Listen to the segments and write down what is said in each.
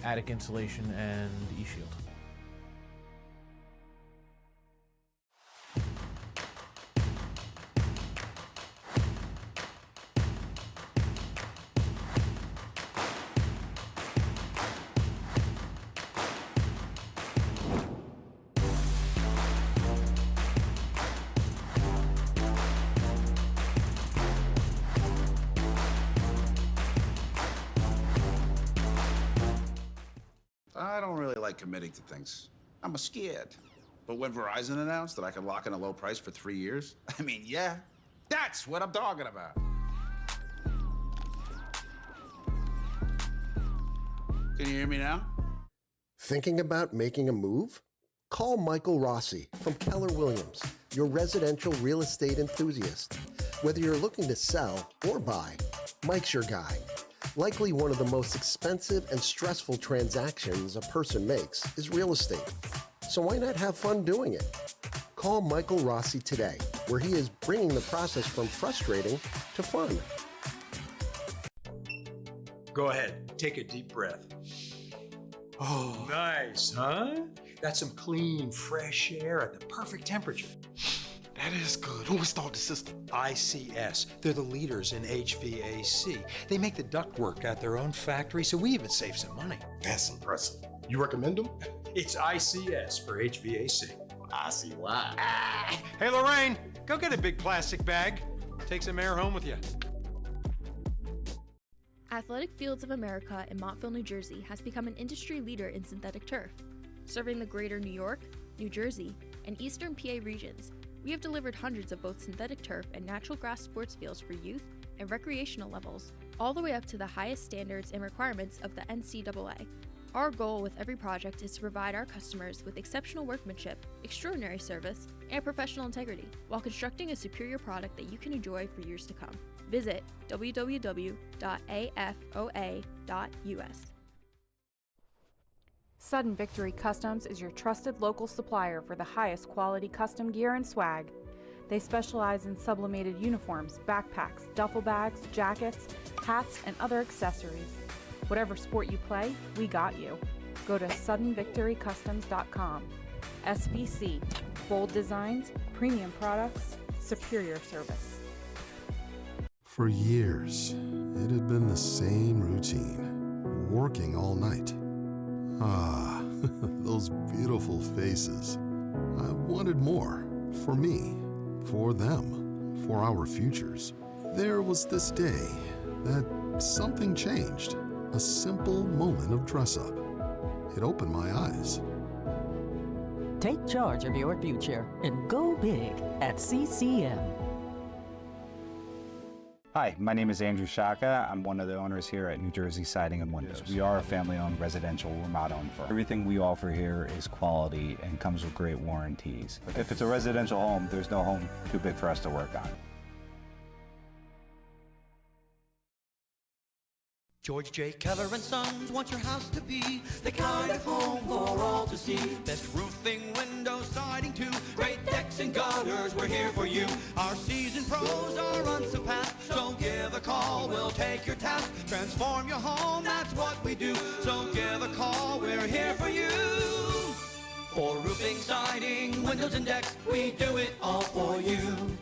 attic insulation, and e-shield. I don't really like committing to things. I'm scared. But when Verizon announced that I could lock in a low price for 3 years, I mean, yeah, that's what I'm talking about. Can you hear me now? Thinking about making a move? Call Michael Rossi from Keller Williams, your residential real estate enthusiast. Whether you're looking to sell or buy, Mike's your guy. Likely one of the most expensive and stressful transactions a person makes is real estate. So why not have fun doing it? Call Michael Rossi today, where he is bringing the process from frustrating to fun. Go ahead, take a deep breath. Oh, nice, huh? That's some clean, fresh air at the perfect temperature. That is good. Who installed the system? ICS. They're the leaders in HVAC. They make the ductwork at their own factory, so we even save some money. That's impressive. You recommend them? It's ICS for HVAC. I see why. Hey, Lorraine, go get a big plastic bag. Take some air home with you. Athletic Fields of America in Montville, New Jersey has become an industry leader in synthetic turf. Serving the greater New York, New Jersey, and eastern PA regions, we have delivered hundreds of both synthetic turf and natural grass sports fields for youth and recreational levels, all the way up to the highest standards and requirements of the NCAA. Our goal with every project is to provide our customers with exceptional workmanship, extraordinary service, and professional integrity, while constructing a superior product that you can enjoy for years to come. Visit www.afoa.us. Sudden Victory Customs is your trusted local supplier for the highest quality custom gear and swag. They specialize in sublimated uniforms, backpacks, duffel bags, jackets, hats, and other accessories. Whatever sport you play, we got you. Go to suddenvictorycustoms.com. SVC, bold designs, premium products, superior service. For years, it had been the same routine, working all night. Ah, those beautiful faces. I wanted more, for me, for them, for our futures. There was this day that something changed, a simple moment of dress-up. It opened my eyes. Take charge of your future and go big at CCM. Hi, my name is Andrew Shaka. I'm one of the owners here at New Jersey Siding and Windows. We are a family-owned residential remodeling firm. Everything we offer here is quality and comes with great warranties. If it's a residential home, there's no home too big for us to work on. George J. Keller and Sons want your house to be the kind of home for all to see. Best roofing, windows, siding too. Great decks and gutters, we're here for you. Our seasoned pros are unsurpassed, so give a call, we'll take your task. Transform your home, that's what we do. So give a call, we're here for you. For roofing, siding, windows and decks, we do it all for you.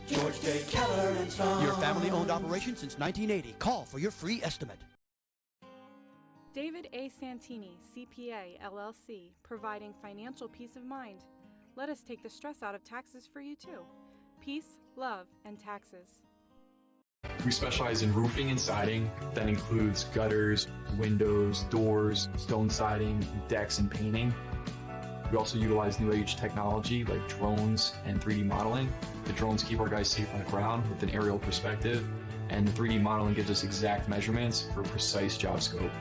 George J. Keller and Sons. Your family-owned operation since 1980. Call for your free estimate. David A. Santini, CPA, LLC, providing financial peace of mind. Let us take the stress out of taxes for you too. Peace, love, and taxes. We specialize in roofing and siding. That includes gutters, windows, doors, stone siding, decks, and painting. We also utilize new age technology like drones and 3D modeling. The drones keep our guys safe on the ground with an aerial perspective, and the 3D modeling gives us exact measurements for precise job scope.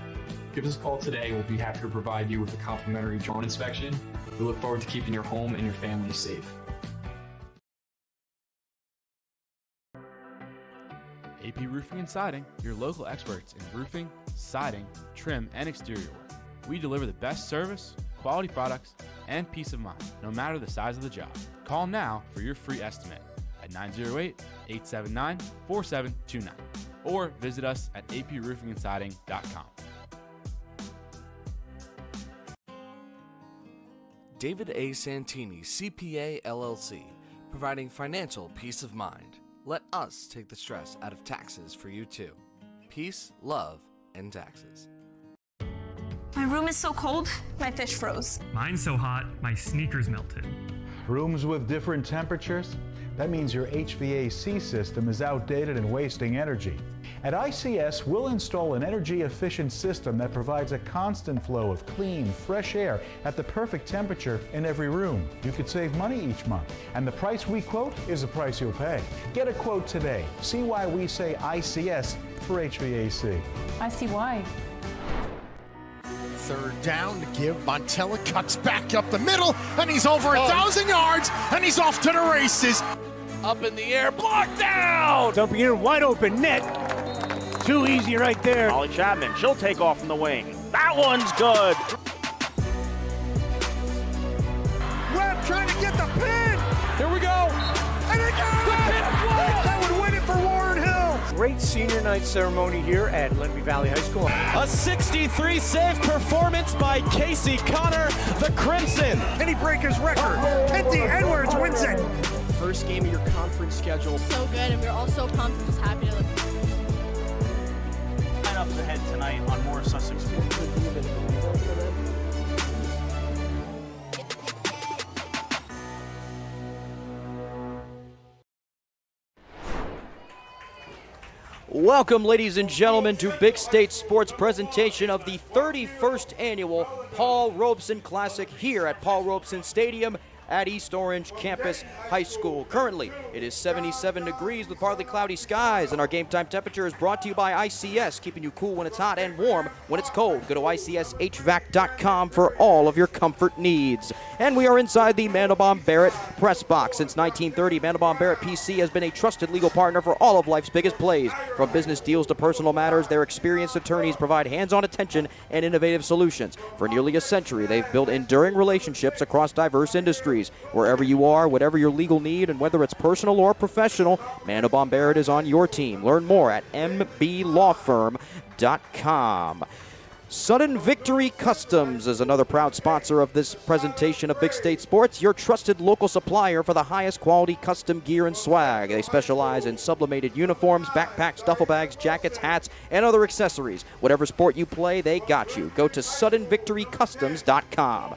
Give us a call today. We'll be happy to provide you with a complimentary drone inspection. We look forward to keeping your home and your family safe. AP Roofing and Siding, your local experts in roofing, siding, trim, and exterior work. We deliver the best service, quality products, and peace of mind, no matter the size of the job. Call now for your free estimate at 908-879-4729 or visit us at aproofingendsiding.com. David A. Santini, CPA LLC, providing financial peace of mind. Let us take the stress out of taxes for you too. Peace, love, and taxes. My room is so cold, my fish froze. Mine's so hot, my sneakers melted. Rooms with different temperatures? That means your HVAC system is outdated and wasting energy. At ICS, we'll install an energy-efficient system that provides a constant flow of clean, fresh air at the perfect temperature in every room. You could save money each month, and the price we quote is the price you'll pay. Get a quote today. See why we say ICS for HVAC. I see why. Third down to give. Montella cuts back up the middle, and he's over 1,000 yards, and he's off to the races. Up in the air, blocked down! Dumping in wide open net. Too easy right there. Molly Chapman, she'll take off from the wing. That one's good. Webb trying to get the pin. Here we go. And it got it! That would win it for Warren Hill. Great senior night ceremony here at Lenby Valley High School. A 63 save performance by Casey Connor, the Crimson. And he break his record. Penty Edwards wins it. First game of your conference schedule. So good, and we're all so pumped and just happy to look. Up ahead tonight on more Sussex Sports. Welcome, ladies and gentlemen, to Big State Sports presentation of the 31st annual Paul Robeson Classic here at Paul Robeson Stadium at East Orange Campus High School. Currently, it is 77 degrees with partly cloudy skies, and our game time temperature is brought to you by ICS, keeping you cool when it's hot and warm when it's cold. Go to ICSHVAC.com for all of your comfort needs. And we are inside the Mandelbaum Barrett press box. Since 1930, Mandelbaum Barrett PC has been a trusted legal partner for all of life's biggest plays. From business deals to personal matters, their experienced attorneys provide hands-on attention and innovative solutions. For nearly a century, they've built enduring relationships across diverse industries. Wherever you are, whatever your legal need, and whether it's personal or professional, Mandelbaum Barrett is on your team. Learn more at mblawfirm.com. Sudden Victory Customs is another proud sponsor of this presentation of Big State Sports, your trusted local supplier for the highest quality custom gear and swag. They specialize in sublimated uniforms, backpacks, duffel bags, jackets, hats, and other accessories. Whatever sport you play, they got you. Go to suddenvictorycustoms.com.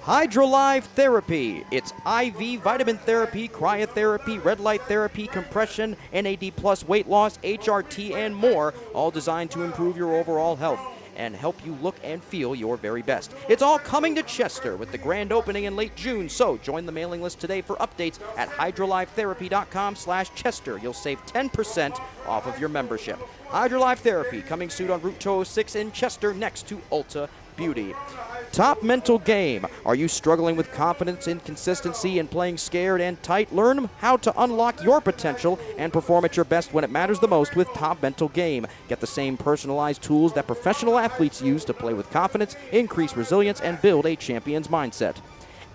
Hydrolive Therapy. It's IV vitamin therapy, cryotherapy, red light therapy, compression, NAD+, weight loss, HRT, and more, all designed to improve your overall health and help you look and feel your very best. It's all coming to Chester with the grand opening in late June, so join the mailing list today for updates at hydrolivetherapy.com/Chester. You'll save 10% off of your membership. Hydrolive Therapy, coming soon on Route 206 in Chester next to Ulta Beauty. Top Mental Game. Are you struggling with confidence, inconsistency, and playing scared and tight? Learn how to unlock your potential and perform at your best when it matters the most with Top Mental Game. Get the same personalized tools that professional athletes use to play with confidence, increase resilience, and build a champion's mindset.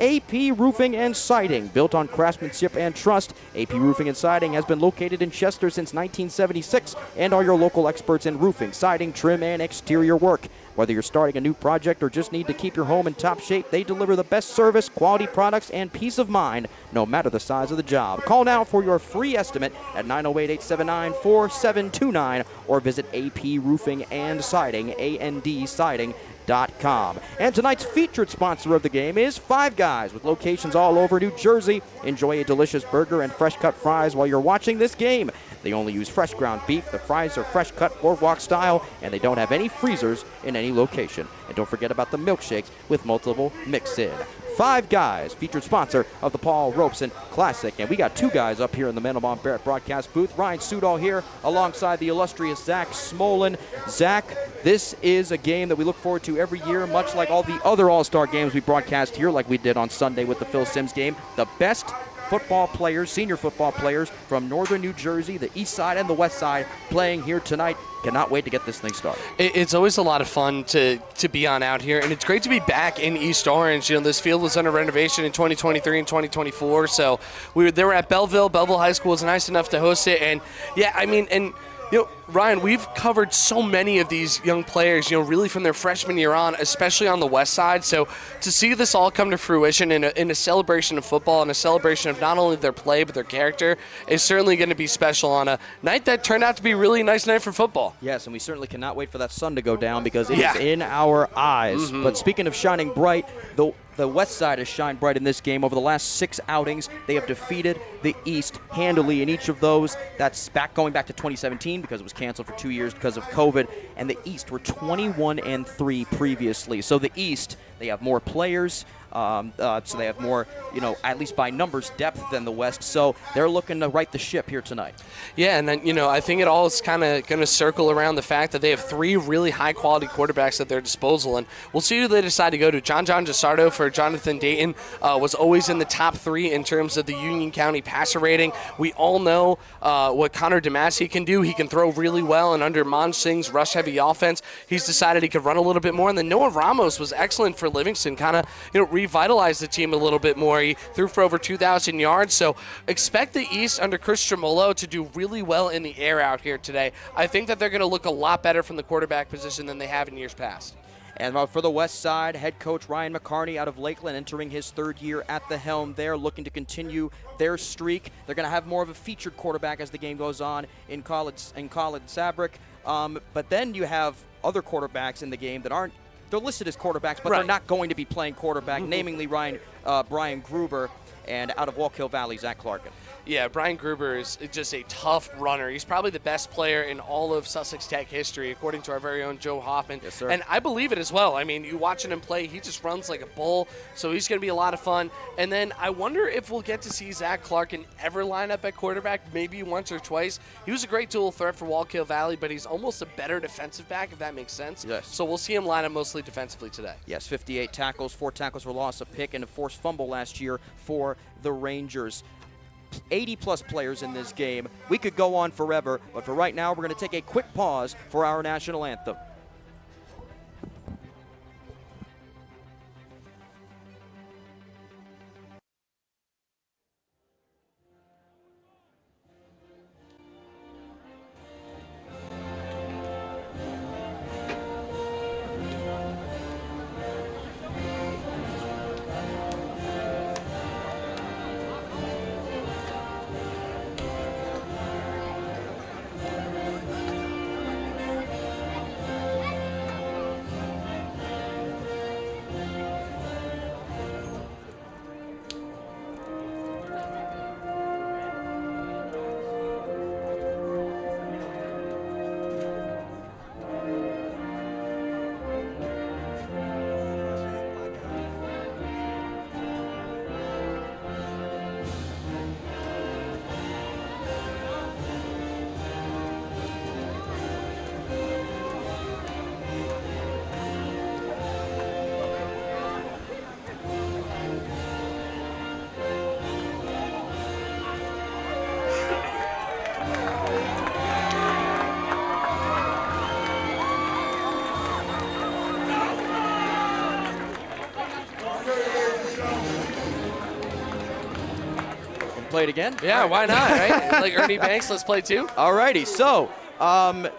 AP Roofing and Siding. Built on craftsmanship and trust, AP Roofing and Siding has been located in Chester since 1976 and are your local experts in roofing, siding, trim, and exterior work. Whether you're starting a new project or just need to keep your home in top shape, they deliver the best service, quality products, and peace of mind, no matter the size of the job. Call now for your free estimate at 908-879-4729 or visit AP Roofing and Siding, ANDsiding.com. And tonight's featured sponsor of the game is Five Guys, with locations all over New Jersey. Enjoy a delicious burger and fresh cut fries while you're watching this game. They only use fresh ground beef, the fries are fresh cut boardwalk style, and they don't have any freezers in any location. And don't forget about the milkshakes with multiple mix-in. Five Guys, featured sponsor of the Paul Robeson Classic. And we got two guys up here in the Mandelbaum Barrett broadcast booth. Ryan Sudol here alongside the illustrious Zach Smolin. Zach, this is a game that we look forward to every year, much like all the other All-Star games we broadcast here, like we did on Sunday with the Phil Simms game. The best football players, senior football players from northern New Jersey, the east side and the west side, playing here tonight. Cannot wait to get this thing started. It's always a lot of fun to be on out here, and it's great to be back in East Orange. You know, this field was under renovation in 2023 and 2024, so they were at Belleville. Belleville High School was nice enough to host it, and yeah, I mean, and Ryan, we've covered so many of these young players, really from their freshman year on, especially on the west side. So to see this all come to fruition in a celebration of football and a celebration of not only their play but their character is certainly going to be special on a night that turned out to be a really nice night for football. Yes, and we certainly cannot wait for that sun to go down because it is in our eyes. But speaking of shining bright, the West Side has shined bright in this game. Over the last 6 outings, they have defeated the East handily in each of those. That's going back to 2017 because it was canceled for 2 years because of COVID. And the East were 21-3 previously. So the East, they have more players. So they have more, at least by numbers, depth than the West. So they're looking to right the ship here tonight. Yeah, and then, I think it all is kind of going to circle around the fact that they have 3 really high-quality quarterbacks at their disposal, and we'll see who they decide to go to. John Gisardo for Jonathan Dayton was always in the top 3 in terms of the Union County passer rating. We all know what Connor DeMasi can do. He can throw really well, and under Mon Singh's rush-heavy offense, he's decided he could run a little bit more. And then Noah Ramos was excellent for Livingston, kind of, revitalized the team a little bit more. He threw for over 2,000 yards. So expect the East under Chris Tremolo to do really well in the air out here today. I think that they're going to look a lot better from the quarterback position than they have in years past. And for the West Side, head coach Ryan McCarney out of Lakeland entering his 3rd year at the helm there, looking to continue their streak. They're going to have more of a featured quarterback as the game goes on in Colin Sabrick. But then you have other quarterbacks in the game that aren't, they're listed as quarterbacks, but they're not going to be playing quarterback, namely Brian Gruber, and out of Walk Hill Valley, Zach Clarkin. Yeah, Brian Gruber is just a tough runner. He's probably the best player in all of Sussex Tech history, according to our very own Joe Hoffman. Yes, sir. And I believe it as well. I mean, you watching him play, he just runs like a bull, so he's going to be a lot of fun. And then I wonder if we'll get to see Zach Clarkin ever line up at quarterback, maybe once or twice. He was a great dual threat for Walk Hill Valley, but he's almost a better defensive back, if that makes sense. Yes. So we'll see him line up mostly defensively today. Yes, 58 tackles, 4 tackles for loss, a pick, and a forced fumble last year for the Rangers. 80-plus players in this game. We could go on forever, but for right now, we're going to take a quick pause for our national anthem. Play it again? Yeah, why not, right? Like Ernie Banks, let's play 2. All righty, so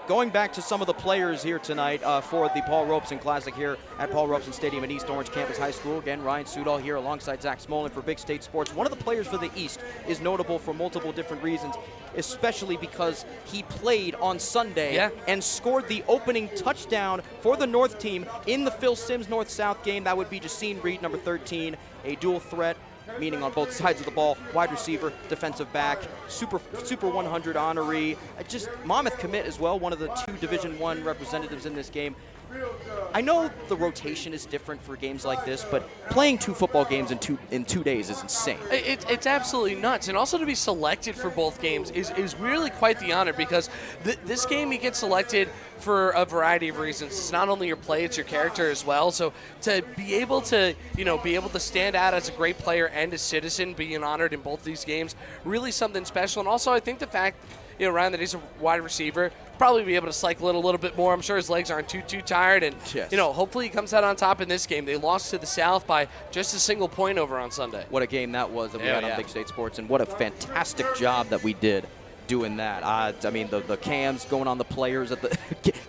going back to some of the players here tonight for the Paul Robeson Classic here at Paul Robeson Stadium at East Orange Campus High School. Again, Ryan Sudol here alongside Zach Smolin for Big State Sports. One of the players for the East is notable for multiple different reasons, especially because he played on Sunday and scored the opening touchdown for the North team in the Phil Simms North-South game. That would be Jacine Reed, number 13, a dual threat, meaning on both sides of the ball, wide receiver, defensive back, super 100 honoree, just Monmouth commit as well, one of the 2 Division I representatives in this game. I know the rotation is different for games like this, but playing 2 football games in two days is insane. It's absolutely nuts. And also to be selected for both games is really quite the honor, because this game you get selected for a variety of reasons. It's not only your play, it's your character as well. So to be able to, stand out as a great player and a citizen, being honored in both these games, really something special. And also I think the fact, Ryan, that he's a wide receiver, probably be able to cycle it a little bit more. I'm sure his legs aren't too tired, and hopefully he comes out on top in this game. They lost to the South by just a single point over on Sunday. What a game that was that we had on Big State Sports, and what a fantastic job that we did doing that. I mean, the cams going on the players at the.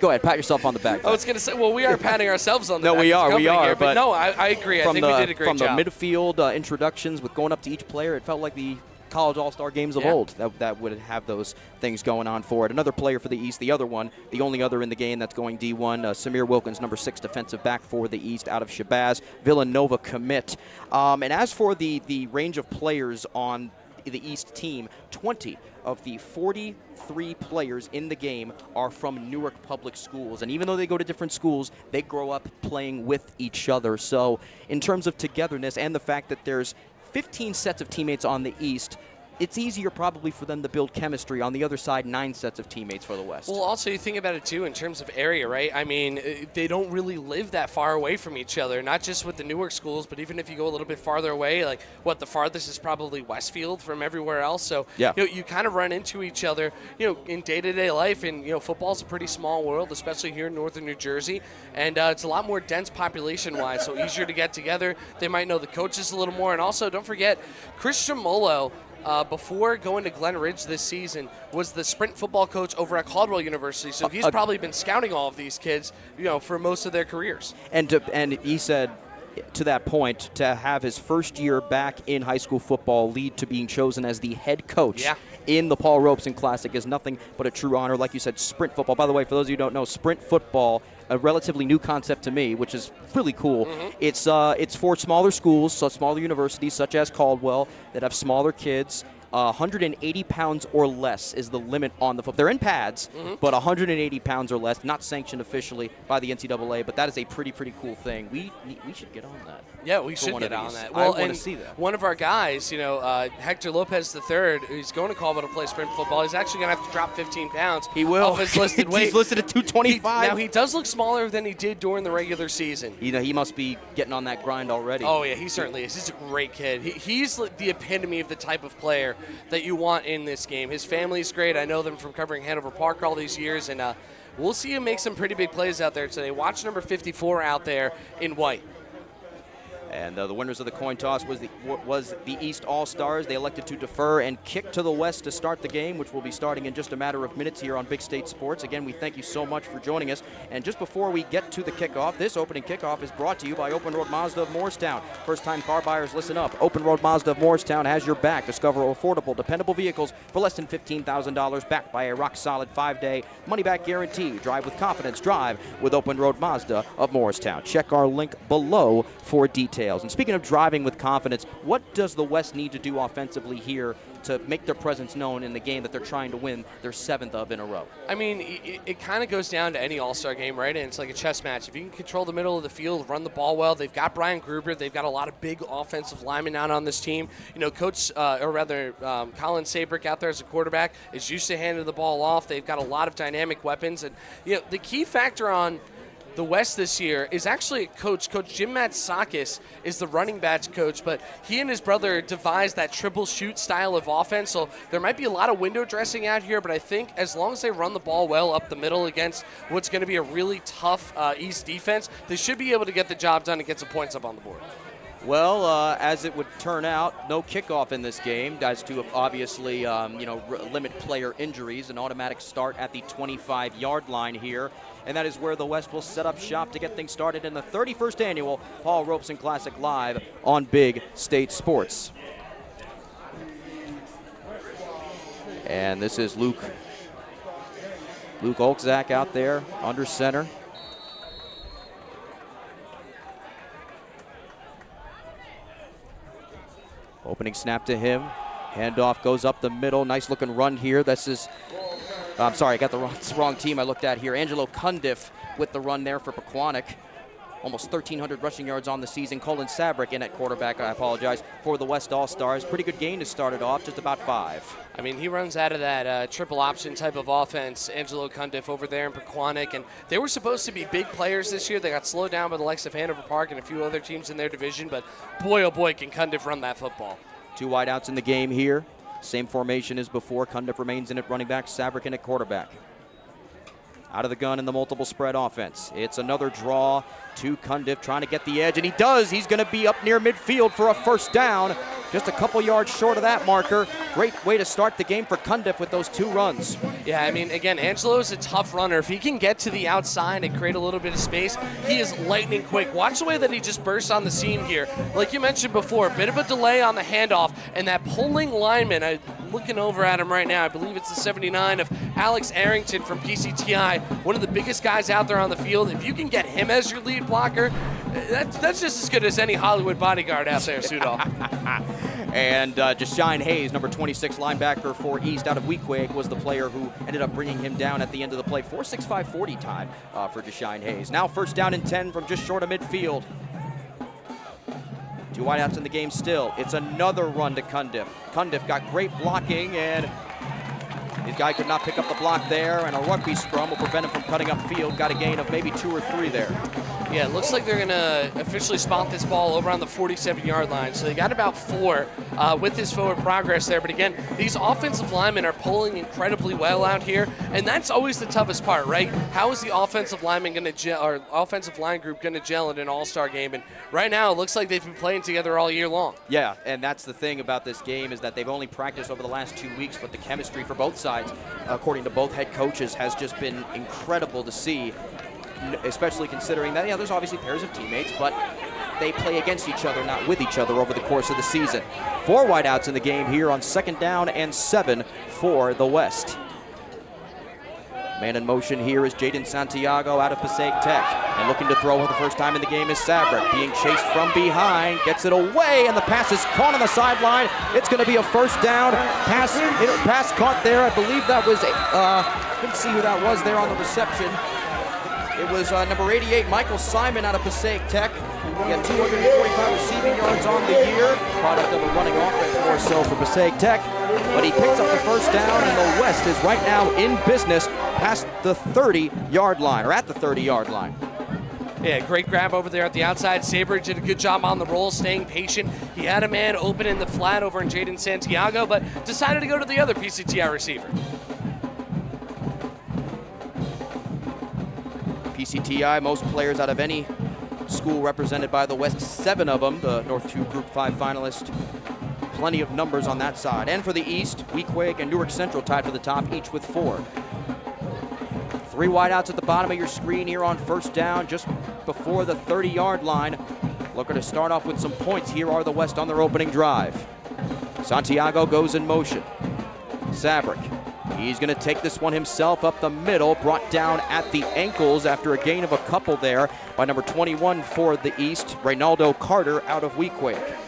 Go ahead, pat yourself on the back. I was going to say, well, we are patting ourselves on the no, back. we are. Here, but no, I agree. I think we did a great job. From the midfield introductions with going up to each player, it felt like the college all-star games of old that would have those things going on for it. Another player for the East, the other one, the only other in the game that's going D1, Samir Wilkins, number 6 defensive back for the East out of Shabazz, Villanova commit. And as for the range of players on the East team, 20 of the 43 players in the game are from Newark Public Schools. And even though they go to different schools, they grow up playing with each other. So in terms of togetherness and the fact that there's 15 sets of teammates on the East, it's easier probably for them to build chemistry. On the other side, 9 sets of teammates for the West. Well, also you think about it too in terms of area, right? I mean, they don't really live that far away from each other, not just with the Newark schools, but even if you go a little bit farther away, like the farthest is probably Westfield from everywhere else. So you kind of run into each other, in day-to-day life. And football's a pretty small world, especially here in northern New Jersey, and it's a lot more dense population-wise, so easier to get together. They might know the coaches a little more, and also don't forget Christian Molo. Before going to Glen Ridge this season, was the sprint football coach over at Caldwell University. So he's probably been scouting all of these kids, for most of their careers. And he said, to that point, to have his first year back in high school football lead to being chosen as the head coach in the Paul Robeson Classic is nothing but a true honor. Like you said, sprint football. By the way, for those of you who don't know, sprint football, a relatively new concept to me, which is really cool. It's for smaller schools, so smaller universities such as Caldwell that have smaller kids. 180 pounds or less is the limit on the football. They're in pads, but 180 pounds or less, not sanctioned officially by the NCAA, but that is a pretty cool thing. We should get on that. Yeah, we should get on that. Well, I want to see that. One of our guys, Hector Lopez III, who's going to Caldwell to play sprint football, he's actually going to have to drop 15 pounds. He will. Off his listed weight. He's listed at 225. Now, he does look smaller than he did during the regular season. He must be getting on that grind already. Oh, yeah, he certainly is. He's a great kid. He's the epitome of the type of player that you want in this game. His family's great. I know them from covering Hanover Park all these years, and we'll see him make some pretty big plays out there today. Watch number 54 out there in white. And the winners of the coin toss was the East All-Stars. They elected to defer and kick to the West to start the game, which will be starting in just a matter of minutes here on Big State Sports. Again, we thank you so much for joining us. And just before we get to the kickoff, this opening kickoff is brought to you by Open Road Mazda of Morristown. First-time car buyers, listen up. Open Road Mazda of Morristown has your back. Discover affordable, dependable vehicles for less than $15,000, backed by a rock-solid 5-day money-back guarantee. Drive with confidence. Drive with Open Road Mazda of Morristown. Check our link below for details. And speaking of driving with confidence, what does the West need to do offensively here to make their presence known in the game that they're trying to win their 7th of in a row? I mean, it kind of goes down to any all-star game, right? And it's like a chess match. If you can control the middle of the field, run the ball well, they've got Brian Gruber. They've got a lot of big offensive linemen out on this team. Colin Sabrick out there as a quarterback is used to handing the ball off. They've got a lot of dynamic weapons. And, the key factor on the West this year is actually Coach Jim Matsakis is the running backs coach, but he and his brother devised that triple shoot style of offense, so there might be a lot of window dressing out here, but I think as long as they run the ball well up the middle against what's going to be a really tough East defense, they should be able to get the job done and get some points up on the board. Well, as it would turn out, no kickoff in this game, as to obviously, limit player injuries. An automatic start at the 25-yard line here. And that is where the West will set up shop to get things started in the 31st annual Paul Robeson Classic live on Big State Sports. And this is Luke Olczak out there under center. Opening snap to him. Handoff goes up the middle. Nice looking run here. This is, I'm sorry, I got the wrong team I looked at here. Angelo Cundiff with the run there for Pequannock. Almost 1,300 rushing yards on the season. Colin Sabrick in at quarterback, I apologize, for the West All-Stars. Pretty good gain to start it off, just about 5. I mean, he runs out of that triple option type of offense, Angelo Cundiff over there in Pequannock, and they were supposed to be big players this year. They got slowed down by the likes of Hanover Park and a few other teams in their division, but boy, oh boy, can Cundiff run that football. 2 wideouts in the game here. Same formation as before. Cundiff remains in at running back, Sabrick in at quarterback. Out of the gun in the multiple spread offense. It's another draw to Cundiff trying to get the edge, and he does. He's going to be up near midfield for a first down. just a couple yards short of that marker. Great way to start the game for Cundiff with those 2 runs. Yeah, I mean, again, Angelo is a tough runner. If he can get to the outside and create a little bit of space, he is lightning quick. Watch the way that he just bursts on the seam here. Like you mentioned before, a bit of a delay on the handoff, and that pulling lineman, I'm looking over at him right now, I believe it's the 79 of Alex Arrington from PCTI, one of the biggest guys out there on the field. If you can get him as your lead blocker, that's just as good as any Hollywood bodyguard out there, Sudol. And Jashine Hayes, number 26 linebacker for East out of Weequahic, was the player who ended up bringing him down at the end of the play. 4.65 time for Jashine Hayes. Now first down and 10 from just short of midfield. 2 wideouts in the game still. It's another run to Cundiff. Cundiff got great blocking, and his guy could not pick up the block there, and a rugby scrum will prevent him from cutting upfield. Got a gain of maybe 2 or 3 there. Yeah, it looks like they're going to officially spot this ball over on the 47-yard line. So they got about 4 with this forward progress there. But again, these offensive linemen are pulling incredibly well out here, and that's always the toughest part, right? How is the offensive lineman going to gel, or offensive line group going to gel in an all-star game? And right now, it looks like they've been playing together all year long. Yeah, and that's the thing about this game is that they've only practiced over the last 2 weeks, but the chemistry for both sides, according to both head coaches, has just been incredible to see. Especially considering that, there's obviously pairs of teammates, but they play against each other, not with each other over the course of the season. 4 wideouts in the game here on 2nd down and 7 for the West. Man in motion here is Jaden Santiago out of Passaic Tech. And looking to throw for the first time in the game is Sabrick. Being chased from behind, gets it away, and the pass is caught on the sideline. It's going to be a first down. Pass caught there. I believe that was, couldn't see who that was there on the reception. It was number 88, Michael Simon out of Passaic Tech. He had 245 receiving yards on the year. Product of a running offense more so for Passaic Tech. But he picks up the first down, and the West is right now in business past the 30-yard line, or at the 30-yard line. Yeah, great grab over there at the outside. Sabridge did a good job on the roll, staying patient. He had a man open in the flat over in Jaden Santiago, but decided to go to the other PCTI receiver. PCTI, most players out of any school represented by the West, 7 of them, the North 2 Group 5 finalists. Plenty of numbers on that side. And for the East, Weequahic and Newark Central tied for the top, each with 4. 3 wideouts at the bottom of your screen here on first down, just before the 30-yard line. Looking to start off with some points. Here are the West on their opening drive. Santiago goes in motion. Sabrick. He's going to take this one himself up the middle, brought down at the ankles after a gain of a couple there by number 21 for the East, Reynaldo Carter out of Weequahic.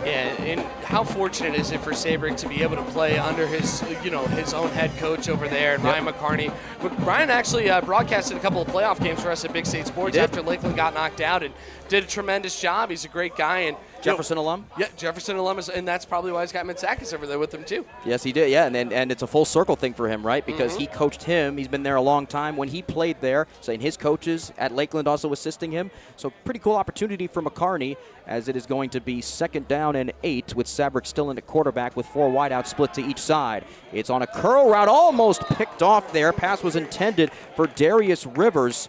Yeah, and how fortunate is it for Sabrick to be able to play under his, his own head coach over there, Ryan McCarney. But Ryan actually broadcasted a couple of playoff games for us at Big State Sports after Lakeland got knocked out and did a tremendous job. He's a great guy. And Jefferson alum? Yeah, Jefferson alum, and that's probably why he's got Mitsakis over there with him too. Yes, he did, yeah, and it's a full circle thing for him, right? Because he coached him. He's been there a long time when he played there, so and his coaches at Lakeland also assisting him. So pretty cool opportunity for McCarney, as it is going to be 2nd down and 8 with Sabrick still in at quarterback with 4 wideouts split to each side. It's on a curl route, almost picked off there. Pass was intended for Darius Rivers.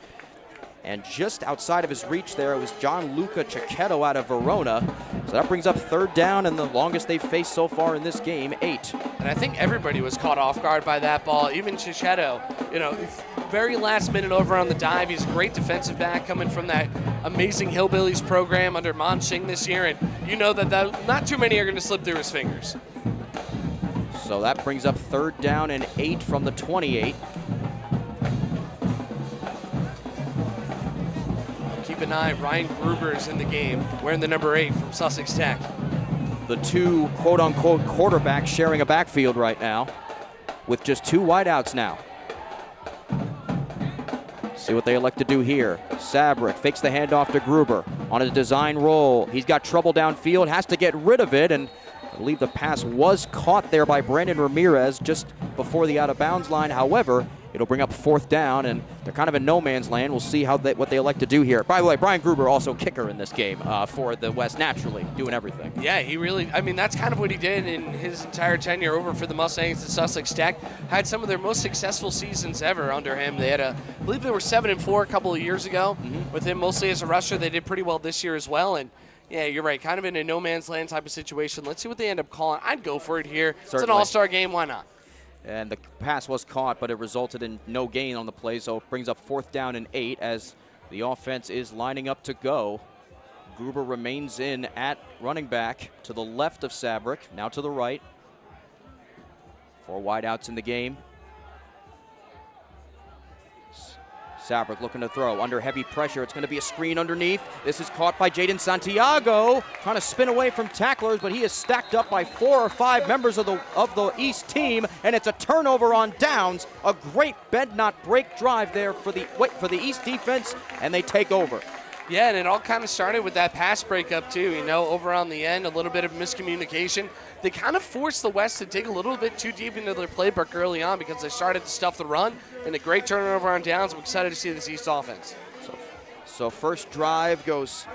And just outside of his reach there, it was John Luca Cicchetto out of Verona. So that brings up 3rd down and the longest they've faced so far in this game, 8. And I think everybody was caught off guard by that ball, even Cicchetto. Very last minute over on the dive. He's a great defensive back coming from that amazing Hillbillies program under Mon Singh this year. And you know that not too many are going to slip through his fingers. So that brings up 3rd down and 8 from the 28. Keep an eye, Ryan Gruber is in the game, wearing the number 8 from Sussex Tech. The 2 quote-unquote quarterbacks sharing a backfield right now with just 2 wideouts now. See what they elect to do here. Sabrick fakes the handoff to Gruber on a design roll. He's got trouble downfield, has to get rid of it, and I believe the pass was caught there by Brandon Ramirez just before the out-of-bounds line. However, it'll bring up 4th down, and they're kind of in no man's land. We'll see what they elect to do here. By the way, Brian Gruber also kicker in this game for the West, naturally, doing everything. Yeah, he really, that's kind of what he did in his entire tenure over for the Mustangs at Sussex Tech. Had some of their most successful seasons ever under him. They had I believe they were 7-4 a couple of years ago with him mostly as a rusher. They did pretty well this year as well, and Yeah, you're right. Kind of in a no man's land type of situation. Let's see what they end up calling. I'd go for it here. Certainly. It's an all-star game. Why not? And the pass was caught, but it resulted in no gain on the play, so it brings up 4th down and 8 as the offense is lining up to go. Gruber remains in at running back to the left of Sabrick, now to the right. 4 wideouts in the game. Sabrick looking to throw under heavy pressure. It's going to be a screen underneath. This is caught by Jaden Santiago, trying to spin away from tacklers, but he is stacked up by 4 or 5 members of the East team, and it's a turnover on downs. A great bend not break drive there for the East defense, and they take over. Yeah, and it all kind of started with that pass breakup too. You know, over on the end, a little bit of miscommunication. They kind of forced the West to dig a little bit too deep into their playbook early on because they started to stuff the run, and a great turnover on downs. I'm excited to see this East offense. So first drive goes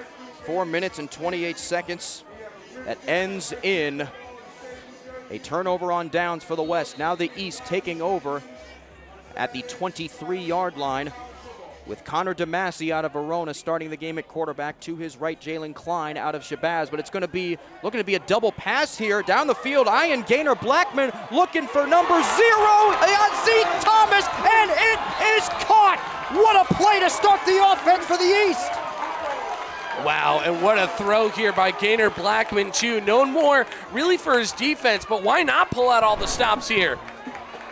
4 minutes and 28 seconds. That ends in a turnover on downs for the West. Now the East taking over at the 23-yard line, with Connor DeMasi out of Verona starting the game at quarterback. To his right, Jalen Klein out of Shabazz. But it's going to be looking to be a double pass here down the field. Ian Gaynor Blackman looking for number 0, Yazzie Thomas, and it is caught. What a play to start the offense for the East. Wow, and what a throw here by Gaynor Blackman too. Known more really for his defense, but why not pull out all the stops here?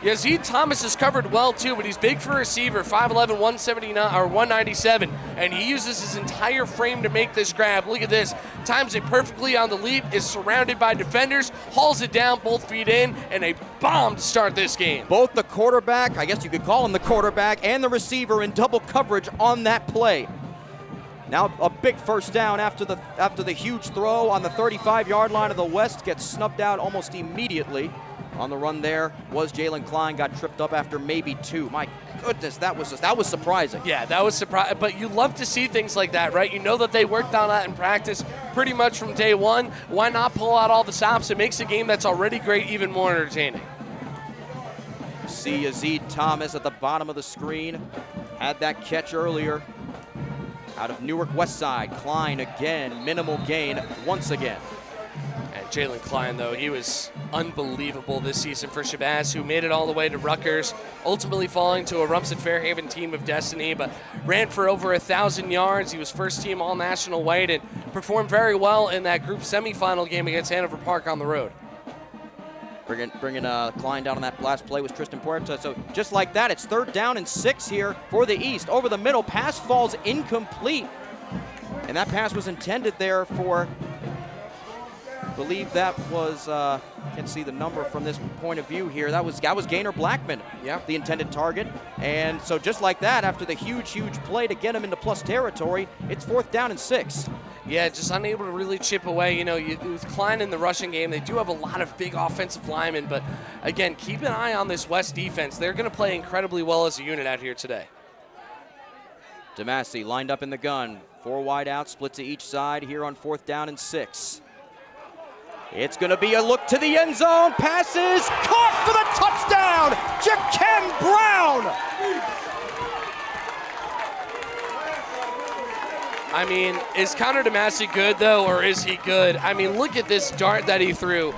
Yazzie Thomas is covered well too, but he's big for a receiver, 5'11", 179 or 197, and he uses his entire frame to make this grab. Look at this, times it perfectly on the leap, is surrounded by defenders, hauls it down, both feet in, and a bomb to start this game. Both the quarterback, I guess you could call him the quarterback, and the receiver in double coverage on that play. Now a big first down after the huge throw on the 35-yard line of the West, gets snubbed out almost immediately. On the run there was Jalen Klein, got tripped up after maybe 2. My goodness, that was surprising. Yeah, that was surprising, but you love to see things like that, right? You know that they worked on that in practice pretty much from day one. Why not pull out all the stops? It makes a game that's already great even more entertaining. See Yazzie Thomas at the bottom of the screen. Had that catch earlier. Out of Newark West Side, Klein again, minimal gain once again. And Jalen Klein, though, he was unbelievable this season for Shabazz, who made it all the way to Rutgers, ultimately falling to a Rumson-Fairhaven team of destiny, but ran for over 1,000 yards. He was first-team All-National white and performed very well in that group semifinal game against Hanover Park on the road. Bringing Klein down on that last play was Tristan Puerta. So just like that, it's 3rd down and 6 here for the East. Over the middle, pass falls incomplete. And that pass was intended there for, I believe that was, can't see the number from this point of view here. That was Gaynor Blackman, the intended target. And so just like that, after the huge play to get him into plus territory, it's 4th down and 6. Yeah, just unable to really chip away. You know, with Klein in the rushing game, they do have a lot of big offensive linemen, but again, keep an eye on this West defense. They're going to play incredibly well as a unit out here today. DeMasi lined up in the gun. 4 wide out, split to each side here on 4th down and 6. It's going to be a look to the end zone. Passes caught for the touchdown. Jakem Brown. I mean, is Connor DeMasi good, though, or is he good? I mean, look at this dart that he threw.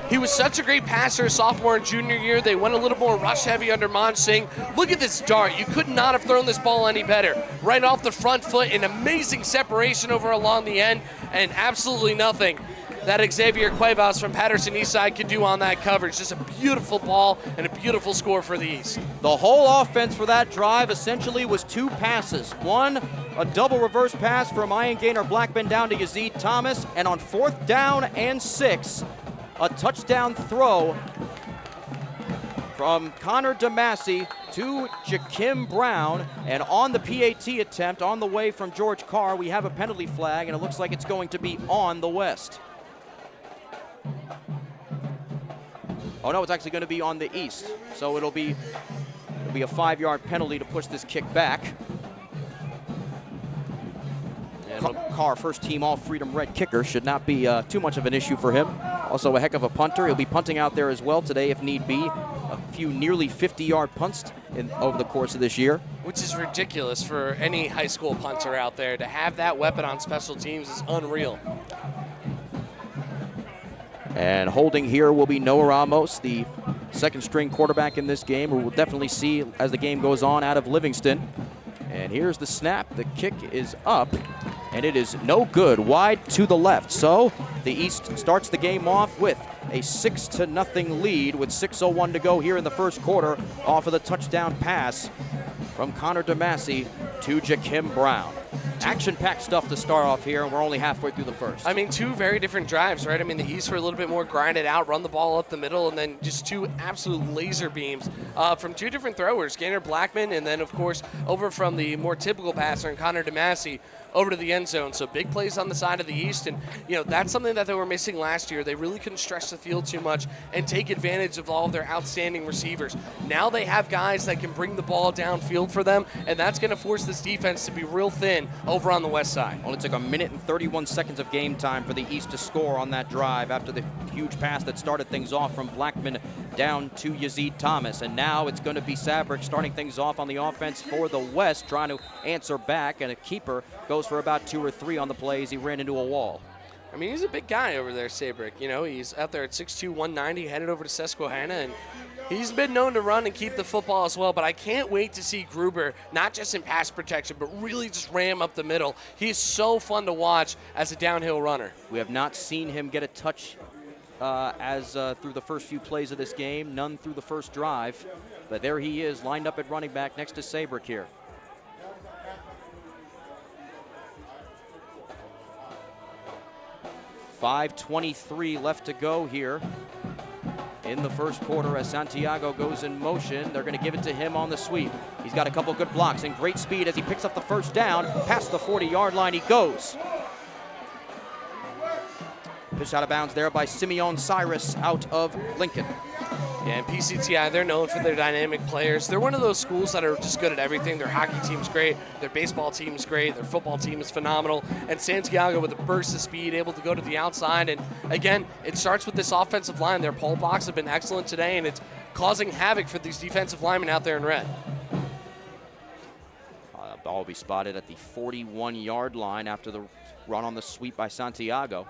He was such a great passer sophomore and junior year. They went a little more rush-heavy under Mon Singh. Look at this dart. You could not have thrown this ball any better. Right off the front foot, an amazing separation over along the end, and absolutely nothing that Xavier Cuevas from Patterson Eastside could do on that coverage. Just a beautiful ball and a beautiful score for the East. The whole offense for that drive essentially was 2 passes. One, a double reverse pass from Ian Gaynor Blackman down to Yazzie Thomas, and on 4th down and 6, a touchdown throw from Connor DeMasi to Jakem Brown. And on the PAT attempt on the way from George Carr, we have a penalty flag, and it looks like it's going to be on the West. Oh no, it's actually going to be on the East. So it'll be a 5-yard penalty to push this kick back. Carr, first team All-Freedom Red kicker, should not be too much of an issue for him. Also a heck of a punter. He'll be punting out there as well today if need be. A few nearly 50-yard punts over the course of this year. Which is ridiculous for any high school punter out there. To have that weapon on special teams is unreal. And holding here will be Noah Ramos, the second string quarterback in this game, who we'll definitely see as the game goes on out of Livingston. And here's the snap. The kick is up, and it is no good, wide to the left. So the East starts the game off with a 6-0 lead with 6:01 to go here in the first quarter off of the touchdown pass from Connor DeMasi to Jakim Brown. Action-packed stuff to start off here, and we're only halfway through the first. I mean, two very different drives, right? I mean, the East were a little bit more grinded out, run the ball up the middle, and then just two absolute laser beams from two different throwers, Gaynor Blackman, and then, of course, over from the more typical passer, and Connor DeMasi, over to the end zone. So big plays on the side of the East, and that's something that they were missing last year. They really couldn't stretch the field too much and take advantage of all of their outstanding receivers. Now they have guys that can bring the ball downfield for them, and that's going to force this defense to be real thin over on the west side. Only took 1 minute and 31 seconds of game time for the East to score on that drive after the huge pass that started things off from Blackman down to Yazid Thomas. And now it's going to be Sabrick starting things off on the offense for the West, trying to answer back, and a keeper goes for about 2 or 3 on the plays. He ran into a wall. I mean, he's a big guy over there, Sabrick. He's out there at 6'2", 190, headed over to Susquehanna, and he's been known to run and keep the football as well. But I can't wait to see Gruber, not just in pass protection, but really just ram up the middle. He's so fun to watch as a downhill runner. We have not seen him get a touch through the first few plays of this game, none through the first drive. But there he is, lined up at running back next to Sabrick here. .5:23 left to go here in the first quarter as Santiago goes in motion. They're going to give it to him on the sweep. He's got a couple good blocks and great speed as he picks up the first down. Past the 40-yard line he goes. Pitched out of bounds there by Simeon Cyrus out of Lincoln. Yeah, and PCTI, they're known for their dynamic players. They're one of those schools that are just good at everything. Their hockey team's great, their baseball team's great, their football team is phenomenal. And Santiago with a burst of speed, able to go to the outside. And again, it starts with this offensive line. Their pull blocks have been excellent today, and it's causing havoc for these defensive linemen out there in red. Ball will be spotted at the 41-yard line after the run on the sweep by Santiago.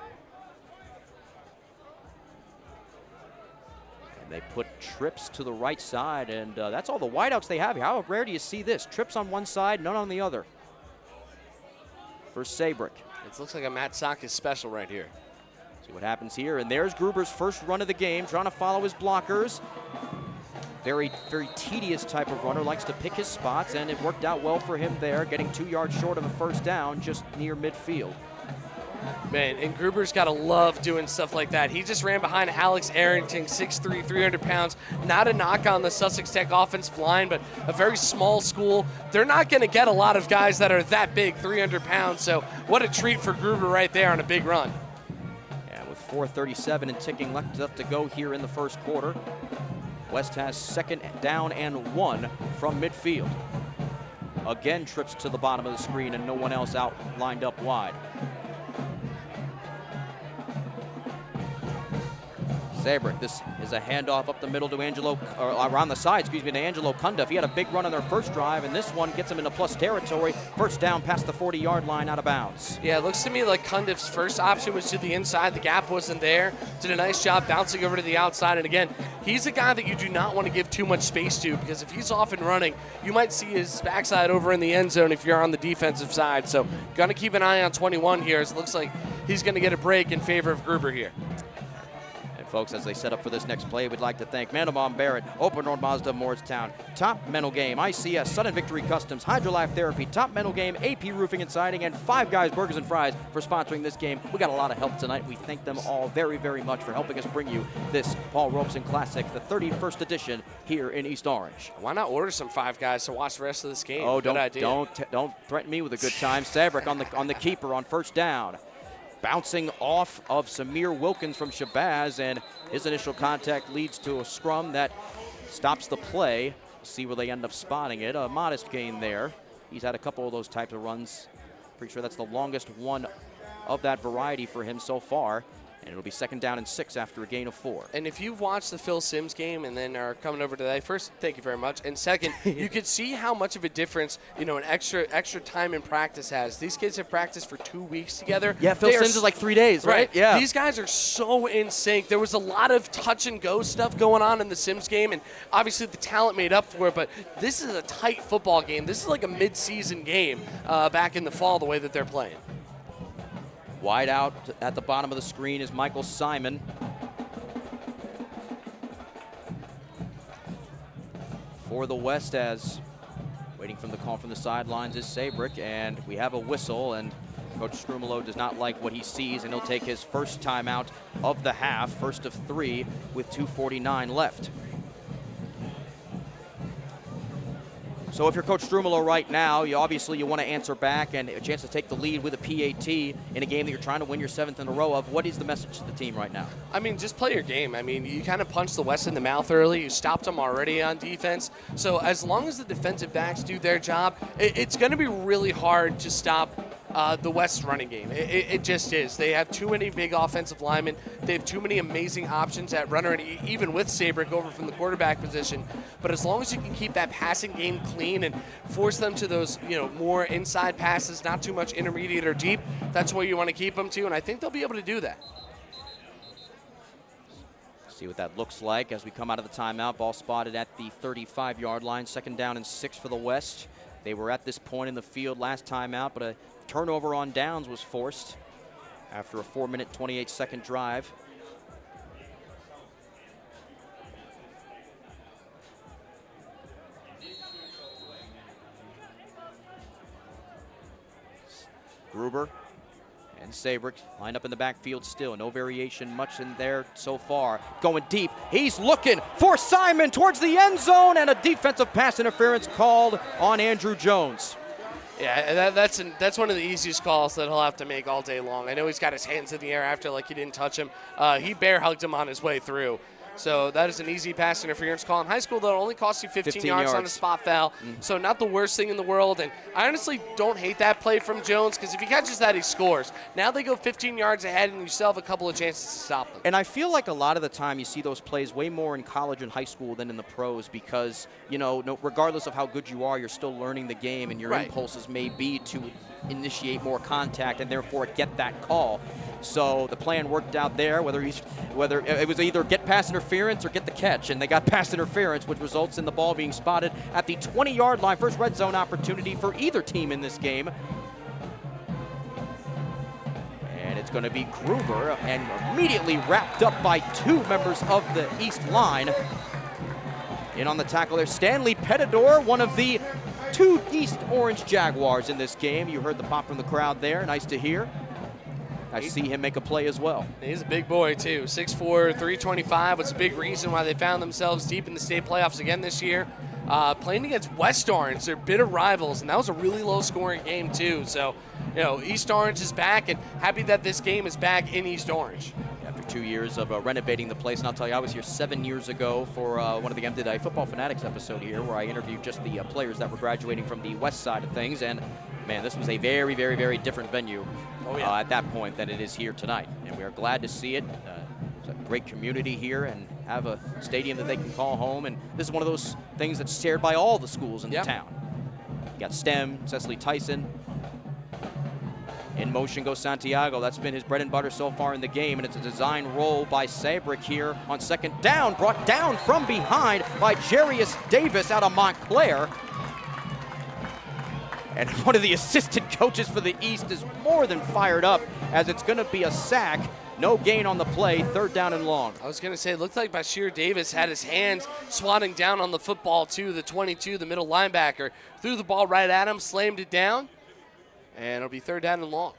They put trips to the right side, and that's all the wideouts they have here. How rare do you see this? Trips on one side, none on the other. For Sabrick. It looks like a Matt Sakis special right here. See what happens here, and there's Gruber's first run of the game, trying to follow his blockers. Very, very tedious type of runner, likes to pick his spots, and it worked out well for him there, getting 2 yards short of a first down just near midfield. Man, and Gruber's got to love doing stuff like that. He just ran behind Alex Arrington, 6'3", 300 pounds. Not a knock on the Sussex Tech offensive line, but a very small school. They're not going to get a lot of guys that are that big, 300 pounds. So what a treat for Gruber right there on a big run. Yeah, with 4:37 and ticking left to go here in the first quarter. West has 2nd down and 1 from midfield. Again, trips to the bottom of the screen and no one else out lined up wide. Sabrick, this is a handoff up the middle to around the side, to Angelo Cundiff. He had a big run on their first drive, and this one gets him into plus territory. First down past the 40-yard line, out of bounds. Yeah, it looks to me like Cundiff's first option was to the inside. The gap wasn't there. Did a nice job bouncing over to the outside. And again, he's a guy that you do not want to give too much space to, because if he's off and running, you might see his backside over in the end zone if you're on the defensive side. So got to keep an eye on 21 here, as it looks like he's going to get a break in favor of Gruber here. Folks, as they set up for this next play, we'd like to thank Mandelbaum Barrett, Open Road Mazda, Moorestown, Top Mental Game, ICS, Sudden Victory Customs, Hydrolife Therapy, Top Mental Game, AP Roofing and Siding, and Five Guys Burgers and Fries for sponsoring this game. We got a lot of help tonight. We thank them all very, very much for helping us bring you this Paul Robeson Classic, the 31st edition here in East Orange. Why not order some Five Guys to watch the rest of this game? Oh, Good idea. don't threaten me with a good time. Sabrick on the keeper on first down. Bouncing off of Samir Wilkins from Shabazz, and his initial contact leads to a scrum that stops the play. See where they end up spotting it. A modest gain there. He's had a couple of those types of runs. Pretty sure that's the longest one of that variety for him so far. And it'll be 2nd down and 6 after a gain of 4. And if you've watched the Phil Simms game and then are coming over today, first, thank you very much. And second, you could see how much of a difference, an extra time in practice has. These kids have practiced for 2 weeks together. Yeah, Phil Simms is like 3 days, right? Yeah. These guys are so in sync. There was a lot of touch and go stuff going on in the Simms game, and obviously the talent made up for it, but this is a tight football game. This is like a mid-season game back in the fall, the way that they're playing. Wide out at the bottom of the screen is Michael Simon. For the West, as waiting from the call from the sidelines is Sabrick, and we have a whistle, and Coach Strumolo does not like what he sees, and he'll take his first timeout of the half, first of 3 with 2:49 left. So if you're Coach Strumolo right now, you want to answer back and a chance to take the lead with a PAT in a game that you're trying to win your 7th in a row of. What is the message to the team right now? I mean, just play your game. I mean, you kind of punched the West in the mouth early. You stopped them already on defense. So as long as the defensive backs do their job, it's going to be really hard to stop the West's running game. It just is. They have too many big offensive linemen. They have too many amazing options at runner, and even with Sabrick over from the quarterback position. But as long as you can keep that passing game clean and force them to those, more inside passes, not too much intermediate or deep, that's where you want to keep them to, and I think they'll be able to do that. See what that looks like as we come out of the timeout. Ball spotted at the 35-yard line. 2nd down and 6 for the West. They were at this point in the field last time out, but a turnover on downs was forced after a 4-minute, 28-second drive. Gruber and Sabrick lined up in the backfield still. No variation much in there so far. Going deep. He's looking for Simon towards the end zone, and a defensive pass interference called on Andrew Jones. Yeah, that's one of the easiest calls that he'll have to make all day long. I know he's got his hands in the air after like he didn't touch him. He bear hugged him on his way through. So that is an easy pass interference call. In high school, though, it only costs you 15 yards on a spot foul. So not the worst thing in the world. And I honestly don't hate that play from Jones because if he catches that, he scores. Now they go 15 yards ahead, and you still have a couple of chances to stop them. And I feel like a lot of the time you see those plays way more in college and high school than in the pros because, regardless of how good you are, you're still learning the game, and your impulses may be to initiate more contact and therefore get that call. So the plan worked out there, whether it was either get pass interference or get the catch, and they got pass interference, which results in the ball being spotted at the 20-yard line. First red zone opportunity for either team in this game. And it's going to be Gruber, and immediately wrapped up by 2 members of the East line. In on the tackle there, Stanley Petador, one of the 2 East Orange Jaguars in this game. You heard the pop from the crowd there. Nice to hear. I see him make a play as well. He's a big boy, too. 6'4", 325 was a big reason why they found themselves deep in the state playoffs again this year. Playing against West Orange, they're bitter rivals, and that was a really low-scoring game, too. So, East Orange is back, and happy that this game is back in East Orange. After 2 years of renovating the place, and I'll tell you, I was here 7 years ago for one of the did a Football Fanatics episode here where I interviewed just the players that were graduating from the west side of things, and man, this was a very, very, very different venue at that point than it is here tonight, and we are glad to see it. It's a great community here and have a stadium that they can call home, and this is one of those things that's shared by all the schools in the town. You got STEM, Cecily Tyson. In motion goes Santiago. That's been his bread and butter so far in the game, and it's a design roll by Sabrick here on 2nd down, brought down from behind by Jarius Davis out of Montclair. And one of the assistant coaches for the East is more than fired up as it's going to be a sack. No gain on the play, 3rd down and long. I was going to say, it looked like Bashir Davis had his hands swatting down on the football too. The 22, the middle linebacker, threw the ball right at him, slammed it down, and it'll be 3rd down and long.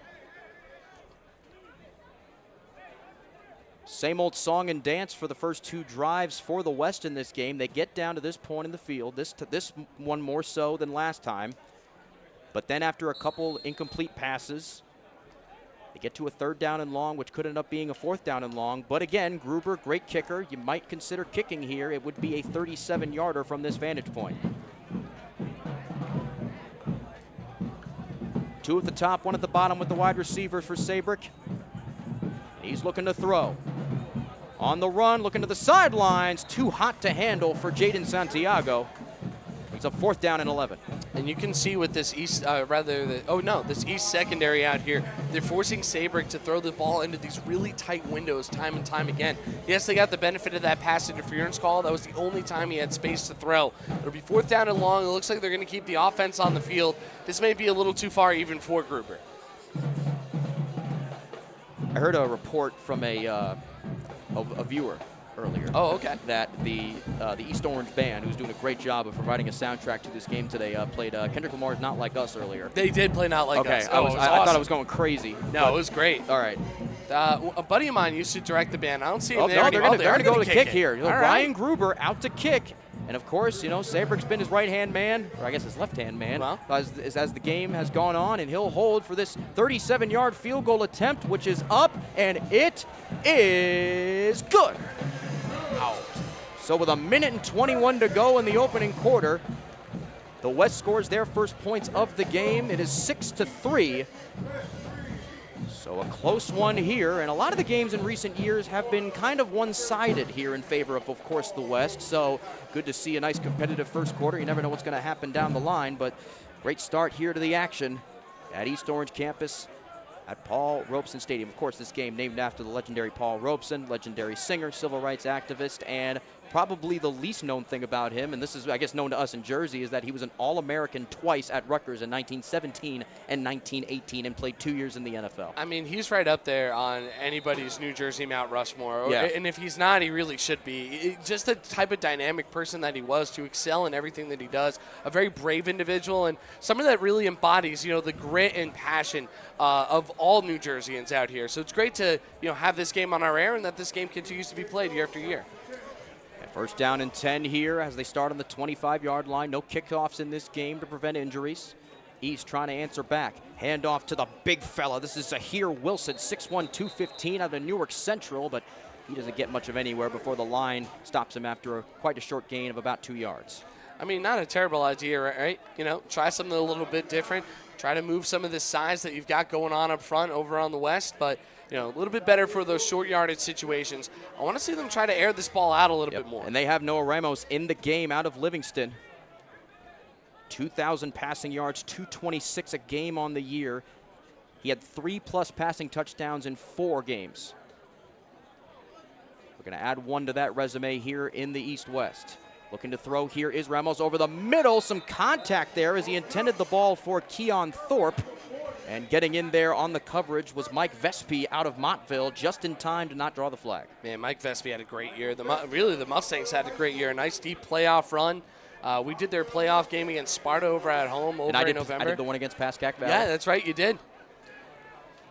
Same old song and dance for the first 2 drives for the West in this game. They get down to this point in the field, this one more so than last time. But then after a couple incomplete passes, they get to a 3rd down and long, which could end up being a 4th down and long. But again, Gruber, great kicker. You might consider kicking here. It would be a 37-yarder from this vantage point. 2 at the top, 1 at the bottom with the wide receivers for Sabrick. He's looking to throw. On the run, looking to the sidelines. Too hot to handle for Jaden Santiago. It's a 4th down and 11. And you can see with this East, this East secondary out here, they're forcing Sabrick to throw the ball into these really tight windows time and time again. Yes, they got the benefit of that pass interference call. That was the only time he had space to throw. It'll be 4th down and long. It looks like they're going to keep the offense on the field. This may be a little too far even for Gruber. I heard a report from a viewer earlier. Oh, okay. That the East Orange Band, who's doing a great job of providing a soundtrack to this game today, played Kendrick Lamar's "Not Like Us" earlier. They did play "Not Like Us." Okay, Oh, I thought I was going crazy. No, it was great. All right. A buddy of mine used to direct the band. I don't see him there no, anymore. they're going to go to kick here. All right. Ryan Gruber out to kick. And, of course, Sabrick's been his right-hand man, or I guess his left-hand man, as the game has gone on, and he'll hold for this 37-yard field goal attempt, which is up, and it is good. Out. So with 1:21 to go in the opening quarter, the West scores their first points of the game. It is 6-3. So a close one here, and a lot of the games in recent years have been kind of one-sided here in favor of course, the West. So good to see a nice competitive first quarter. You never know what's going to happen down the line, but great start here to the action at East Orange campus at Paul Robeson Stadium. Of course, this game named after the legendary Paul Robeson, legendary singer, civil rights activist, and probably the least known thing about him, and this is, I guess, known to us in Jersey, is that he was an All-American twice at Rutgers in 1917 and 1918 and played 2 years in the NFL. I mean, he's right up there on anybody's New Jersey Mount Rushmore. Yeah. And if he's not, he really should be. Just the type of dynamic person that he was, to excel in everything that he does. A very brave individual, and someone that really embodies, the grit and passion of all New Jerseyans out here. So it's great to, have this game on our air and that this game continues to be played year after year. First down and 10 here as they start on the 25-yard line. No kickoffs in this game to prevent injuries. East trying to answer back. Hand off to the big fella. This is Zahir Wilson, 6'1", 215 out of Newark Central, but he doesn't get much of anywhere before the line stops him after quite a short gain of about 2 yards. I mean, not a terrible idea, right? Try something a little bit different. Try to move some of this size that you've got going on up front over on the West, but a little bit better for those short yardage situations. I want to see them try to air this ball out a little bit more. And they have Noah Ramos in the game out of Livingston. 2,000 passing yards, 226 a game on the year. He had 3+ passing touchdowns in 4 games. We're going to add 1 to that resume here in the East-West. Looking to throw here is Ramos over the middle. Some contact there as he intended the ball for Keon Thorpe. And getting in there on the coverage was Mike Vespi out of Montville, just in time to not draw the flag. Man, Mike Vespi had a great year. The Mustangs had a great year. A nice deep playoff run. We did their playoff game against Sparta over at home in November. I did the one against Pascack Valley. Yeah, that's right, you did.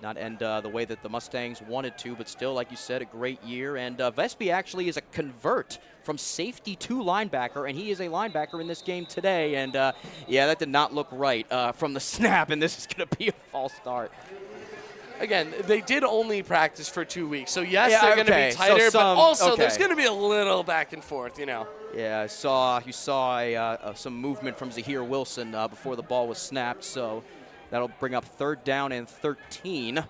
Not end the way that the Mustangs wanted to, but still, like you said, a great year. And Vespi actually is a convert from safety to linebacker, and he is a linebacker in this game today. And, that did not look right from the snap, and this is going to be a false start. Again, they did only practice for 2 weeks, so yes, they're going to be tighter, but also there's going to be a little back and forth, Yeah, you saw some movement from Zahir Wilson before the ball was snapped, so that'll bring up 3rd down and 13.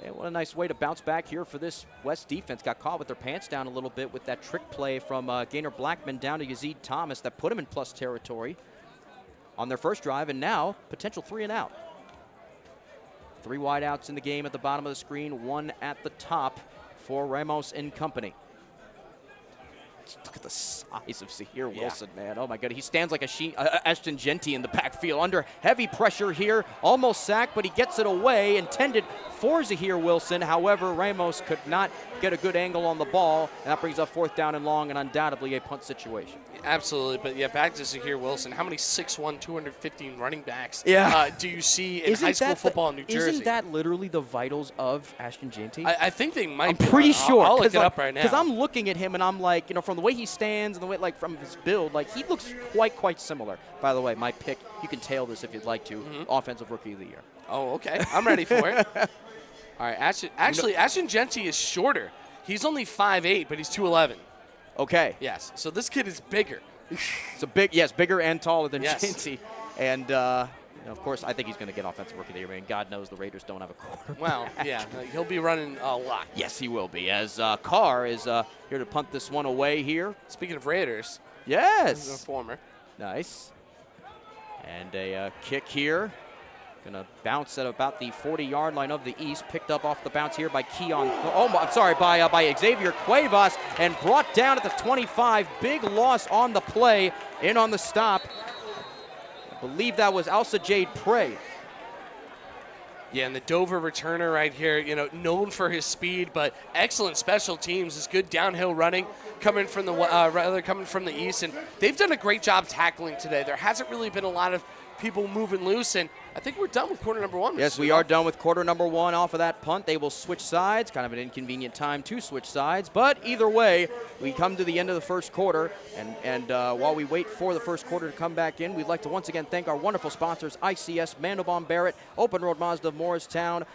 Hey, what a nice way to bounce back here for this West defense. Got caught with their pants down a little bit with that trick play from Gaynor Blackman down to Yazid Thomas that put him in plus territory on their first drive, and now potential 3-and-out. 3 wideouts in the game at the bottom of the screen, 1 at the top for Ramos and company. Look at the size of Zahir Wilson, man. Oh, my God. He stands like Ashton Genty in the backfield. Under heavy pressure here. Almost sacked, but he gets it away. Intended for Zahir Wilson. However, Ramos could not get a good angle on the ball, and that brings up 4th down and long and undoubtedly a punt situation. Absolutely, but back to Zahir Wilson. How many 6'1", 215 running backs do you see in high school football in New Jersey? Isn't that literally the vitals of Ashton Genty? I think they might. I'm pretty sure. I'll look it up right now. Because I'm looking at him and I'm like, from the way he stands and the way, from his build, he looks quite similar. By the way, my pick, you can tail this if you'd like to, Offensive Rookie of the Year. Oh, okay. I'm ready for it. All right, Ashton Genty is shorter. He's only 5'8", but he's 211. Okay. Yes. So this kid is bigger. So bigger and taller than Genty. And Of course, I think he's going to get Offensive Rookie of the Year. I mean, God knows the Raiders don't have a quarterback. Well, yeah, he'll be running a lot. Yes, he will be, as Carr is here to punt this one away here. Speaking of Raiders. Yes. He's a former. Nice. And a kick here. Going to bounce at about the 40-yard line of the East. Picked up off the bounce here by Keon. By Xavier Cuevas and brought down at the 25. Big loss on the play. In on the stop. I believe that was Alsa Jade Prey. Yeah, and the Dover returner right here, known for his speed, but excellent special teams. His good downhill running coming from the east, and they've done a great job tackling today. There hasn't really been a lot of people moving loose, and I think we're done with quarter number one. Yes, we are done with quarter number one. Off of that punt, they will switch sides. Kind of an inconvenient time to switch sides, but either way, we come to the end of the first quarter, and while we wait for the first quarter to come back in, we'd like to once again thank our wonderful sponsors, ICS, Mandelbaum Barrett, Open Road Mazda of Morristown,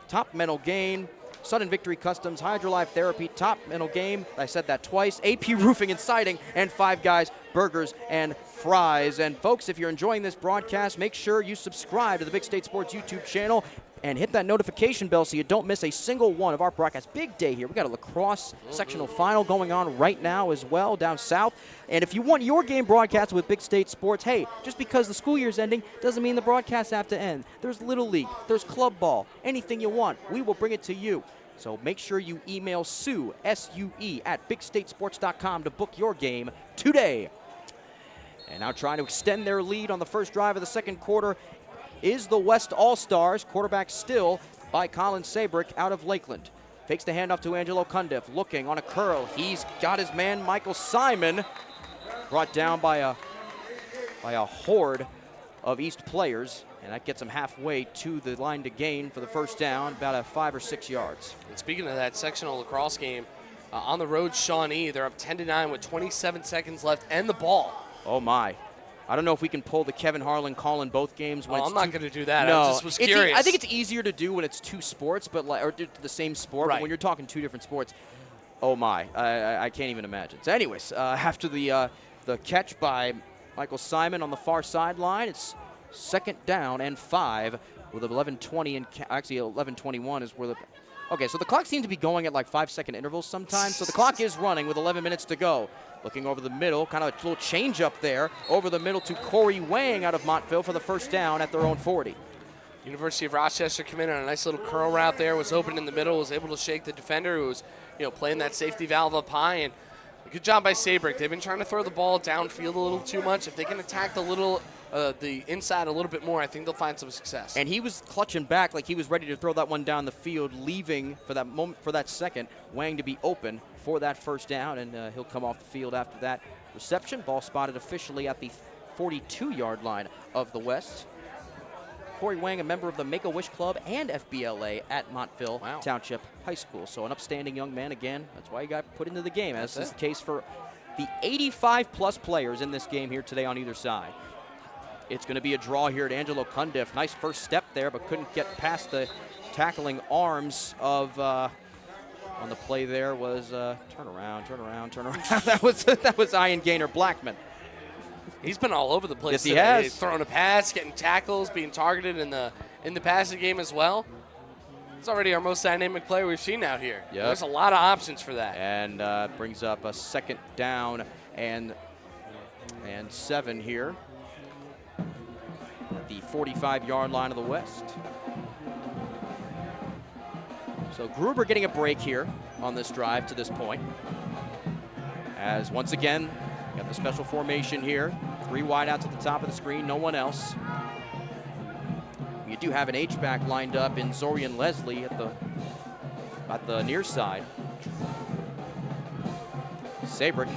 Top Mental Gain, Sudden Victory Customs, Hydrolife Therapy, Top Mental Game, I said that twice, AP Roofing and Siding, and Five Guys Burgers and Fries. And folks, if you're enjoying this broadcast, make sure you subscribe to the Big State Sports YouTube channel and hit that notification bell so you don't miss a single one of our broadcasts. Big day here. We got a lacrosse sectional final going on right now as well down south. And if you want your game broadcast with Big State Sports, hey, just because the school year's ending doesn't mean the broadcasts have to end. There's Little League, there's club ball, anything you want, we will bring it to you. So make sure you email Sue, S-U-E, at bigstatesports.com to book your game today. And now trying to extend their lead on the first drive of the second quarter is the West All-Stars. Quarterback still by Colin Sabrick out of Lakeland. Fakes the handoff to Angelo Cundiff, looking on a curl. He's got his man, Michael Simon, brought down by a horde of East players. And that gets him halfway to the line to gain for the first down, about 5 or 6 yards. And speaking of that sectional lacrosse game, on the road, Shawnee, they're up 10-9 with 27 seconds left and the ball. Oh, my. I don't know if we can pull the Kevin Harlan call in both games. When I'm not going to do that. No, I just was curious. I think it's easier to do when it's two sports, or the same sport. Right. But when you're talking two different sports, oh, my. I can't even imagine. So anyways, after the catch by Michael Simon on the far sideline, it's second down and 5 with 11:20 and actually 11:21 is where the. Okay, so the clock seems to be going at like 5-second intervals sometimes. So the clock is running with 11 minutes to go. Looking over the middle, kind of a little change up there over the middle to Corey Wang out of Montville for the first down at their own 40. University of Rochester came in on a nice little curl route there, was open in the middle, was able to shake the defender who was, playing that safety valve up high. And good job by Sabrick. They've been trying to throw the ball downfield a little too much. If they can attack the inside a little bit more, I think they'll find some success. And he was clutching back like he was ready to throw that one down the field, leaving for that moment, for that second, Wang to be open for that first down, and he'll come off the field after that reception. Ball spotted officially at the 42-yard line of the West. Corey Wang, a member of the Make-A-Wish Club and FBLA at Montville Township High School. So an upstanding young man again. That's why he got put into the game, as is the case for the 85-plus players in this game here today on either side. It's going to be a draw here at Angelo Cundiff. Nice first step there, but couldn't get past the tackling arms of, on the play there was, turn around. that was Ian Gaynor Blackman. He's been all over the place. Yes, he today. has. He's throwing a pass, getting tackles, being targeted in the passing game as well. He's already our most dynamic player we've seen out here. Yep. There's a lot of options for that. And brings up a second down and 7 here. At the 45-yard line of the West. So Gruber getting a break here on this drive to this point. As once again, got the special formation here. 3 wide out to the top of the screen, no one else. You do have an H-back lined up in Zorian Leslie at the near side. Sabrick,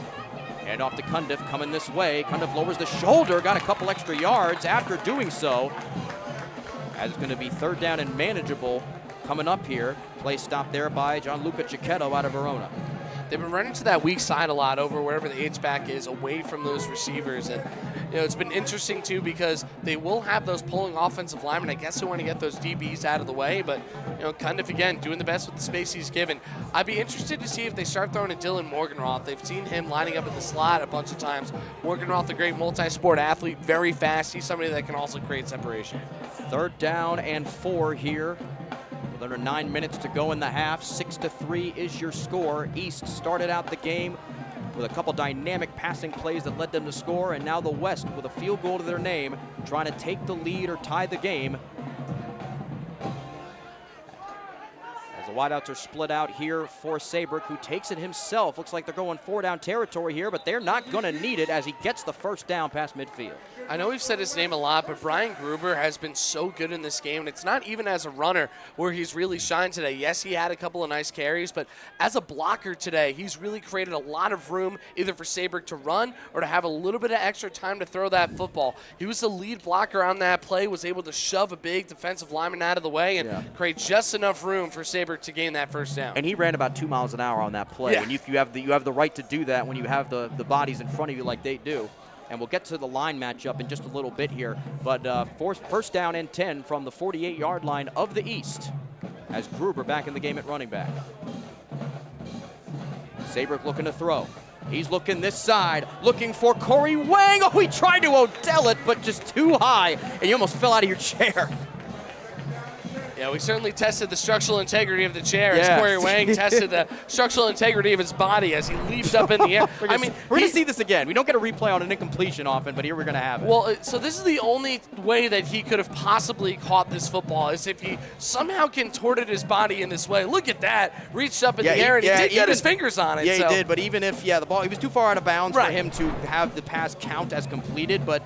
hand off to Cundiff, coming this way. Cundiff lowers the shoulder, got a couple extra yards after doing so. As it's going to be third down and manageable coming up here. Play stop there by Gianluca Cicchetto out of Verona. they've been running to that weak side a lot over wherever the H-back is, away from those receivers. And, it's been interesting, too, because they will have those pulling offensive linemen. I guess they want to get those DBs out of the way, but, Cundiff, again, doing the best with the space he's given. I'd be interested to see if they start throwing to Dylan Morganroth. They've seen him lining up in the slot a bunch of times. Morganroth, a great multi-sport athlete, very fast. He's somebody that can also create separation. 3rd down and 4 here. With under 9 minutes to go in the half, 6-3 is your score. East started out the game with a couple dynamic passing plays that led them to score, and now the West, with a field goal to their name, trying to take the lead or tie the game. As the wideouts are split out here for Sabrick, who takes it himself. Looks like they're going 4-down territory here, but they're not going to need it as he gets the 1st down past midfield. I know we've said his name a lot, but Brian Gruber has been so good in this game, and it's not even as a runner where he's really shined today. Yes, he had a couple of nice carries, but as a blocker today, he's really created a lot of room either for Sabrick to run or to have a little bit of extra time to throw that football. He was the lead blocker on that play, was able to shove a big defensive lineman out of the way and create just enough room for Sabrick to gain that 1st down. And he ran about 2 miles an hour on that play. Yeah. And you have the right to do that when you have the bodies in front of you like they do. And we'll get to the line matchup in just a little bit here. But 1st down and 10 from the 48-yard line of the East as Gruber back in the game at running back. Sabrick looking to throw. He's looking this side, looking for Corey Wang. Oh, he tried to Odell it, but just too high, and you almost fell out of your chair. Yeah, we certainly tested the structural integrity of the chair as Corey Wang tested the structural integrity of his body as he leaped up in the air. We're going to see this again. We don't get a replay on an incompletion often, but here we're going to have it. Well, so this is the only way that he could have possibly caught this football is if he somehow contorted his body in this way. Look at that. Reached up in the air, and he did get his fingers on it. Yeah, he did, but even if, the ball, he was too far out of bounds for him to have the pass count as completed, but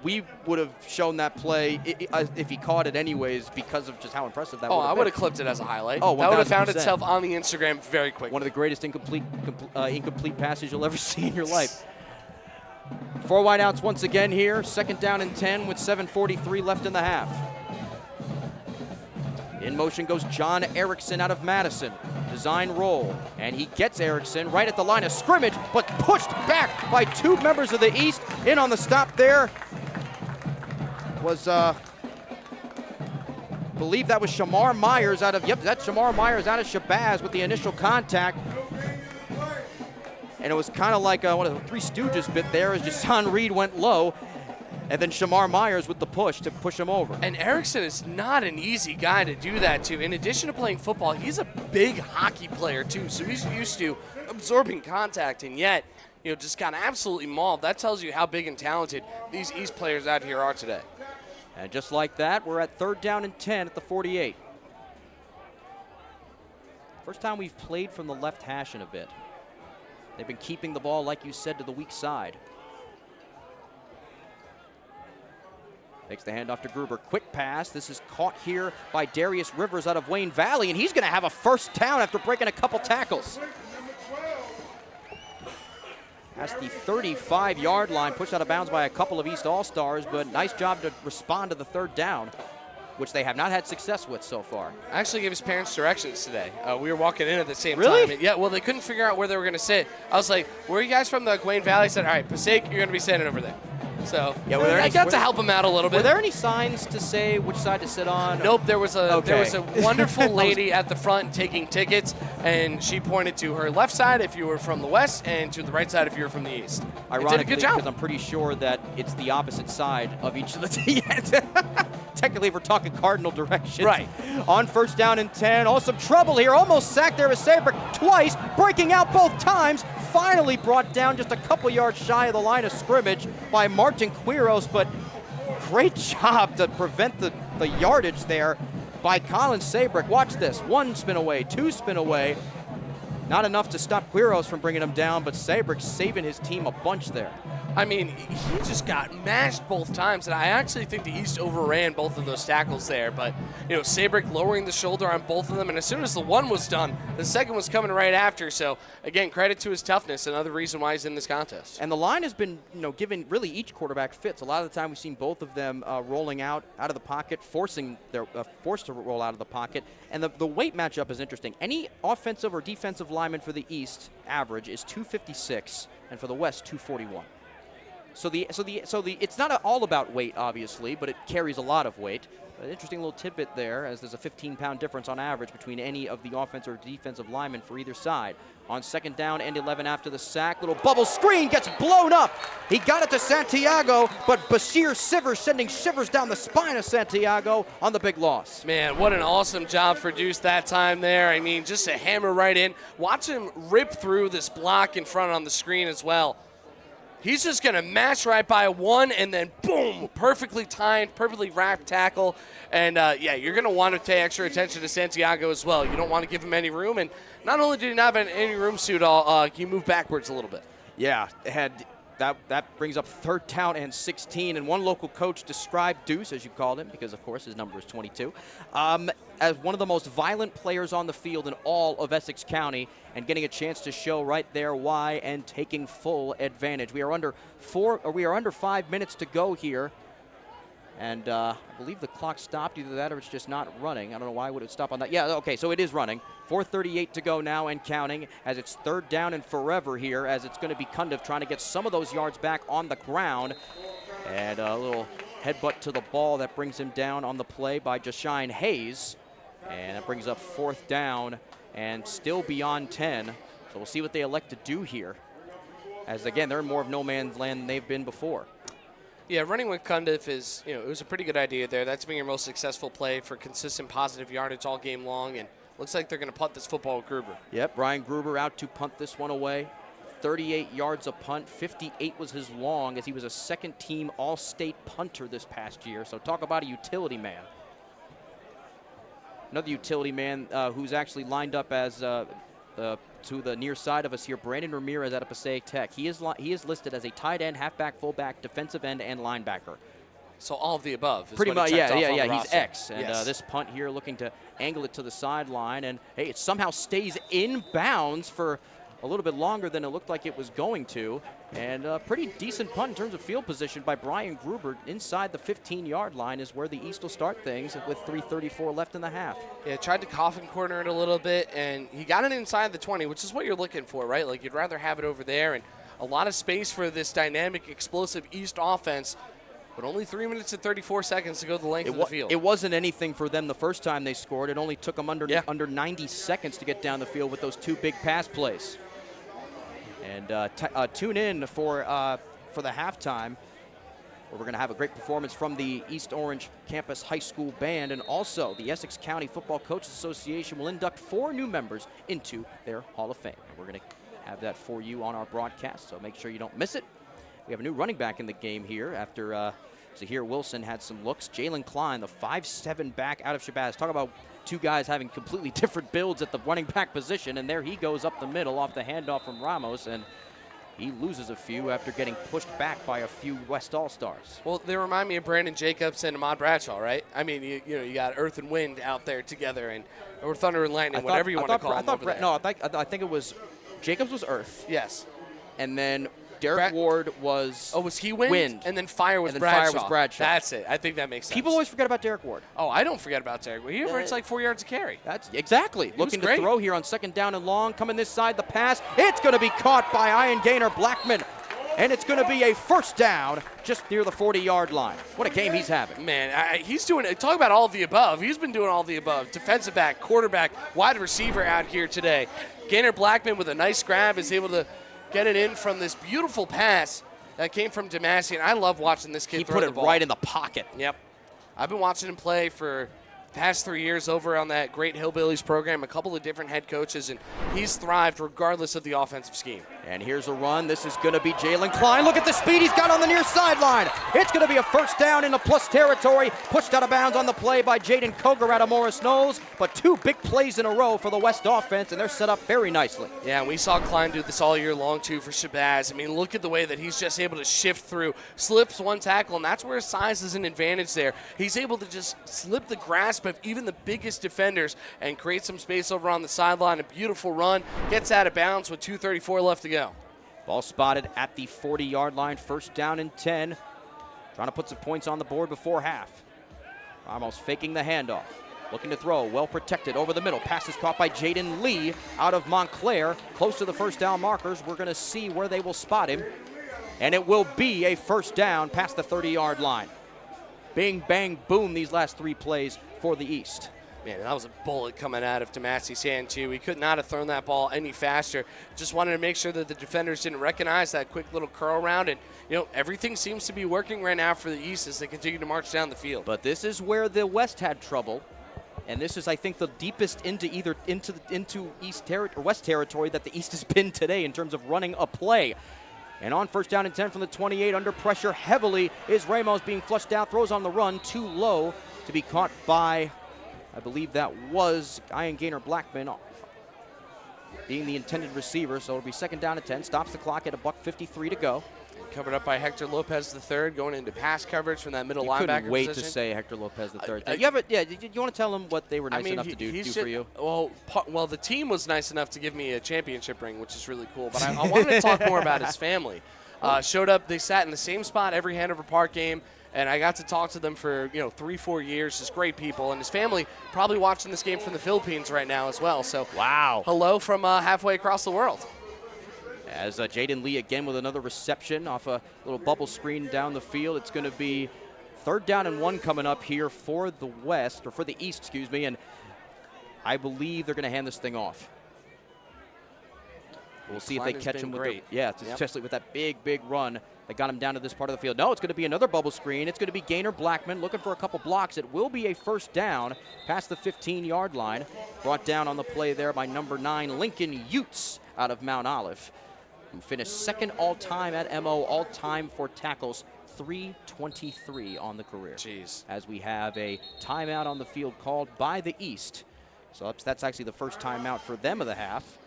we would have shown that play if he caught it anyways because of just how impressive that would have been. I would have clipped it as a highlight. Oh, 1000%. That would have found itself on the Instagram very quickly. One of the greatest incomplete passes you'll ever see in your life. 4 wideouts once again here. 2nd down and 10 with 7:43 left in the half. In motion goes John Erickson out of Madison. Design roll, and he gets Erickson right at the line of scrimmage, but pushed back by 2 members of the East. In on the stop there was, believe that was Shamar Myers out of, that's Shamar Myers out of Shabazz with the initial contact. And it was kind of like one of the Three Stooges bit there as Jason Reed went low. And then Shamar Myers with the push to push him over. And Erickson is not an easy guy to do that to. In addition to playing football, he's a big hockey player too. So he's used to absorbing contact, and yet, just got absolutely mauled. That tells you how big and talented these East players out here are today. And just like that, we're at 3rd down and 10 at the 48. First time we've played from the left hash in a bit. They've been keeping the ball, like you said, to the weak side. Takes the handoff to Gruber. Quick pass. This is caught here by Darius Rivers out of Wayne Valley, and he's going to have a 1st down after breaking a couple tackles. That's the 35-yard line, pushed out of bounds by a couple of East All-Stars, but nice job to respond to the 3rd down, which they have not had success with so far. I actually gave his parents directions today. We were walking in at the same time. Yeah, well, they couldn't figure out where they were going to sit. I was like, where are you guys from? The Wayne Valley? I said, all right, Passaic, you're going to be standing over there. So I got to help him out a little bit. Were there any signs to say which side to sit on? Nope. There was a wonderful lady at the front taking tickets, and she pointed to her left side if you were from the west, and to the right side if you were from the east. Ironically, did a good job. Because I'm pretty sure that it's the opposite side of each of the teams. Technically, if we're talking cardinal directions. Right. On 1st down and 10. Oh, some trouble here. Almost sacked there with Sabrick twice, breaking out both times. Finally brought down just a couple yards shy of the line of scrimmage by Martin Quiros, but great job to prevent the yardage there by Colin Sabrick. Watch this. 1 spin away, 2 spin away. Not enough to stop Quiros from bringing him down, but Sabrick saving his team a bunch there. I mean, he just got mashed both times, and I actually think the East overran both of those tackles there. But, Sabrick lowering the shoulder on both of them, and as soon as the one was done, the second was coming right after. So, again, credit to his toughness, another reason why he's in this contest. And the line has been, giving really each quarterback fits. A lot of the time we've seen both of them rolling out of the pocket, forced to roll out of the pocket. And the weight matchup is interesting. Any offensive or defensive lineman for the East average is 256, and for the West 241. So it's not all about weight, obviously, but it carries a lot of weight. An interesting little tidbit there, as there's a 15-pound difference on average between any of the offensive or defensive linemen for either side. On second down and 11 after the sack, little bubble screen gets blown up. He got it to Santiago, but Bashir Sivers sending shivers down the spine of Santiago on the big loss. Man, what an awesome job for Deuce that time there. I mean, just a hammer right in. Watch him rip through this block in front on the screen as well. He's just going to match right by one, and then boom, perfectly timed, perfectly wrapped tackle. And, you're going to want to pay extra attention to Santiago as well. You don't want to give him any room. And not only did he not have any room suit, he moved backwards a little bit. Yeah, that brings up third down and 16. And one local coach described Deuce, as you called him, because, of course, his number is 22, as one of the most violent players on the field in all of Essex County, and getting a chance to show right there why and taking full advantage. We are under 5 minutes to go here. And I believe the clock stopped. Either that or it's just not running. I don't know why would it stop on that. Yeah, okay, so it is running. 4:38 to go now and counting, as it's third down and forever here, as it's going to be Cundiff trying to get some of those yards back on the ground. And a little headbutt to the ball that brings him down on the play by Jashine Hayes. And that brings up fourth down and still beyond 10. So we'll see what they elect to do here, as, again, they're in more of no man's land than they've been before. Yeah, running with Cundiff is, it was a pretty good idea there. That's been your most successful play for consistent positive yardage all game long, and looks like they're going to punt this football with Gruber. Yep, Brian Gruber out to punt this one away. 38 yards a punt, 58 was his long, as he was a second-team All-State punter this past year. So talk about a utility man. Another utility man who's actually lined up as to the near side of us here, Brandon Ramirez out of Passaic Tech. He is listed as a tight end, halfback, fullback, defensive end, and linebacker. So all of the above. Pretty much, yeah. He's roster. X. And yes. This punt here looking to angle it to the sideline. And, hey, it somehow stays in bounds for a little bit longer than it looked like it was going to. And a pretty decent punt in terms of field position by Brian Gruber. Inside the 15-yard line is where the East will start things with 3:34 left in the half. Yeah, tried to coffin corner it a little bit, and he got it inside the 20, which is what you're looking for, right? Like, you'd rather have it over there, and a lot of space for this dynamic, explosive East offense, but only 3 minutes and 34 seconds to go the length of the field. It wasn't anything for them the first time they scored. It only took them under 90 seconds to get down the field with those two big pass plays. And tune in for the halftime, where we're going to have a great performance from the East Orange Campus High School Band. And also, the Essex County Football Coaches Association will induct 4 new members into their Hall of Fame. We're going to have that for you on our broadcast, so make sure you don't miss it. We have a new running back in the game here after Zahir Wilson had some looks. Jalen Klein, the 5'7" back out of Shabazz. Talk about two guys having completely different builds at the running back position, and there he goes up the middle off the handoff from Ramos, and he loses a few after getting pushed back by a few West All-Stars. Well, they remind me of Brandon Jacobs and Ahmad Bradshaw, right? I mean, you got Earth and Wind out there together, or Thunder and Lightning, whatever you want to call them. No, I think it was Jacobs was Earth. Yes. And then Derek Ward was... Oh, was he Wind? And then Fire was Bradshaw. That's it. I think that makes sense. People always forget about Derek Ward. Oh, I don't forget about Derek Ward. He averaged like 4 yards a carry. That's exactly. Looking to throw here on second down and long. Coming this side, the pass. It's going to be caught by Ian Gaynor Blackman. And it's going to be a first down just near the 40-yard line. What a game he's having. Man, he's doing it. Talk about all of the above. He's been doing all of the above. Defensive back, quarterback, wide receiver out here today. Gaynor Blackman with a nice grab is able to get it in from this beautiful pass that came from Damasian. I love watching this kid throw the ball. He put it right in the pocket. Yep. I've been watching him play for the past 3 years over on that great Hillbillies program, a couple of different head coaches, and he's thrived regardless of the offensive scheme. And here's a run. This is going to be Jalen Klein. Look at the speed he's got on the near sideline. It's going to be a first down in the plus territory. Pushed out of bounds on the play by Jaden Koger out of Morris Knowles. But 2 big plays in a row for the West offense, and they're set up very nicely. Yeah, and we saw Klein do this all year long, too, for Shabazz. I mean, look at the way that he's just able to shift through, slips one tackle, and that's where his size is an advantage there. He's able to just slip the grasp of even the biggest defenders and create some space over on the sideline. A beautiful run. Gets out of bounds with 2:34 left to go. Ball spotted at the 40-yard line, first down and 10. Trying to put some points on the board before half. Almost faking the handoff. Looking to throw, well protected over the middle. Pass is caught by Jaden Lee out of Montclair. Close to the first down markers. We're going to see where they will spot him. And it will be a first down past the 30-yard line. Bing, bang, boom, these last 3 plays for the East. Man, that was a bullet coming out of Demassie's hand, too. He could not have thrown that ball any faster. Just wanted to make sure that the defenders didn't recognize that quick little curl around. And, everything seems to be working right now for the East as they continue to march down the field. But this is where the West had trouble. And this is, I think, the deepest into East or West territory that the East has been today in terms of running a play. And on first down and 10 from the 28, under pressure heavily is Ramos being flushed out, throws on the run, too low to be caught by, I believe that was Ian Gaynor Blackman being the intended receiver. So it'll be second down and 10, stops the clock at $1:53 to go. Covered up by Hector Lopez III, going into pass coverage from that middle linebacker position. Couldn't wait to say Hector Lopez III. You want to tell them what they were nice enough to do for you? Well, the team was nice enough to give me a championship ring, which is really cool. But I wanted to talk more about his family. Showed up, they sat in the same spot every Hanover Park game, and I got to talk to them for 3-4 years. Just great people, and his family probably watching this game from the Philippines right now as well. So wow, hello from halfway across the world. As Jaden Lee again with another reception off a little bubble screen down the field. It's going to be third down and 1 coming up here for the West, or for the East, excuse me, and I believe they're going to hand this thing off. We'll see if they catch him with especially with that big run that got him down to this part of the field. No, it's going to be another bubble screen. It's going to be Gaynor Blackman looking for a couple blocks. It will be a first down past the 15-yard line. Brought down on the play there by number 9, Lincoln Utes out of Mount Olive. Who finished second all-time at MO, all-time for tackles, 323 on the career. Jeez. As we have a timeout on the field called by the East. So that's actually the first timeout for them of the half.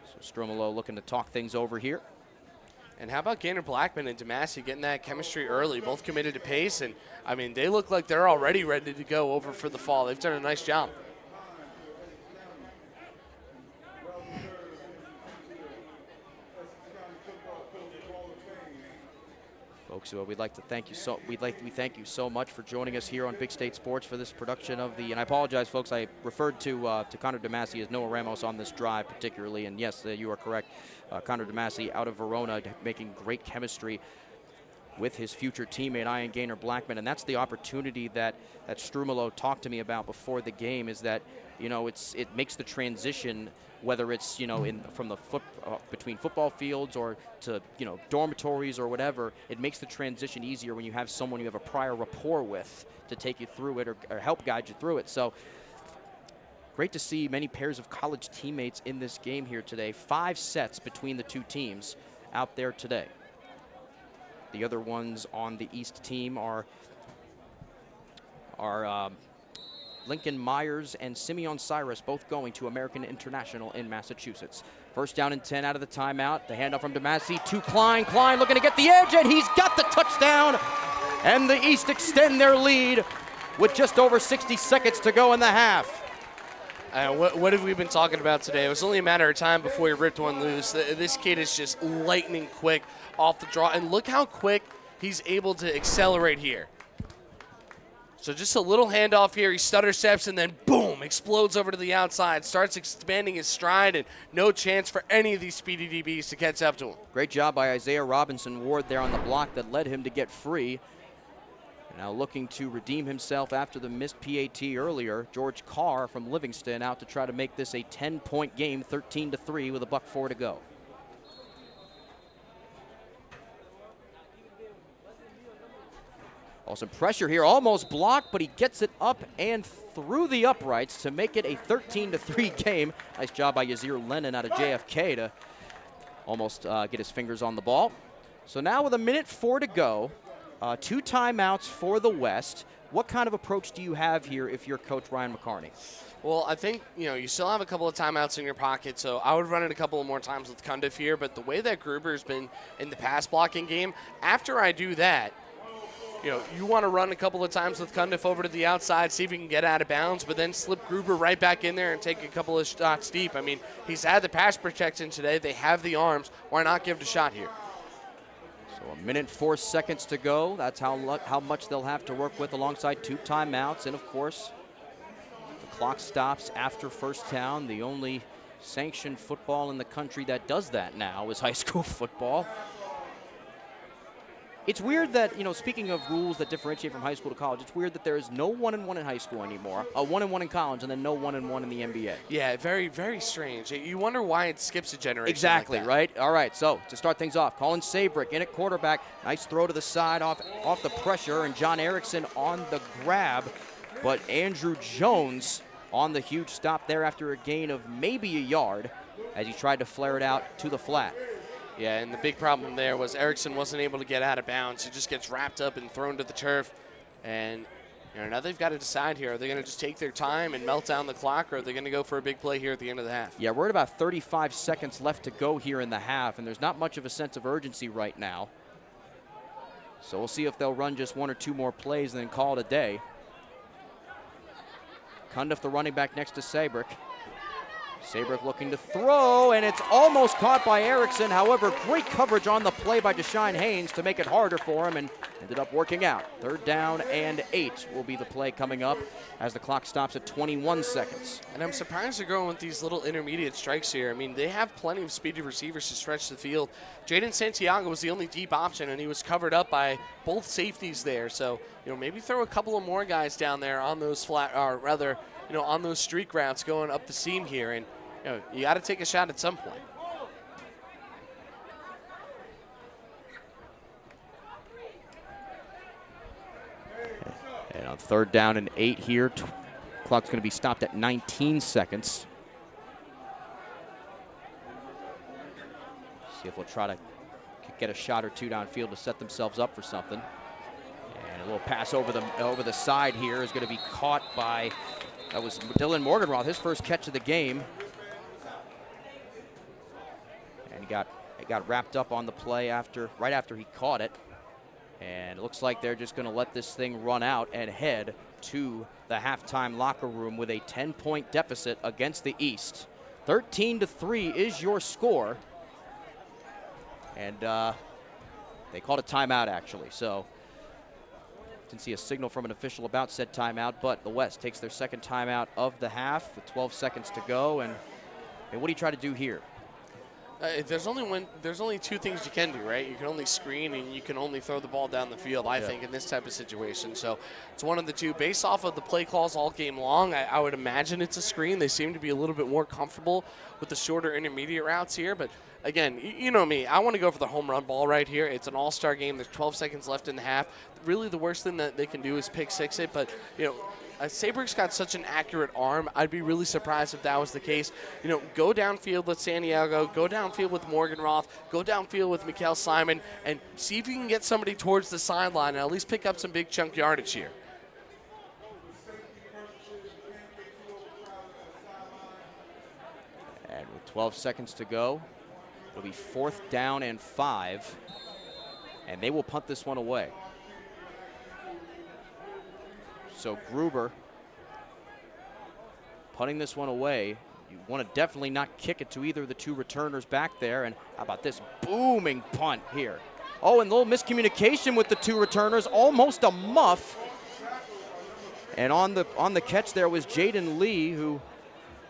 So Stromolo looking to talk things over here. And how about Gaynor Blackman and Demassi getting that chemistry early, both committed to pace, and, I mean, they look like they're already ready to go over for the fall. They've done a nice job. Folks, we'd like to thank you we thank you so much for joining us here on Big State Sports for this production of the. And I apologize, folks. I referred to Connor Demassi as Noah Ramos on this drive particularly. And yes, you are correct. Connor Demassi out of Verona, making great chemistry with his future teammate Ian Gaynor Blackman, and that's the opportunity that Strumolo talked to me about before the game. Is that it makes the transition, whether it's between football fields or to dormitories or whatever, it makes the transition easier when you have someone you have a prior rapport with to take you through it or help guide you through it. So great to see many pairs of college teammates in this game here today. 5 sets between the two teams out there today. The other ones on the East team are Lincoln Myers and Simeon Cyrus, both going to American International in Massachusetts. First down and 10 out of the timeout. The handoff from Demassi to Klein. Klein looking to get the edge, and he's got the touchdown. And the East extend their lead with just over 60 seconds to go in the half. What have we been talking about today? It was only a matter of time before he ripped one loose. This kid is just lightning quick off the draw. And look how quick he's able to accelerate here. So just a little handoff here. He stutter steps and then boom, explodes over to the outside, starts expanding his stride, and no chance for any of these speedy DBs to catch up to him. Great job by Isaiah Robinson Ward there on the block that led him to get free. Now looking to redeem himself after the missed PAT earlier, George Carr from Livingston out to try to make this a 10-point game, 13-3 with $1:04 to go. Oh, some pressure here, almost blocked, but he gets it up and through the uprights to make it a 13-3 game. Nice job by Yazir Lennon out of JFK to almost get his fingers on the ball. So now with 1:04 to go, 2 timeouts for the West. What kind of approach do you have here if you're Coach Ryan McCarney? Well, I think, you still have a couple of timeouts in your pocket, so I would run it a couple of more times with Cundiff here. But the way that Gruber's been in the pass blocking game, after I do that, you want to run a couple of times with Cundiff over to the outside, see if you can get out of bounds, but then slip Gruber right back in there and take a couple of shots deep. I mean, he's had the pass protection today. They have the arms. Why not give it a shot here? So 1:04 to go. That's how much they'll have to work with alongside 2 timeouts. And, of course, the clock stops after first down. The only sanctioned football in the country that does that now is high school football. It's weird that, speaking of rules that differentiate from high school to college, it's weird that there is no 1-1 in high school anymore, a 1-1 in college, and then no 1-1 in the NBA. Yeah, very, very strange. You wonder why it skips a generation. Exactly, like that. right? All right, so to start things off, Colin Sabrick in at quarterback. Nice throw to the side off the pressure, and John Erickson on the grab. But Andrew Jones on the huge stop there after a gain of maybe a yard as he tried to flare it out to the flat. Yeah, and the big problem there was Erickson wasn't able to get out of bounds. He just gets wrapped up and thrown to the turf. And now they've got to decide here. Are they going to just take their time and melt down the clock, or are they going to go for a big play here at the end of the half? Yeah, we're at about 35 seconds left to go here in the half, and there's not much of a sense of urgency right now. So we'll see if they'll run just 1 or 2 more plays and then call it a day. Cundiff, the running back, next to Sabrick. Sabrick looking to throw, and it's almost caught by Erickson. However, great coverage on the play by Deshaun Haynes to make it harder for him, and ended up working out. 3rd down and 8 will be the play coming up as the clock stops at 21 seconds. And I'm surprised they're going with these little intermediate strikes here. I mean, they have plenty of speedy receivers to stretch the field. Jaden Santiago was the only deep option, and he was covered up by both safeties there. So, maybe throw a couple of more guys down there on those on those streak routes going up the seam here. And you got to take a shot at some point. And on 3rd down and 8 here, clock's going to be stopped at 19 seconds. See if we'll try to get a shot or 2 downfield to set themselves up for something. And a little pass over the side here is going to be caught by, that was Dylan Morganroth, his first catch of the game. And he got wrapped up on the play right after he caught it. And it looks like they're just going to let this thing run out and head to the halftime locker room with a 10-point deficit against the East. 13-3 is your score. And they called a timeout, actually. So didn't see a signal from an official about said timeout, but the West takes their 2nd timeout of the half with 12 seconds to go. And what do you try to do here? There's only 2 things you can do, right? You can only screen and you can only throw the ball down the field, I think, in this type of situation. So it's one of the 2. Based off of the play calls all game long, I would imagine it's a screen. They seem to be a little bit more comfortable with the shorter intermediate routes here. But, again, you know me. I want to go for the home run ball right here. It's an all-star game. There's 12 seconds left in the half. Really the worst thing that they can do is pick 6 it. But, Sabrick's got such an accurate arm. I'd be really surprised if that was the case. Go downfield with Santiago, go downfield with Morganroth, go downfield with Mikael Simon, and see if you can get somebody towards the sideline and at least pick up some big chunk yardage here. And with 12 seconds to go, it'll be 4th down and 5, and they will punt this one away. So Gruber punting this one away. You want to definitely not kick it to either of the 2 returners back there. And how about this booming punt here? Oh, and a little miscommunication with the 2 returners, almost a muff. And on the catch there was Jaden Lee, who,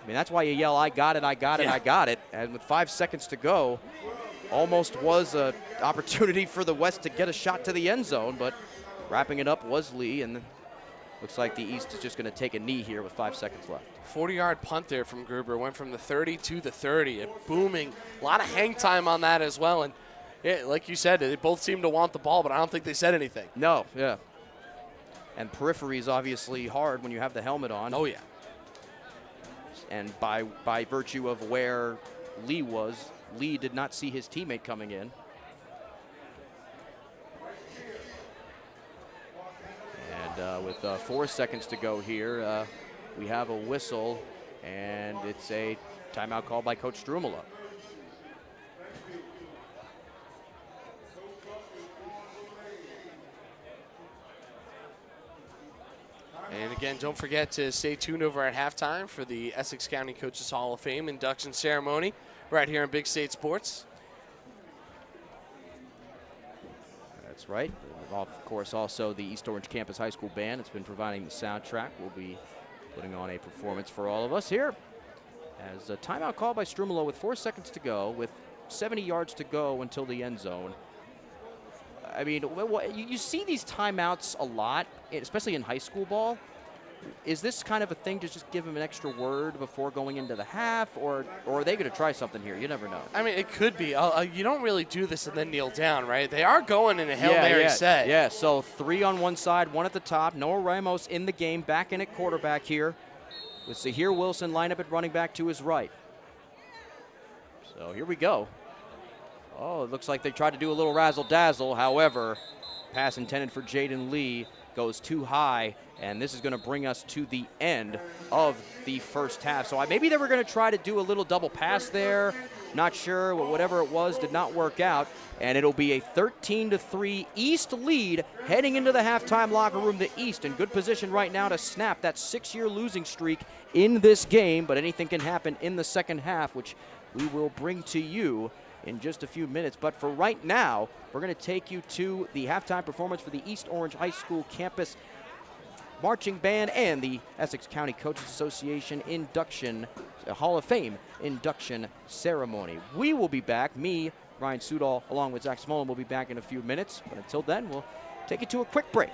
that's why you yell, I got it, I got it, I got it. And with 5 seconds to go, almost was an opportunity for the West to get a shot to the end zone, but wrapping it up was Lee, and looks like the East is just going to take a knee here with 5 seconds left. 40-yard punt there from Gruber. Went from the 30 to the 30. Booming. A lot of hang time on that as well. And like you said, they both seem to want the ball, but I don't think they said anything. No, yeah. And periphery is obviously hard when you have the helmet on. Oh, yeah. And by virtue of where Lee was, Lee did not see his teammate coming in. And with 4 seconds to go here, we have a whistle, and it's a timeout called by Coach Strumala. And again, don't forget to stay tuned over at halftime for the Essex County Coaches Hall of Fame induction ceremony right here in Big State Sports. That's right. Of course, also the East Orange Campus High School Band that's been providing the soundtrack will be putting on a performance for all of us here. As a timeout called by Strumala with 4 seconds to go, with 70 yards to go until the end zone. I mean, you see these timeouts a lot, especially in high school ball. Is this kind of a thing to just give them an extra word before going into the half, or are they going to try something here? You never know. I mean, it could be. You don't really do this and then kneel down, right? They are going in a Hail Mary set. Yeah, so 3 on one side, 1 at the top. Noah Ramos in the game, back in at quarterback here, with Zahir Wilson lined up at running back to his right. So here we go. Oh, it looks like they tried to do a little razzle-dazzle. However, pass intended for Jaden Lee goes too high, and this is going to bring us to the end of the first half. So maybe they were going to try to do a little double pass there. Not sure, but whatever it was did not work out, and it'll be a 13-3 East lead heading into the halftime locker room. The East in good position right now to snap that 6-year losing streak in this game, but anything can happen in the second half, which we will bring to you in just a few minutes. But for right now, we're going to take you to the halftime performance for the East Orange High School campus marching band and the Essex County Coaches Association induction, Hall of Fame induction ceremony. We will be back. Me, Ryan Sudol, along with Zach Smolin, will be back in a few minutes. But until then, we'll take it to a quick break.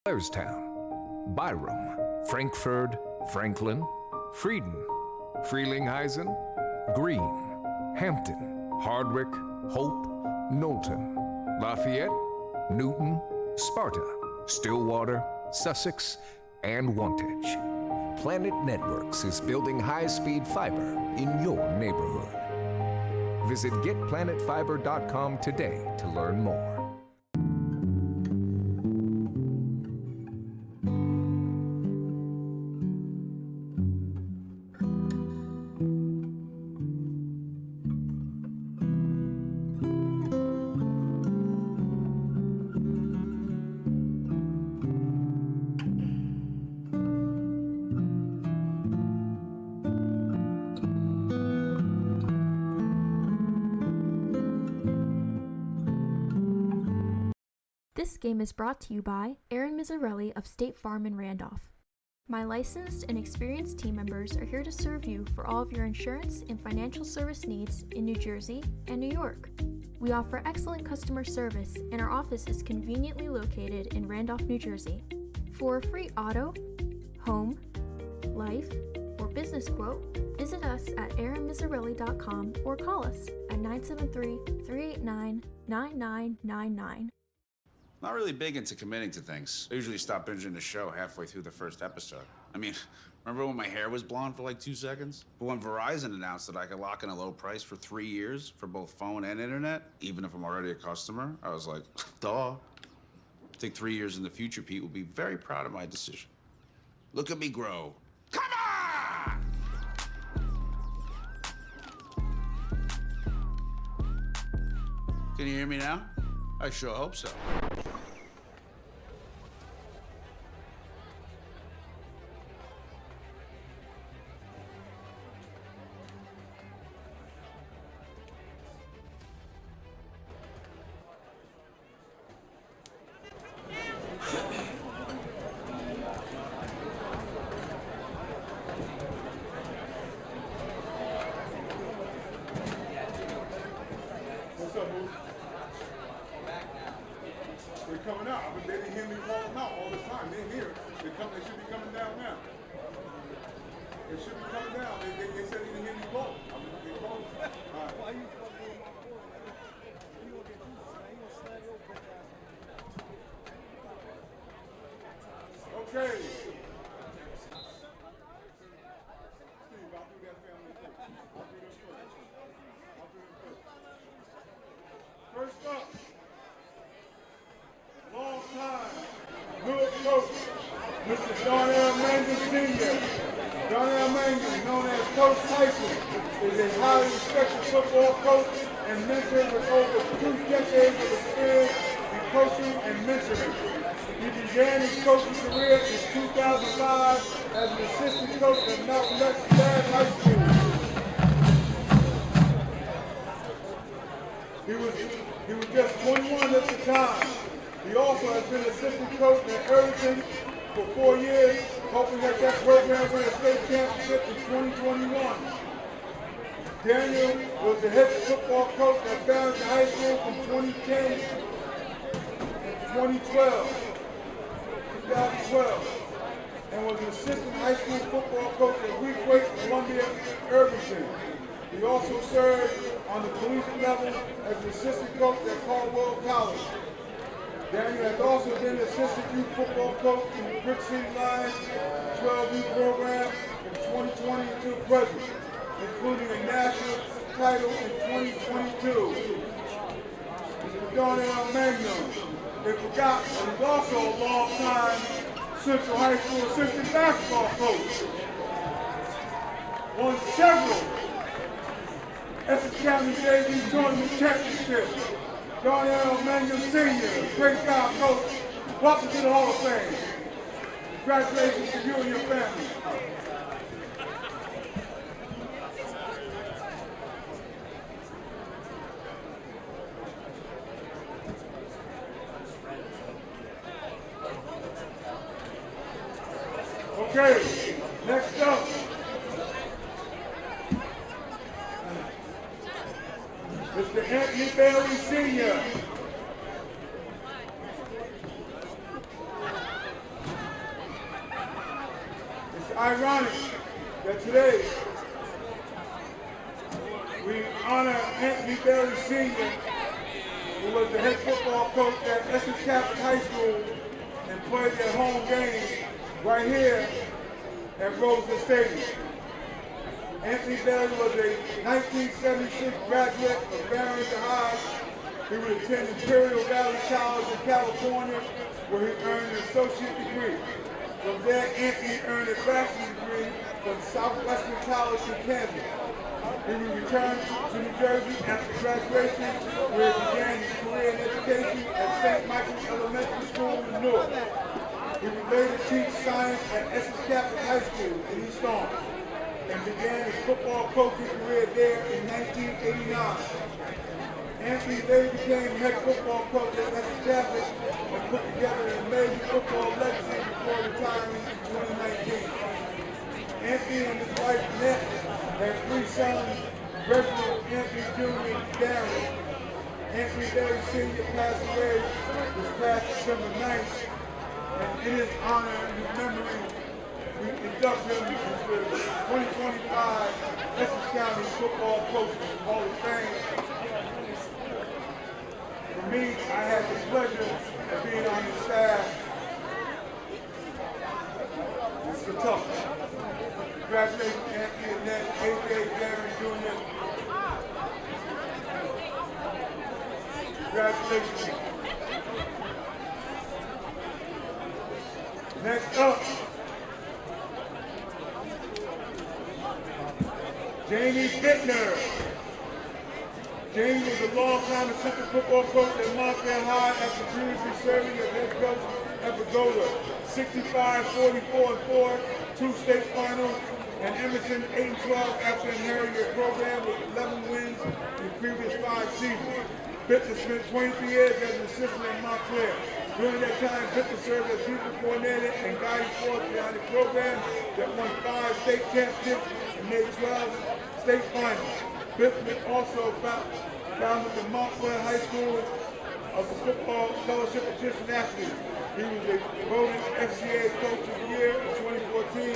Blairstown, Byram, Frankfurt, Franklin, Frieden, Frelinghuysen, Green, Hampton, Hardwick, Hope, Knowlton, Lafayette, Newton, Sparta, Stillwater, Sussex, and Wantage. Planet Networks is building high-speed fiber in your neighborhood. Visit getplanetfiber.com today to learn more. This game is brought to you by Aaron Mizzarelli of State Farm in Randolph. My licensed and experienced team members are here to serve you for all of your insurance and financial service needs in New Jersey and New York. We offer excellent customer service, and our office is conveniently located in Randolph, New Jersey. For a free auto, home, life, or business quote, visit us at aaronmizzarelli.com or call us at 973-389-9999. Not really big into committing to things. I usually stop binging the show halfway through the first episode. I mean, remember when my hair was blonde for like 2 seconds? But when Verizon announced that I could lock in a low price for 3 years for both phone and internet, even if I'm already a customer, I was like, duh. I think 3 years in the future, Pete will be very proud of my decision. Look at me grow. Come on! Can you hear me now? I sure hope so. Okay. Steve, I'll do that family thing. Coach Tyson is a highly respected football coach and mentor with over 2 decades of experience in coaching and mentoring. He began his coaching career in 2005 as an assistant coach at Mountain West High School. He was just 21 at the time. He also has been assistant coach at Irvington for 4 years, hoping that program win a state championship in 2021. Daniel was the head football coach at Barrington High School from 2010 to 2012, and was an assistant high school football coach at Wheatwaite, Columbia, Irvington. He also served on the collegiate level as an assistant coach at Caldwell College. Daniel has also been assistant youth football coach in the Brick City Lions 12U program from 2020 until present, including a national title in 2022. Mr. Darnell Magnum, they forgot that he's also a long-time Central High School assistant basketball coach. Won several Essex County JV Tournament Championships. Darnell Magnum Sr., great job, coach. Welcome to the Hall of Fame. Congratulations to you and your family. Okay, next up. Mr. Anthony Bailey Sr. It's ironic that today we honor Anthony Bailey Sr., who was the head football coach at Essex Catholic High School and played their home games right here at Robeson Stadium. Anthony Bailey was a 1976 graduate of Barrington High. He would attend Imperial Valley College in California, where he earned an associate degree. From there, Anthony earned a bachelor's degree from Southwestern College in Kansas. He would return to New Jersey after graduation, where he began his career in education at St. Michael's Elementary School in Newark. He would later teach science at Essex Catholic High School in East Orange, and began his football coaching career there in 1989. Anthony later became head football coach at Essex Catholic and put together a major football legacy before retiring in 2019. Anthony and his wife Annette had 3 sons, Reginald, Anthony Jr., and Darren. Anthony Bailey Sr. passed away this past December 9th, and in his honor and his memory, we induct him into the 2025 Essex County Football Coaches Hall of Fame. For me, I had the pleasure of being on the staff. It's a tough one. Congratulations, Anthony and Ned, A.J. Darren Jr. Congratulations. Next up, Jamie Bittner. Jamie was a long-time assistant football coach at Montclair High after previously serving as head coach at Pagoda. 65, 44, and 4, 2 state finals, and Emerson 8-12 after inheriting a program with 11 wins in the previous 5 seasons. Bittner spent 23 years as an assistant at Montclair. During that time, Bittner served as defensive coordinator and guiding force behind a program that won 5 state championships and made 12 state finals. Bittner also founded the Montclair High School of the Football Fellowship of Christian Athletes. He was a voted FCA Coach of the Year in 2014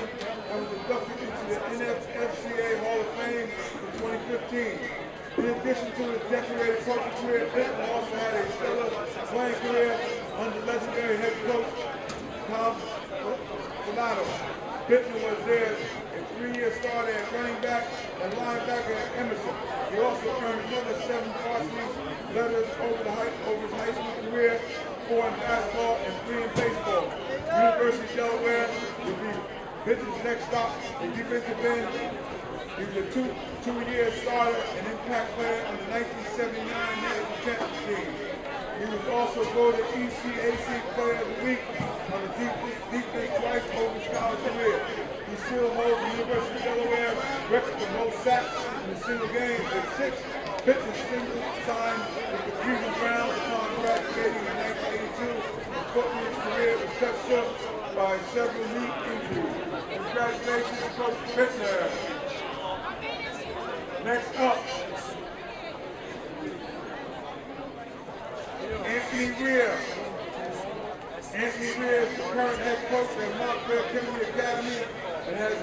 and was inducted into the NFFCA Hall of Fame in 2015. In addition to his decorated coaching career, Bittner also had a stellar playing career under legendary head coach Tom Donato. Bittner was there a 3-year starter at running back and linebacker at Emerson. He also earned another 7 varsity letters over his high school career, 4 in basketball and 3 in baseball. University of Delaware would be Bittner's next stop, a defensive end He was a two-year starter and impact player on the 1979 National Championship team. He was also voted ECAC Player of the Week on the defense twice over his college career. He still holds the University of Delaware record for most sacks in a single game with 6 pitches single signed with the Cleveland Browns upon graduating in 1982. His career was cut short by several knee injuries. Congratulations, Coach Pittner. Next up, Anthony Weir. Anthony Weir is the current head coach at Montclair Kennedy Academy and has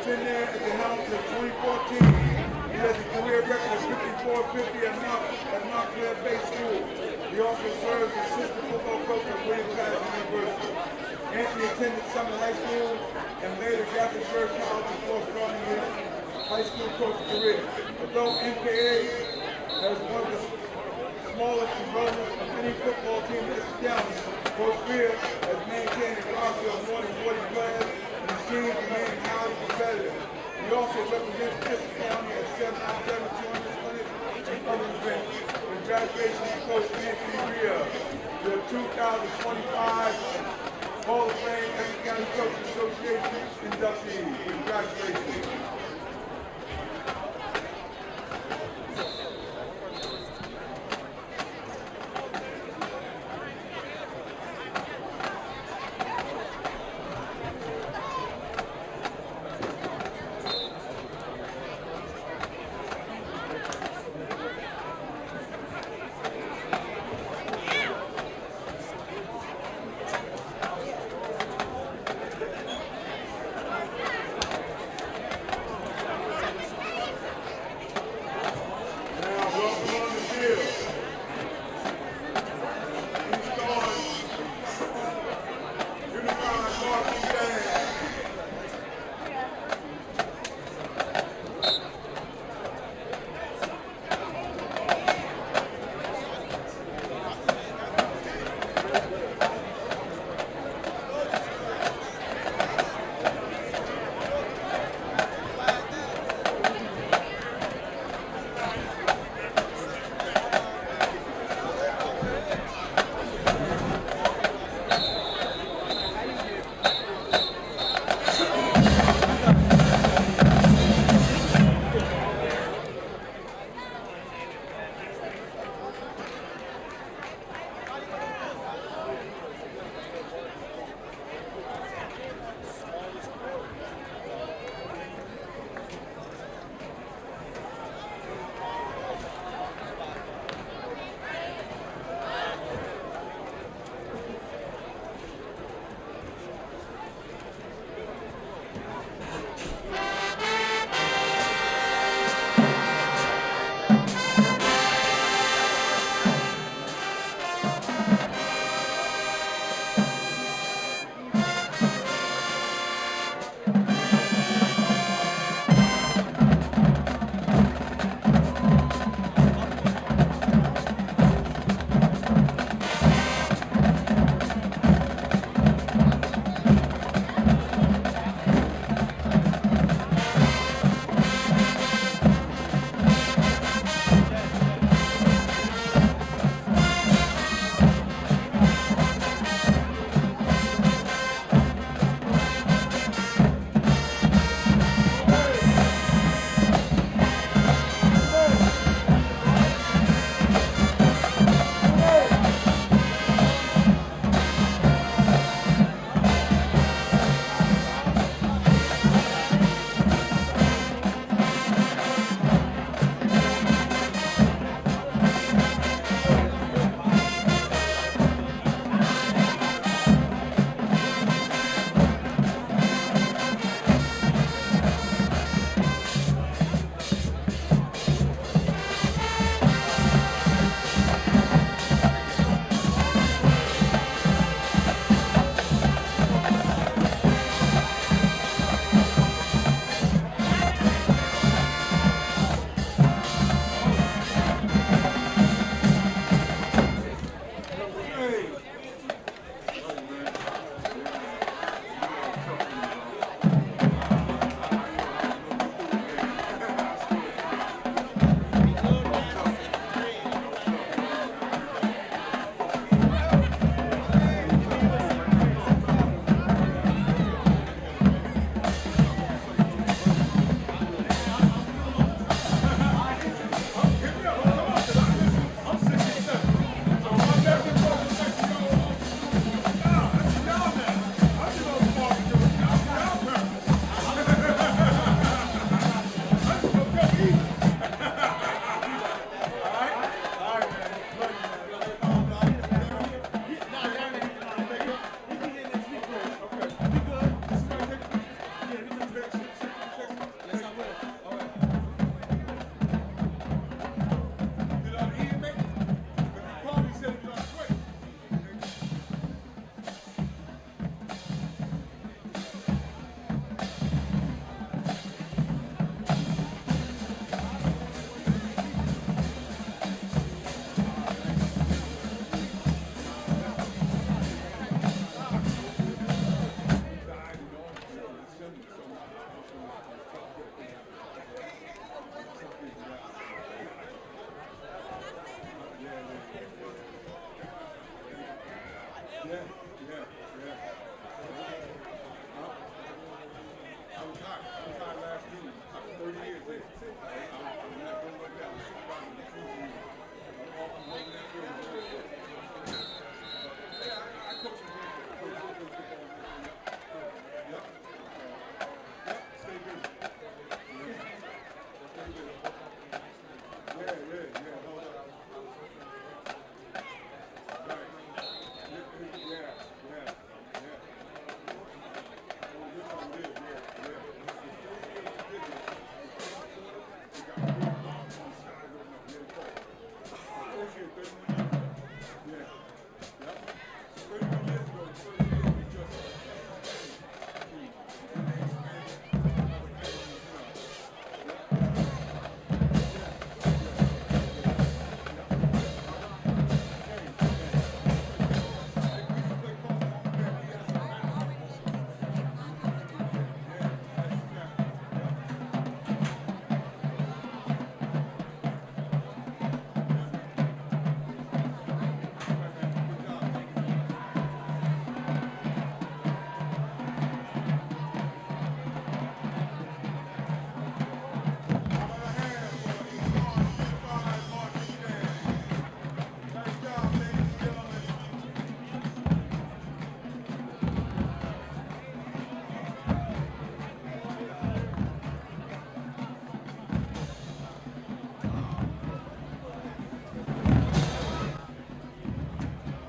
been there at the helm since 2014. He has a career record of 54-50 at Montclair Bay School. He also serves as assistant football coach at William Patterson University. Anthony attended Summit High School and later Gaithersburg College before starting his high school coach career. Although NKA has one of the smallest enrollments of any football team in this county, Coach Weir has maintained a roster of more than 40 players and his team remains highly competitive. He also represents Chester County at 7-on-7 tournaments, clinics, and other events. Congratulations to Coach Anthony Weir, the 2025 Hall of Fame Essex County Coaches Association inductee. Congratulations.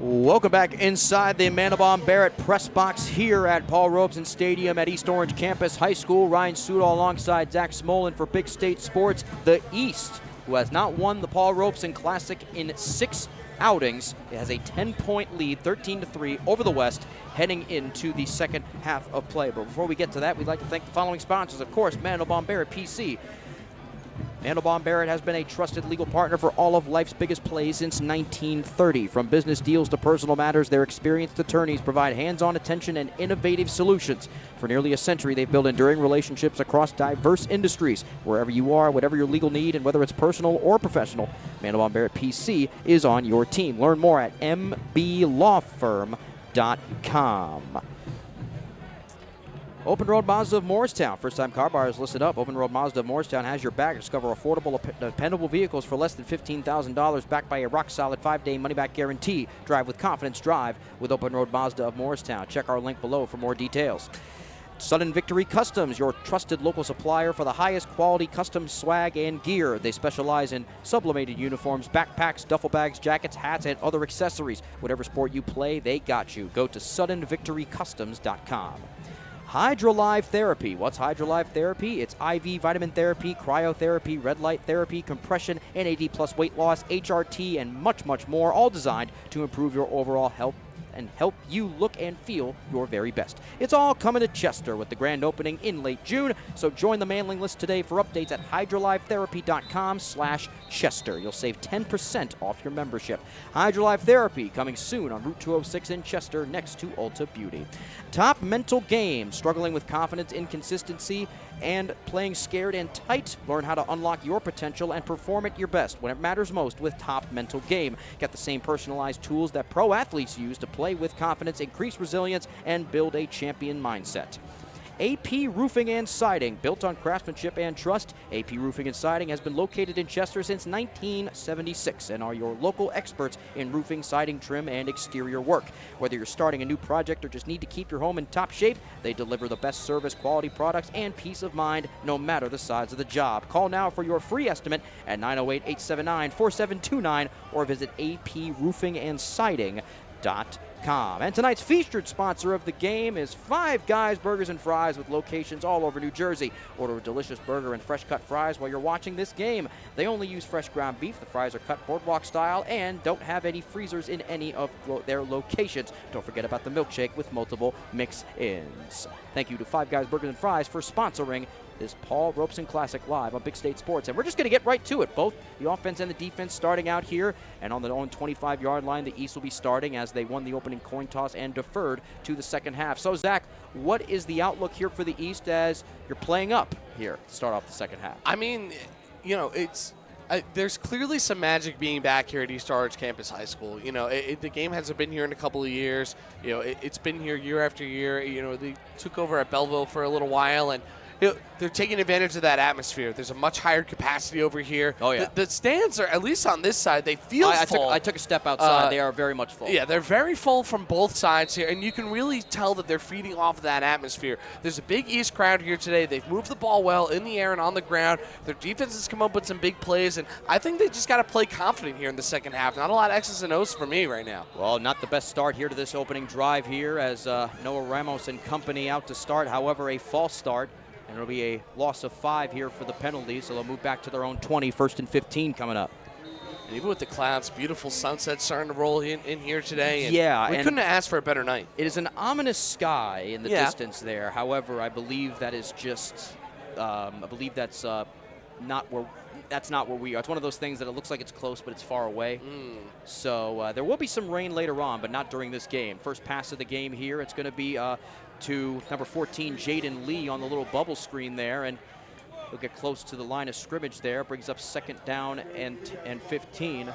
Welcome back inside the Mandelbaum Barrett press box here at Paul Robeson Stadium at East Orange Campus High School. Ryan Sudol alongside Zach Smolin for Big State Sports. The East, who has not won the Paul Robeson Classic in 6 outings, it has a 10-point lead, 13-3 over the West, heading into the second half of play. But before we get to that, we'd like to thank the following sponsors. Of course, Mandelbaum Barrett PC. Mandelbaum Barrett has been a trusted legal partner for all of life's biggest plays since 1930. From business deals to personal matters, their experienced attorneys provide hands-on attention and innovative solutions. For nearly a century, they've built enduring relationships across diverse industries. Wherever you are, whatever your legal need, and whether it's personal or professional, Mandelbaum Barrett PC is on your team. Learn more at mblawfirm.com. Open Road Mazda of Morristown. First-time car buyers, listen up. Open Road Mazda of Morristown has your back. Discover affordable, dependable vehicles for less than $15,000, backed by a rock-solid 5-day money-back guarantee. Drive with confidence. Drive with Open Road Mazda of Morristown. Check our link below for more details. Sudden Victory Customs, your trusted local supplier for the highest quality custom swag and gear. They specialize in sublimated uniforms, backpacks, duffel bags, jackets, hats, and other accessories. Whatever sport you play, they got you. Go to suddenvictorycustoms.com. Hydrolive Therapy. What's Hydrolive Therapy? It's IV vitamin therapy, cryotherapy, red light therapy, compression, NAD plus weight loss, HRT, and much, much more, all designed to improve your overall health and help you look and feel your very best. It's all coming to Chester with the grand opening in late June, so join the mailing list today for updates at hydrolivetherapy.com/Chester. You'll save 10% off your membership. Hydrolive Therapy coming soon on Route 206 in Chester next to Ulta Beauty. Top Mental Game. Struggling with confidence, inconsistency, and playing scared and tight? Learn how to unlock your potential and perform at your best when it matters most with Top Mental Game. Get the same personalized tools that pro athletes use to play with confidence, increase resilience, and build a champion mindset. AP Roofing and Siding, built on craftsmanship and trust. AP Roofing and Siding has been located in Chester since 1976 and are your local experts in roofing, siding, trim, and exterior work. Whether you're starting a new project or just need to keep your home in top shape, they deliver the best service, quality products, and peace of mind no matter the size of the job. Call now for your free estimate at 908-879-4729 or visit aprroofingandsiding.com. And tonight's featured sponsor of the game is Five Guys Burgers and Fries with locations all over New Jersey. Order a delicious burger and fresh cut fries while you're watching this game. They only use fresh ground beef. The fries are cut boardwalk style and don't have any freezers in any of their locations. Don't forget about the milkshake with multiple mix-ins. Thank you to Five Guys Burgers and Fries for sponsoring this Paul Robeson Classic live on Big State Sports. And we're just going to get right to it. Both the offense and the defense starting out here. And on the own 25-yard line, the East will be starting as they won the opening coin toss and deferred to the second half. So, Zach, what is the outlook here for the East as you're playing up here to start off the second half? I mean, you know, there's clearly some magic being back here at East Orange Campus High School. You know, the game hasn't been here in a couple of years. You know, it's been here year after year. You know, they took over at Belleville for a little while, and they're taking advantage of that atmosphere. There's a much higher capacity over here. Oh, yeah. The stands are, at least on this side, they feel full. I took a step outside. They are very much full. Yeah, they're very full from both sides here, and you can really tell that they're feeding off of that atmosphere. There's a big East crowd here today. They've moved the ball well in the air and on the ground. Their defense has come up with some big plays, and I think they just got to play confident here in the second half. Not a lot of X's and O's for me right now. Well, not the best start here to this opening drive here as Noah Ramos and company out to start. However, a false start. And it'll be a loss of 5 here for the penalties, so they'll move back to their own 20, 1st and 15 coming up. And even with the clouds, beautiful sunset starting to roll in here today. And yeah. We couldn't have asked for a better night. It is an ominous sky in the distance there. However, I believe that is just, I believe that's not where we are. It's one of those things that it looks like it's close, but it's far away. So there will be some rain later on, but not during this game. First pass of the game here, it's going to be to number 14, Jaden Lee on the little bubble screen there, and he'll get close to the line of scrimmage there. Brings up 2nd down and 15.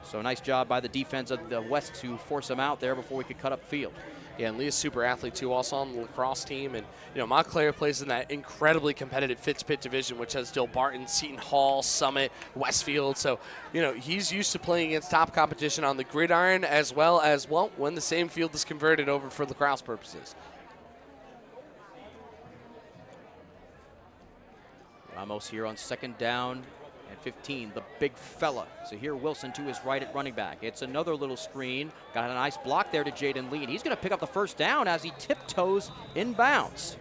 So nice job by the defense of the West to force him out there before we could cut up field. Yeah, and Lee is a super athlete too, also on the lacrosse team. And, Montclair plays in that incredibly competitive Fitz-Pitt division, which has Dill Barton, Seton Hall, Summit, Westfield. So, he's used to playing against top competition on the gridiron as well as, when the same field is converted over for lacrosse purposes. Ramos here on 2nd down and 15, the big fella. So here Wilson to his right at running back. It's another little screen. Got a nice block there to Jaden Lee, and he's going to pick up the 1st down as he tiptoes inbounds.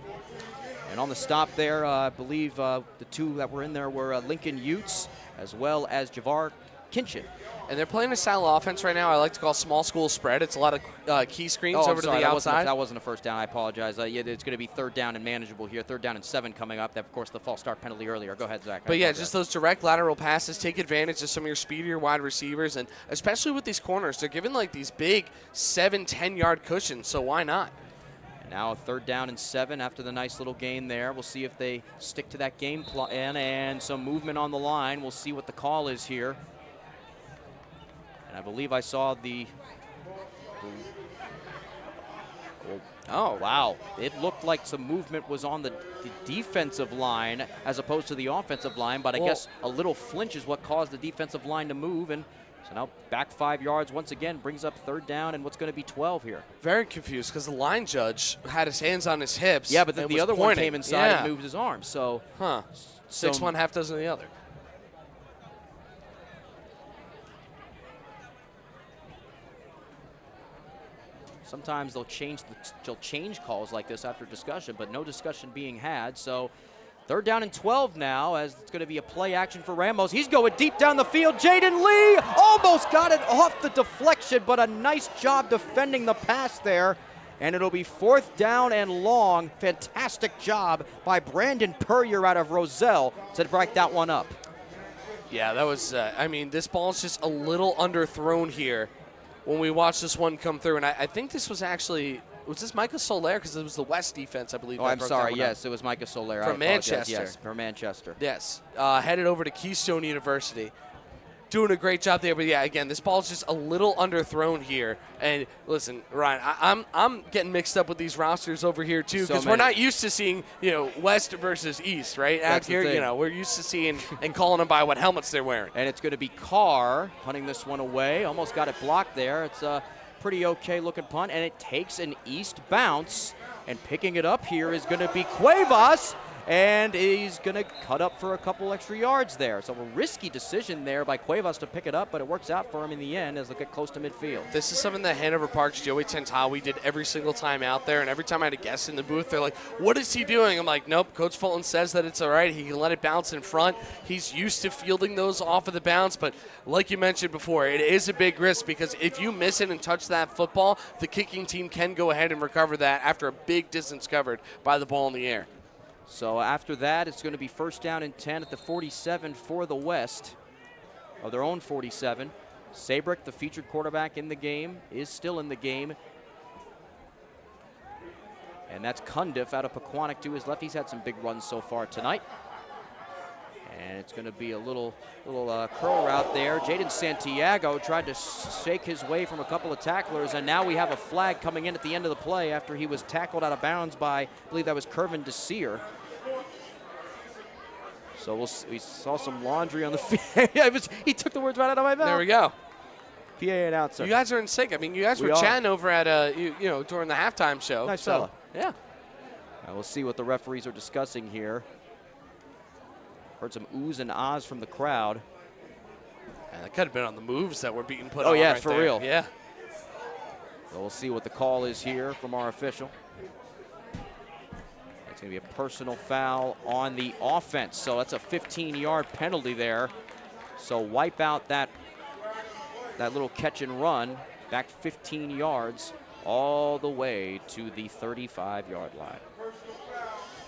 And on the stop there, I believe the 2 that were in there were Lincoln Utes as well as Javar Kinchin. And they're playing a style of offense right now I like to call small school spread. It's a lot of key screens over to the outside. That wasn't a 1st down. I apologize. It's going to be 3rd down and manageable here. 3rd down and 7 coming up. Of course, the false start penalty earlier. Go ahead, Zach. But yeah, just those direct lateral passes. Take advantage of some of your speedier wide receivers. And especially with these corners, they're given like these big 7, 10-yard cushions. So why not? And now a 3rd down and 7 after the nice little gain there. We'll see if they stick to that game plan and some movement on the line. We'll see what the call is here. And I believe I saw oh, wow. It looked like some movement was on the defensive line as opposed to the offensive line, but I guess a little flinch is what caused the defensive line to move. And so now back 5 yards once again, brings up 3rd down and what's going to be 12 here. Very confused because the line judge had his hands on his hips. Yeah, but then the other one came inside and moved his arm. So, 6 1, half dozen the other. Sometimes they'll change calls like this after discussion, but no discussion being had. So 3rd down and 12 now as it's going to be a play action for Ramos. He's going deep down the field. Jaden Lee almost got it off the deflection, but a nice job defending the pass there. And it'll be 4th down and long. Fantastic job by Brandon Puryear out of Roselle to break that one up. Yeah, that was, this ball's just a little underthrown here when we watched this one come through. And I think this was actually, was this Micah Soler? Because it was the West defense, I believe. Oh, I'm sorry. Yes, it was Micah Soler. From Manchester. Yes, from Manchester. Yes, headed over to Keystone University. Doing a great job there. But, yeah, again, this ball's just a little underthrown here. And, listen, Ryan, I'm getting mixed up with these rosters over here, too, because we're not used to seeing, West versus East, right? That's out here, we're used to seeing and calling them by what helmets they're wearing. And it's going to be Carr punting this one away. Almost got it blocked there. It's a pretty okay-looking punt, and it takes an East bounce. And picking it up here is going to be Cuevas. And he's going to cut up for a couple extra yards there. So a risky decision there by Cuevas to pick it up, but it works out for him in the end as they get close to midfield. This is something that Hanover Park's Joey Tentawi did every single time out there, and every time I had a guest in the booth, they're like, what is he doing? I'm like, nope, Coach Fulton says that it's all right. He can let it bounce in front. He's used to fielding those off of the bounce, but like you mentioned before, it is a big risk because if you miss it and touch that football, the kicking team can go ahead and recover that after a big distance covered by the ball in the air. So after that, it's going to be 1st down and 10 at the 47 for the West, of their own 47. Sabrick, the featured quarterback in the game, is still in the game. And that's Cundiff out of Pequannock to his left. He's had some big runs so far tonight. And it's going to be a little curl route there. Jaden Santiago tried to shake his way from a couple of tacklers, and now we have a flag coming in at the end of the play after he was tackled out of bounds by, I believe that was Kervin Desir. So we saw some laundry on the field. He took the words right out of my mouth. There we go. PA announcer. You guys are in sync. I mean, you guys were chatting over at during the halftime show. Nice fella. Yeah. We'll see what the referees are discussing here. Heard some oohs and ahs from the crowd. That could have been on the moves that were being put on. Oh yeah, right for there. real. Yeah. So we'll see what the call is here from our official. It's going to be a personal foul on the offense. So that's a 15-yard penalty there. So wipe out that little catch and run back 15 yards all the way to the 35-yard line.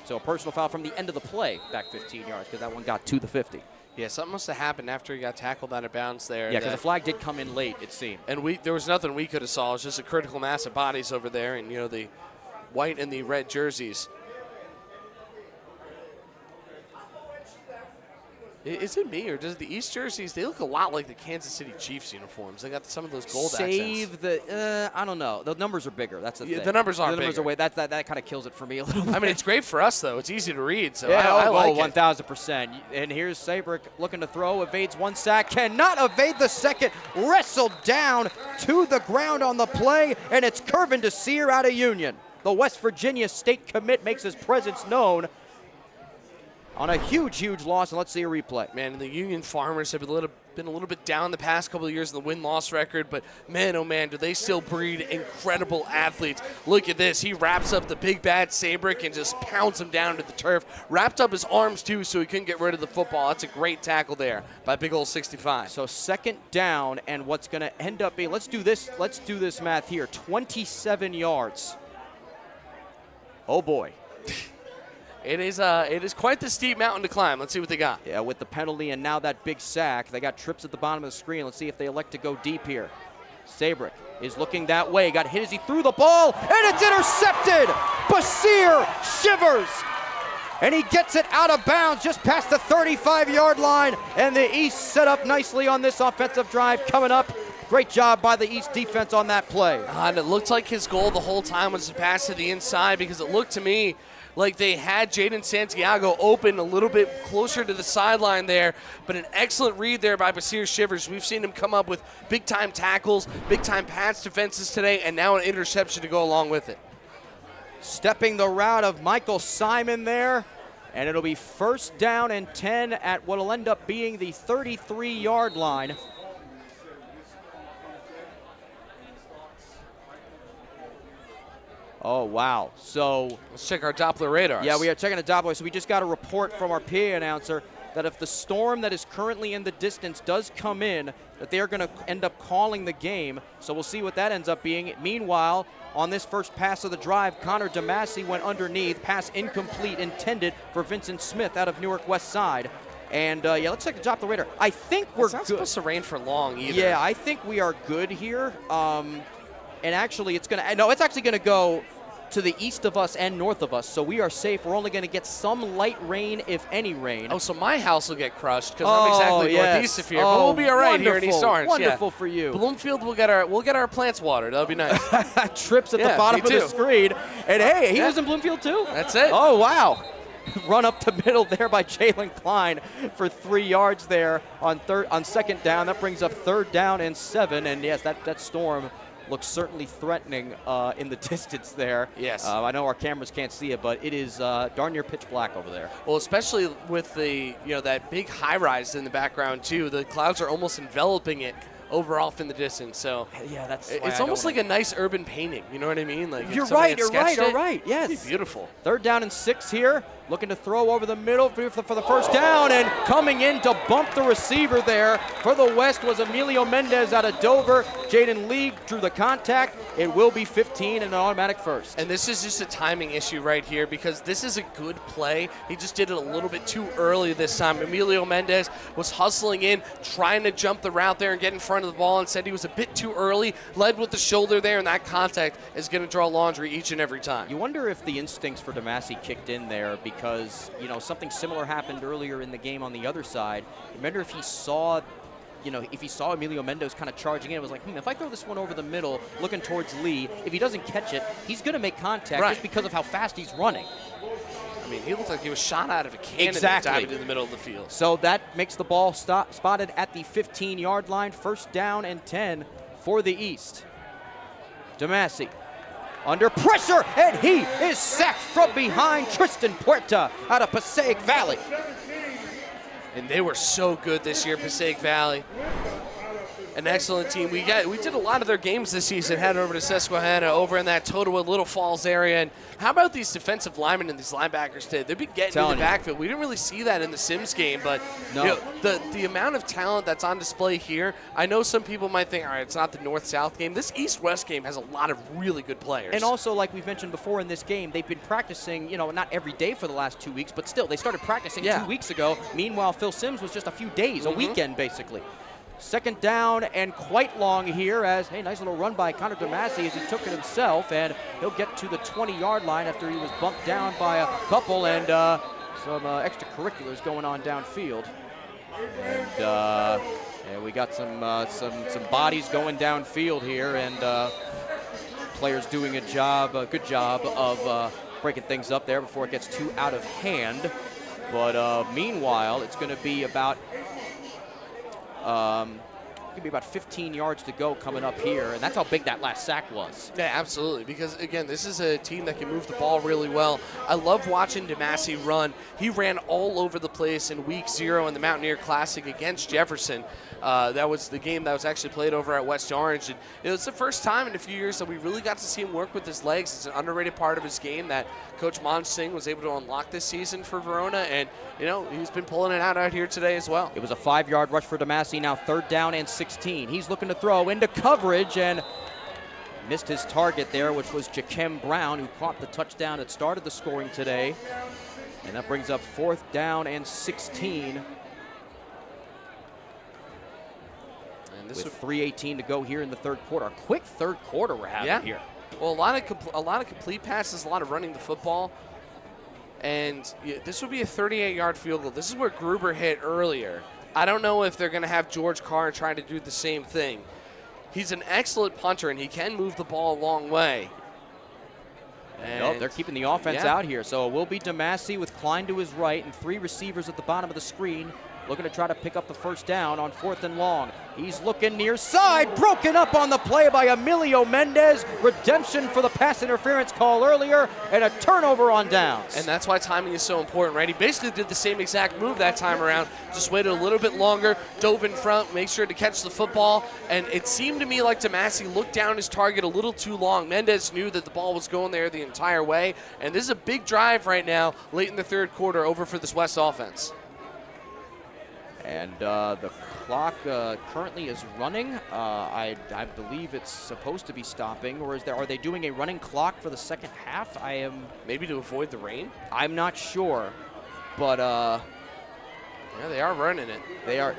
So a personal foul from the end of the play back 15 yards because that one got to the 50. Yeah, something must have happened after he got tackled out of bounds there. Yeah, because the flag did come in late, it seemed. And there was nothing we could have saw. It was just a critical mass of bodies over there, and the white and the red jerseys. Is it me, or does the East jerseys, they look a lot like the Kansas City Chiefs uniforms. They got some of those gold accents. I don't know. The numbers are bigger. That's the thing. The numbers are bigger. way. That kind of kills it for me a little bit. I mean, it's great for us, though. It's easy to read, so yeah, I like it. 1,000%. And here's Sabrick looking to throw, evades one sack, cannot evade the second, wrestled down to the ground on the play, and it's Curvin Desir out of Union. The West Virginia State commit makes his presence known on a huge, huge loss, and let's see a replay. Man, the Union Farmers have been a little bit down the past couple of years in the win-loss record, but man, oh man, do they still breed incredible athletes. Look at this. He wraps up the big bad Sabrick and just pounds him down to the turf. Wrapped up his arms, too, so he couldn't get rid of the football. That's a great tackle there by big old 65. So second down, and what's going to end up being, let's do this math here, 27 yards. Oh, boy. It is quite the steep mountain to climb. Let's see what they got. Yeah, with the penalty and now that big sack, they got trips at the bottom of the screen. Let's see if they elect to go deep here. Sabrick is looking that way. Got hit as he threw the ball, and it's intercepted. Basir Shivers, and he gets it out of bounds just past the 35-yard line, and the East set up nicely on this offensive drive coming up. Great job by the East defense on that play. And it looked like his goal the whole time was to pass to the inside because it looked to me like they had Jaden Santiago open a little bit closer to the sideline there, but an excellent read there by Basir Shivers. We've seen him come up with big-time tackles, big-time pass defenses today, and now an interception to go along with it. Stepping the route of Michael Simon there, and it'll be first down and 10 at what will end up being the 33-yard line. Oh, wow. So let's check our Doppler radars. Yeah, we are checking the Doppler. So we just got a report from our PA announcer that if the storm that is currently in the distance does come in, that they are going to end up calling the game. So we'll see what that ends up being. Meanwhile, on this first pass of the drive, Connor DeMasi went underneath. Pass incomplete, intended for Vincent Smith out of Newark West Side. And, yeah, let's check the Doppler radar. I think we're good. It's not supposed to rain for long either. Yeah, I think we are good here. And actually, it's actually going to go to the east of us and north of us, so we are safe. We're only going to get some light rain, if any rain. Oh, so my house will get crushed because I'm exactly northeast of here, but we'll be all right here in East Orange. Wonderful for you. Bloomfield, we'll get our plants watered. That'll be nice. Trips at the bottom of the screen, and hey, he was in Bloomfield too. That's it. Oh wow. Run up the middle there by Jalen Klein for 3 yards there on second down. That brings up third down and 7, and yes, that storm looks certainly threatening in the distance there. Yes. I know our cameras can't see it, but it is darn near pitch black over there. Well, especially with the that big high rise in the background too. The clouds are almost enveloping it over off in the distance. So yeah, it's almost like a nice urban painting. You know what I mean? Like you're right. Yes. It'd be beautiful. Third down and 6 here. Looking to throw over the middle for the first down, and coming in to bump the receiver there for the West was Emilio Mendez out of Dover. Jaden Lee drew the contact. It will be 15 and an automatic first. And this is just a timing issue right here because this is a good play. He just did it a little bit too early this time. Emilio Mendez was hustling in, trying to jump the route there and get in front of the ball, and said he was a bit too early, led with the shoulder there, and that contact is going to draw laundry each and every time. You wonder if the instincts for DeMasi kicked in there because, something similar happened earlier in the game on the other side. Remember if he saw Emilio Mendez kind of charging in, it was like, if I throw this one over the middle, looking towards Lee, if he doesn't catch it, he's going to make contact just because of how fast he's running. I mean, he looked like he was shot out of a cannon Exactly. diving in the middle of the field. So that makes the ball spotted at the 15-yard line. First down and 10 for the East. DeMassey under pressure, and he is sacked from behind. Tristan Puerta out of Passaic Valley. And they were so good this year, Passaic Valley. An excellent team. We did a lot of their games this season heading over to Susquehanna, over in that Totowa Little Falls area. And how about these defensive linemen and these linebackers today? They've been getting in the backfield. We didn't really see that in the Sims game, but No. you know, the amount of talent that's on display here, I know some people might think, all right, it's not the North-South game. This East-West game has a lot of really good players. And also, like we've mentioned before in this game, they've been practicing, not every day for the last 2 weeks, but still, they started practicing 2 weeks ago. Meanwhile, Phil Sims was just a few days, a weekend basically. Second down and quite long here as, nice little run by Connor DeMassey as he took it himself, and he'll get to the 20-yard line after he was bumped down by a couple and some extracurriculars going on downfield. And we got some bodies going downfield here, and players doing a good job of breaking things up there before it gets too out of hand. But meanwhile, it's going to be about 15 yards to go coming up here, and that's how big that last sack was. Yeah, absolutely, because, again, this is a team that can move the ball really well. I love watching DeMassey run. He ran all over the place in Week 0 in the Mountaineer Classic against Jefferson. That was the game that was actually played over at West Orange, and it was the first time in a few years that we really got to see him work with his legs. It's an underrated part of his game that Coach Manj Singh was able to unlock this season for Verona, and, he's been pulling it out here today as well. It was a 5-yard rush for DeMassey, now third down and 16. He's looking to throw into coverage and missed his target there, which was Jakem Brown, who caught the touchdown that started the scoring today. And that brings up fourth down and 16. And this with 3:18 to go here in the third quarter. A quick third quarter we're having here. Well, a lot of complete passes, a lot of running the football. And this would be a 38-yard field goal. This is where Gruber hit earlier. I don't know if they're going to have George Carr trying to do the same thing. He's an excellent punter, and he can move the ball a long way. Nope, they're keeping the offense out here. So it will be DeMassey with Klein to his right and 3 receivers at the bottom of the screen, looking to try to pick up the first down on 4th and long. He's looking near side, broken up on the play by Emilio Mendez. Redemption for the pass interference call earlier, and a turnover on downs. And that's why timing is so important, right? He basically did the same exact move that time around, just waited a little bit longer, dove in front, made sure to catch the football, and it seemed to me like DeMassey looked down his target a little too long. Mendez knew that the ball was going there the entire way, and this is a big drive right now, late in the third quarter, over for this West offense. And the clock currently is running. I believe it's supposed to be stopping, or are they doing a running clock for the second half? Maybe to avoid the rain? I'm not sure, but yeah, they are running it. They are.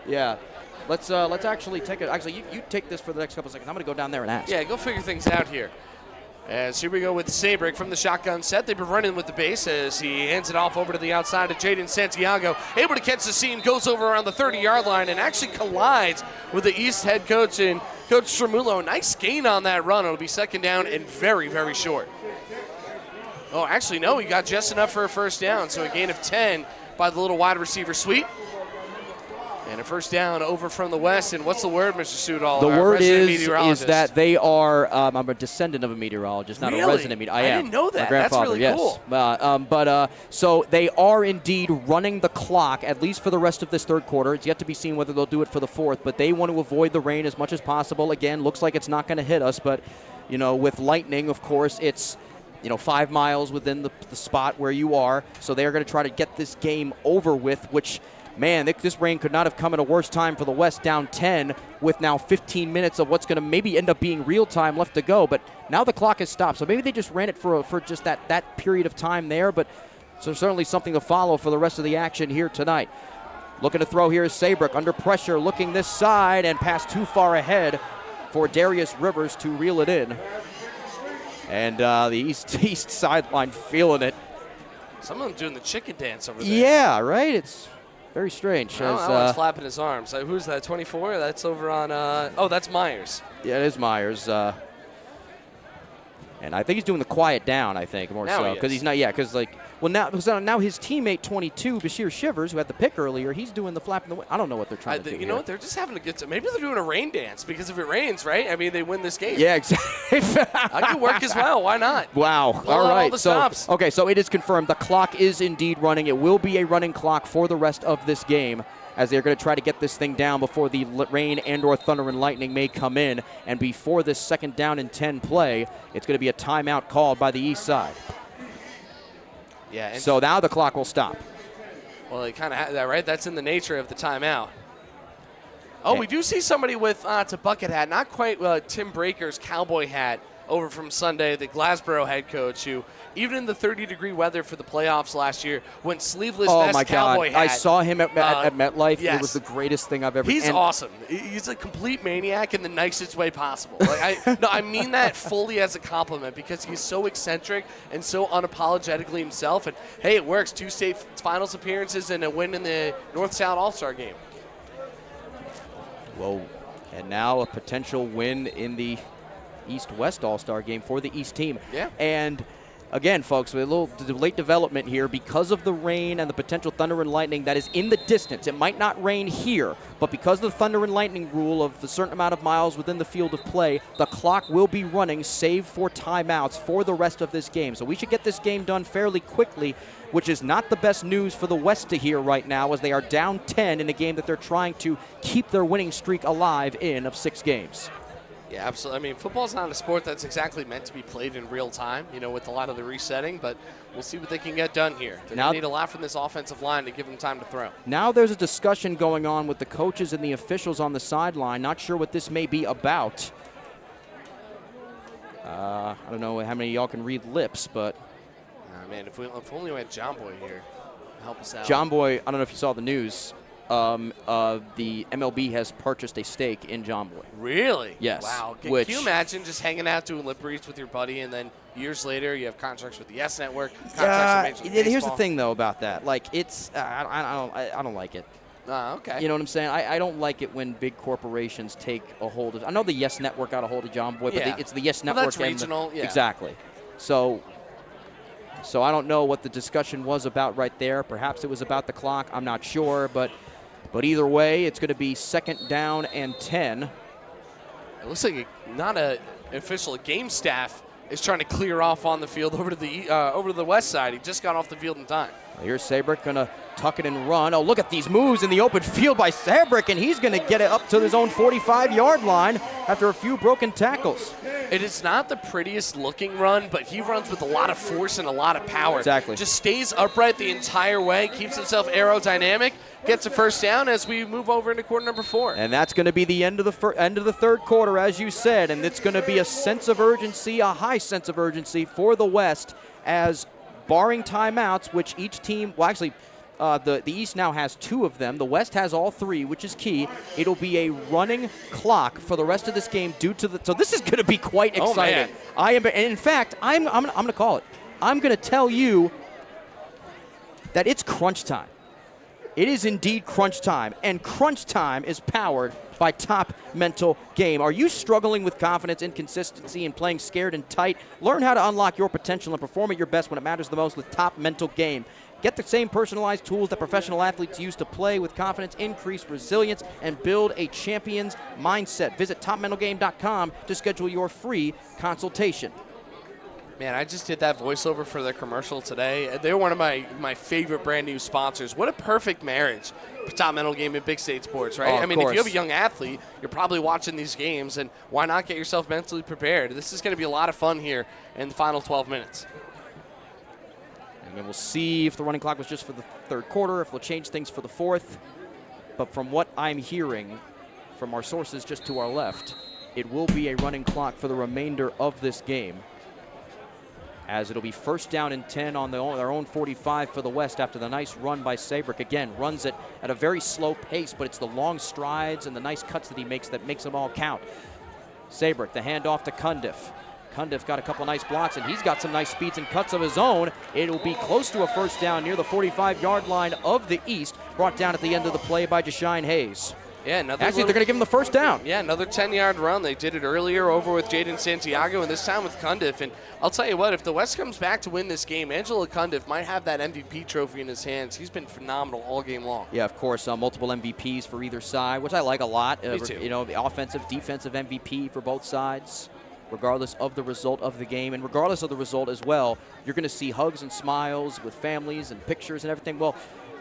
Yeah. Let's actually take it. Actually, you take this for the next couple seconds. I'm going to go down there and ask. Yeah, go figure things out here. As here we go with Sabrick from the shotgun set. They've been running with the base as he hands it off over to the outside of Jaden Santiago. Able to catch the seam, goes over around the 30-yard line and actually collides with the East head coach and Coach Stramulo. Nice gain on that run. It'll be second down and very, very short. Oh, actually, no, he got just enough for a first down. So a gain of 10 by the little wide receiver sweep. And a first down over from the West. And what's the word, Mr. Sudol? The word is that they are, I'm a descendant of a meteorologist, not a resident meteorologist. I didn't know that. My grandfather, That's really cool. So they are indeed running the clock, at least for the rest of this third quarter. It's yet to be seen whether they'll do it for the fourth, but they want to avoid the rain as much as possible. Again, looks like it's not going to hit us, but, with lightning, of course, it's 5 miles within the spot where you are. So they are going to try to get this game over with, which, man, this rain could not have come at a worse time for the West, down 10 with now 15 minutes of what's going to maybe end up being real time left to go. But now the clock has stopped. So maybe they just ran it for just that period of time there. But so certainly something to follow for the rest of the action here tonight. Looking to throw here is Sabrick under pressure, looking this side and pass too far ahead for Darius Rivers to reel it in. And the east sideline feeling it. Some of them doing the chicken dance over there. Yeah, right? It's very strange. That one's flapping his arms. Who's that, 24? That's over on, that's Myers. Yeah, it is Myers. And I think he's doing the quiet down, I think, more now so. Because he's not, now his teammate 22, Bashir Shivers, who had the pick earlier, he's doing the flap in the wind. I don't know what they're trying to do. You know what? They're just having to get to, maybe they're doing a rain dance, because if it rains, right? I mean, they win this game. Yeah, exactly. That could work as well. Why not? Wow. All right. the stops. Okay, so it is confirmed. The clock is indeed running. It will be a running clock for the rest of this game, as they're going to try to get this thing down before the rain and or thunder and lightning may come in. And before this second down and 10 play, it's going to be a timeout called by the east side. Yeah. So now the clock will stop. Well, they kind of have that, right? That's in the nature of the timeout. Oh, we do see somebody with it's a bucket hat, not quite Tim Breaker's cowboy hat over from Sunday, the Glassboro head coach, who even in the 30-degree weather for the playoffs last year went sleeveless vest cowboy hat. I saw him at MetLife. Yes. It was the greatest thing I've ever seen. He's awesome. He's a complete maniac in the nicest way possible. I mean that fully as a compliment, because he's so eccentric and so unapologetically himself. And, hey, it works. 2 state finals appearances and a win in the North-South All-Star game. Whoa. And now a potential win in the East-West All-Star game for the East team. Yeah. And again, folks, with a little late development here, because of the rain and the potential thunder and lightning that is in the distance. It might not rain here, but because of the thunder and lightning rule of a certain amount of miles within the field of play, the clock will be running, save for timeouts, for the rest of this game. So we should get this game done fairly quickly, which is not the best news for the West to hear right now, as they are down 10 in a game that they're trying to keep their winning streak alive in of 6 games. Yeah, absolutely. I mean, football's not a sport that's exactly meant to be played in real time, with a lot of the resetting, but we'll see what they can get done here. They're going to need a lot from this offensive line to give them time to throw. Now there's a discussion going on with the coaches and the officials on the sideline. Not sure what this may be about. I don't know how many of y'all can read lips, but... man, if only we had John Boy here to help us out. John Boy, I don't know if you saw the news. The MLB has purchased a stake in John Boy. Really? Yes. Wow. Can you imagine just hanging out doing lip reads with your buddy, and then years later you have contracts with the Yes Network, contracts with Major League here's the Baseball? thing though about that. Like, it's I don't like it. Okay. You know what I'm saying? I don't like it when big corporations take a hold of. I know the Yes Network got a hold of John Boy, but it's the Yes Network. Well, that's regional. Yeah. Exactly. So I don't know what the discussion was about right there. Perhaps it was about the clock. I'm not sure, but either way, it's going to be second down and 10. It looks like not an official. A game staff is trying to clear off on the field over to the west side. He just got off the field in time. Here's Sabrick going to tuck it and run. Oh, look at these moves in the open field by Sabrick, and he's going to get it up to his own 45-yard line after a few broken tackles. It is not the prettiest looking run, but he runs with a lot of force and a lot of power. Exactly. Just stays upright the entire way, keeps himself aerodynamic, gets a first down as we move over into quarter number 4. And that's going to be the end of the third quarter, as you said, and it's going to be a sense of urgency, a high sense of urgency for the West, as barring timeouts, which each team, well, actually, the East now has 2 of them. The West has all 3, which is key. It'll be a running clock for the rest of this game due to so this is going to be quite exciting. Man. And in fact, I'm going to call it. I'm going to tell you that it's crunch time. It is indeed crunch time, and crunch time is powered by Top Mental Game. Are you struggling with confidence, inconsistency, and playing scared and tight? Learn how to unlock your potential and perform at your best when it matters the most with Top Mental Game. Get the same personalized tools that professional athletes use to play with confidence, increase resilience, and build a champion's mindset. Visit topmentalgame.com to schedule your free consultation. Man, I just did that voiceover for their commercial today. They're one of my favorite brand new sponsors. What a perfect marriage for Top Mental Game and Big State Sports, right? Oh, I mean, course. if you have a young athlete, you're probably watching these games, and why not get yourself mentally prepared? This is going to be a lot of fun here in the final 12 minutes. And then we'll see if the running clock was just for the third quarter, if we'll change things for the fourth. But from what I'm hearing from our sources just to our left, it will be a running clock for the remainder of this game, as it'll be first down and 10 on their own 45 for the West after the nice run by Sabrick. Again, runs it at a very slow pace, but it's the long strides and the nice cuts that he makes that makes them all count. Sabrick, the handoff to Cundiff. Cundiff got a couple nice blocks, and he's got some nice speeds and cuts of his own. It'll be close to a first down near the 45-yard line of the East, brought down at the end of the play by Jashine Hayes. Yeah, Actually, they're going to give him the first down. Yeah, another 10-yard run. They did it earlier over with Jaden Santiago, and this time with Cundiff. And I'll tell you what, if the West comes back to win this game, Angelo Cundiff might have that MVP trophy in his hands. He's been phenomenal all game long. Yeah, of course, multiple MVPs for either side, which I like a lot. Me too. You know, the offensive, defensive MVP for both sides, regardless of the result of the game. And regardless of the result as well, you're going to see hugs and smiles with families and pictures and everything. Well,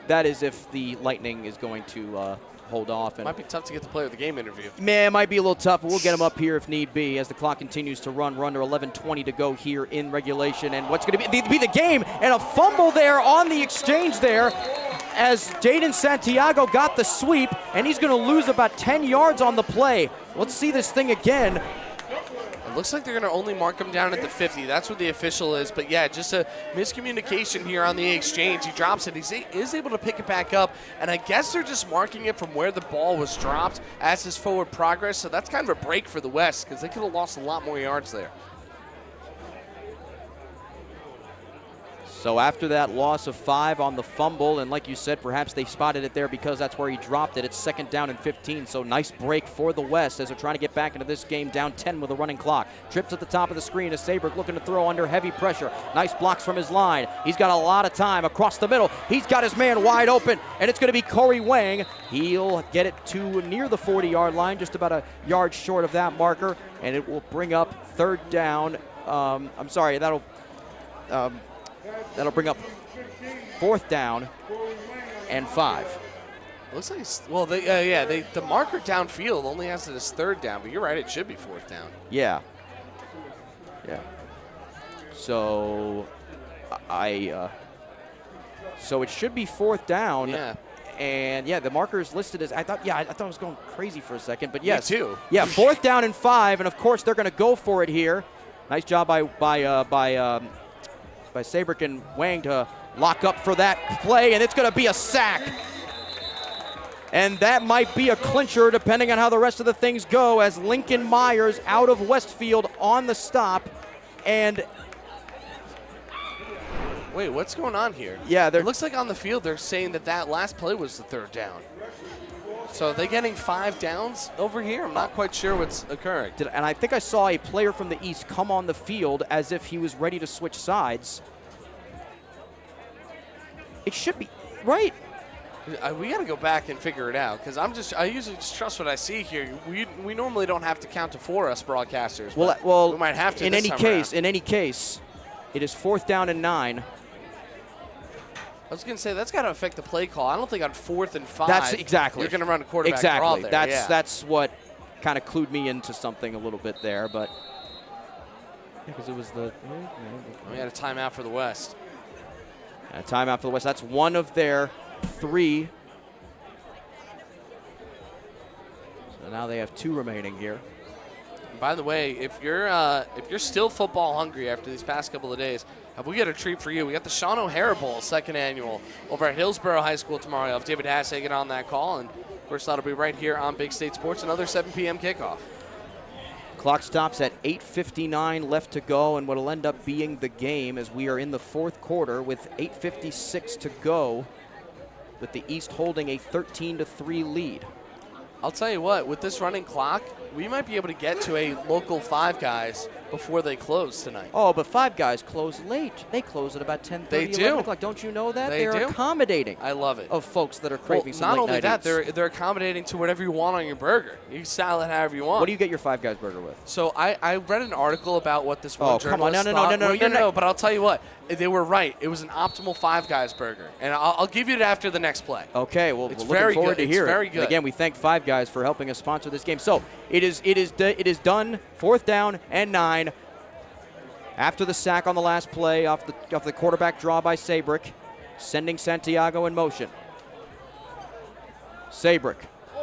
that is if the Lightning is going to hold off. And might be tough to get the player of the game interview. Man, it might be a little tough, but we'll get him up here if need be as the clock continues to run. We're under 11:20 to go here in regulation. And what's going to be the game, and a fumble there on the exchange there as Jaden Santiago got the sweep, and he's going to lose about 10 yards on the play. Let's see this thing again. It looks like they're going to only mark him down at the 50. That's what the official is. But, yeah, just a miscommunication here on the exchange. He drops it. He is able to pick it back up. And I guess they're just marking it from where the ball was dropped as his forward progress. So that's kind of a break for the West because they could have lost a lot more yards there. So after that loss of 5 on the fumble, and like you said, perhaps they spotted it there because that's where he dropped it. It's 2nd down and 15, so nice break for the West as they're trying to get back into this game down 10 with a running clock. Trips at the top of the screen as Sabrick looking to throw under heavy pressure. Nice blocks from his line. He's got a lot of time across the middle. He's got his man wide open, and it's going to be Corey Wang. He'll get it to near the 40-yard line, just about a yard short of that marker, and it will bring up 3rd down. That'll bring up 4th down and 5. Looks like the marker downfield only has it as 3rd down, but you're right, it should be 4th down. Yeah. So so it should be 4th down. Yeah. And the marker is listed as I thought I was going crazy for a second, but yes. Me too. Yeah, 4th down and 5, and of course they're going to go for it here. Nice job by Sabrick and Wang to lock up for that play, and it's going to be a sack. And that might be a clincher depending on how the rest of the things go as Lincoln Myers out of Westfield on the stop. And wait, what's going on here? Yeah, it looks like on the field they're saying that last play was the 3rd down. So are they getting 5 downs over here? I'm not quite sure what's occurring. And I think I saw a player from the East come on the field as if he was ready to switch sides. It should be right. We got to go back and figure it out because I usually just trust what I see here. We normally don't have to count to 4 us broadcasters. Well, we might have to. In any case, it is 4th down and 9. I was going to say, that's got to affect the play call. I don't think on 4th and 5, that's exactly. You're going to run a quarterback draw there. That's what kind of clued me into something a little bit there. But because it was we had a timeout for the West. A timeout for the West. That's one of their 3. So now they have 2 remaining here. And by the way, if you're still football hungry after these past couple of days, have we got a treat for you? We got the Sean O'Hara Bowl, 2nd annual, over at Hillsborough High School tomorrow. You'll have David Hassagen on that call, and of course that'll be right here on Big State Sports. Another 7 p.m. kickoff. Clock stops at 8:59 left to go, and what'll end up being the game as we are in the 4th quarter with 8:56 to go, with the East holding a 13-3 lead. I'll tell you what, with this running clock, we might be able to get to a local Five Guys before they close tonight. Oh, but Five Guys close late. They close at about 10:30, they do. 11 o'clock. Don't you know that? They're accommodating. I love it. Of folks that are craving some not late only night that, eats. they're accommodating to whatever you want on your burger. You can style it however you want. What do you get your Five Guys burger with? So I read an article about what this one come on. journalist No. No, but I'll tell you what. They were right. It was an optimal Five Guys burger. And I'll give you it after the next play. Okay, well, it's we're looking forward to hear it. It's very good. And again, we thank Five Guys for helping us sponsor this game. So it is done. 4th down and 9. After the sack on the last play off the quarterback draw by Sabrick, sending Santiago in motion. Sabrick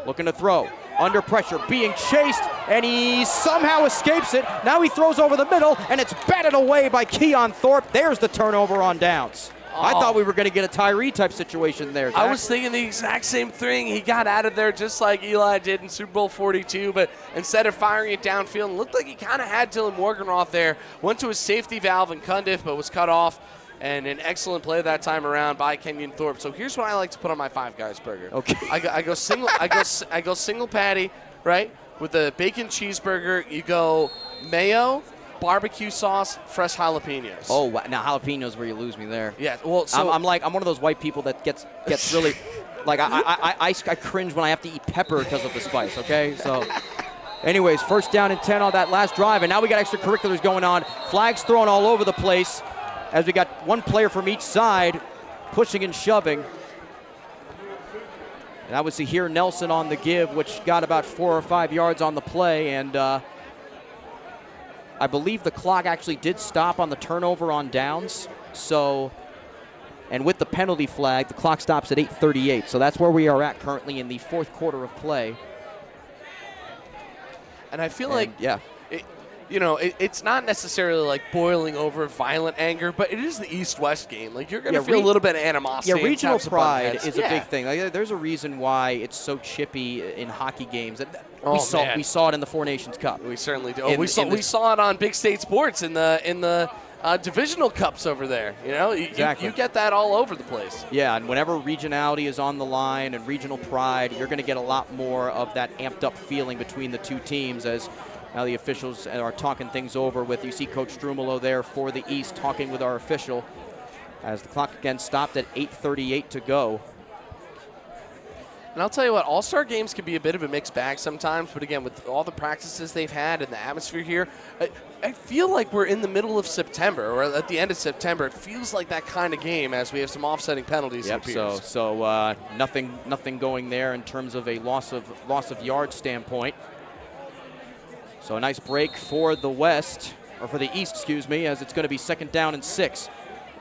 looking to throw. Under pressure, being chased, and he somehow escapes it. Now he throws over the middle, and it's batted away by Keon Thorpe. There's the turnover on downs. I thought we were going to get a Tyree type situation there, Zach. I was thinking the exact same thing. He got out of there just like Eli did in Super Bowl 42, but instead of firing it downfield, it looked like he kind of had Dylan Morganroth there. Went to his safety valve and Cundiff, but was cut off. and an excellent play that time around by Kenyon Thorpe. So here's what I like to put on my Five Guys burger. Okay. I go single. I go single patty, right, with the bacon cheeseburger. You go mayo, barbecue sauce, fresh jalapenos. Oh, wow. Now jalapenos where you lose me there. Yeah. Well, so I'm one of those white people that gets really like I cringe when I have to eat pepper because of the spice. Okay, so. Anyways, first down and 10 on that last drive, and now we got extracurriculars going on. Flags thrown all over the place as we got one player from each side pushing and shoving. And that was Zahir Nelson on the give, which got about 4 or 5 yards on the play, and I believe the clock actually did stop on the turnover on downs. So, and with the penalty flag, the clock stops at 8:38. So that's where we are at currently in the fourth quarter of play. And I feel like, it's not necessarily like boiling over violent anger, but it is the East-West game. Like, you're going to feel a little bit of animosity. Yeah, regional pride is a big thing. Like, there's a reason why it's so chippy in hockey games. We saw it in the Four Nations Cup. We certainly do. We saw it on Big State Sports in the divisional cups over there. Exactly. You get that all over the place. Yeah, and whenever regionality is on the line and regional pride, you're going to get a lot more of that amped up feeling between the two teams as now the officials are talking things over with. You see Coach Strumolo there for the East talking with our official as the clock again stopped at 8:38 to go. And I'll tell you what, all-star games can be a bit of a mixed bag sometimes, but again, with all the practices they've had and the atmosphere here, I feel like we're in the middle of September or at the end of September. It feels like that kind of game as we have some offsetting penalties. Yep. So nothing going there in terms of a loss of yard standpoint. So a nice break for the West, or for the East, excuse me, as it's going to be 2nd down and 6.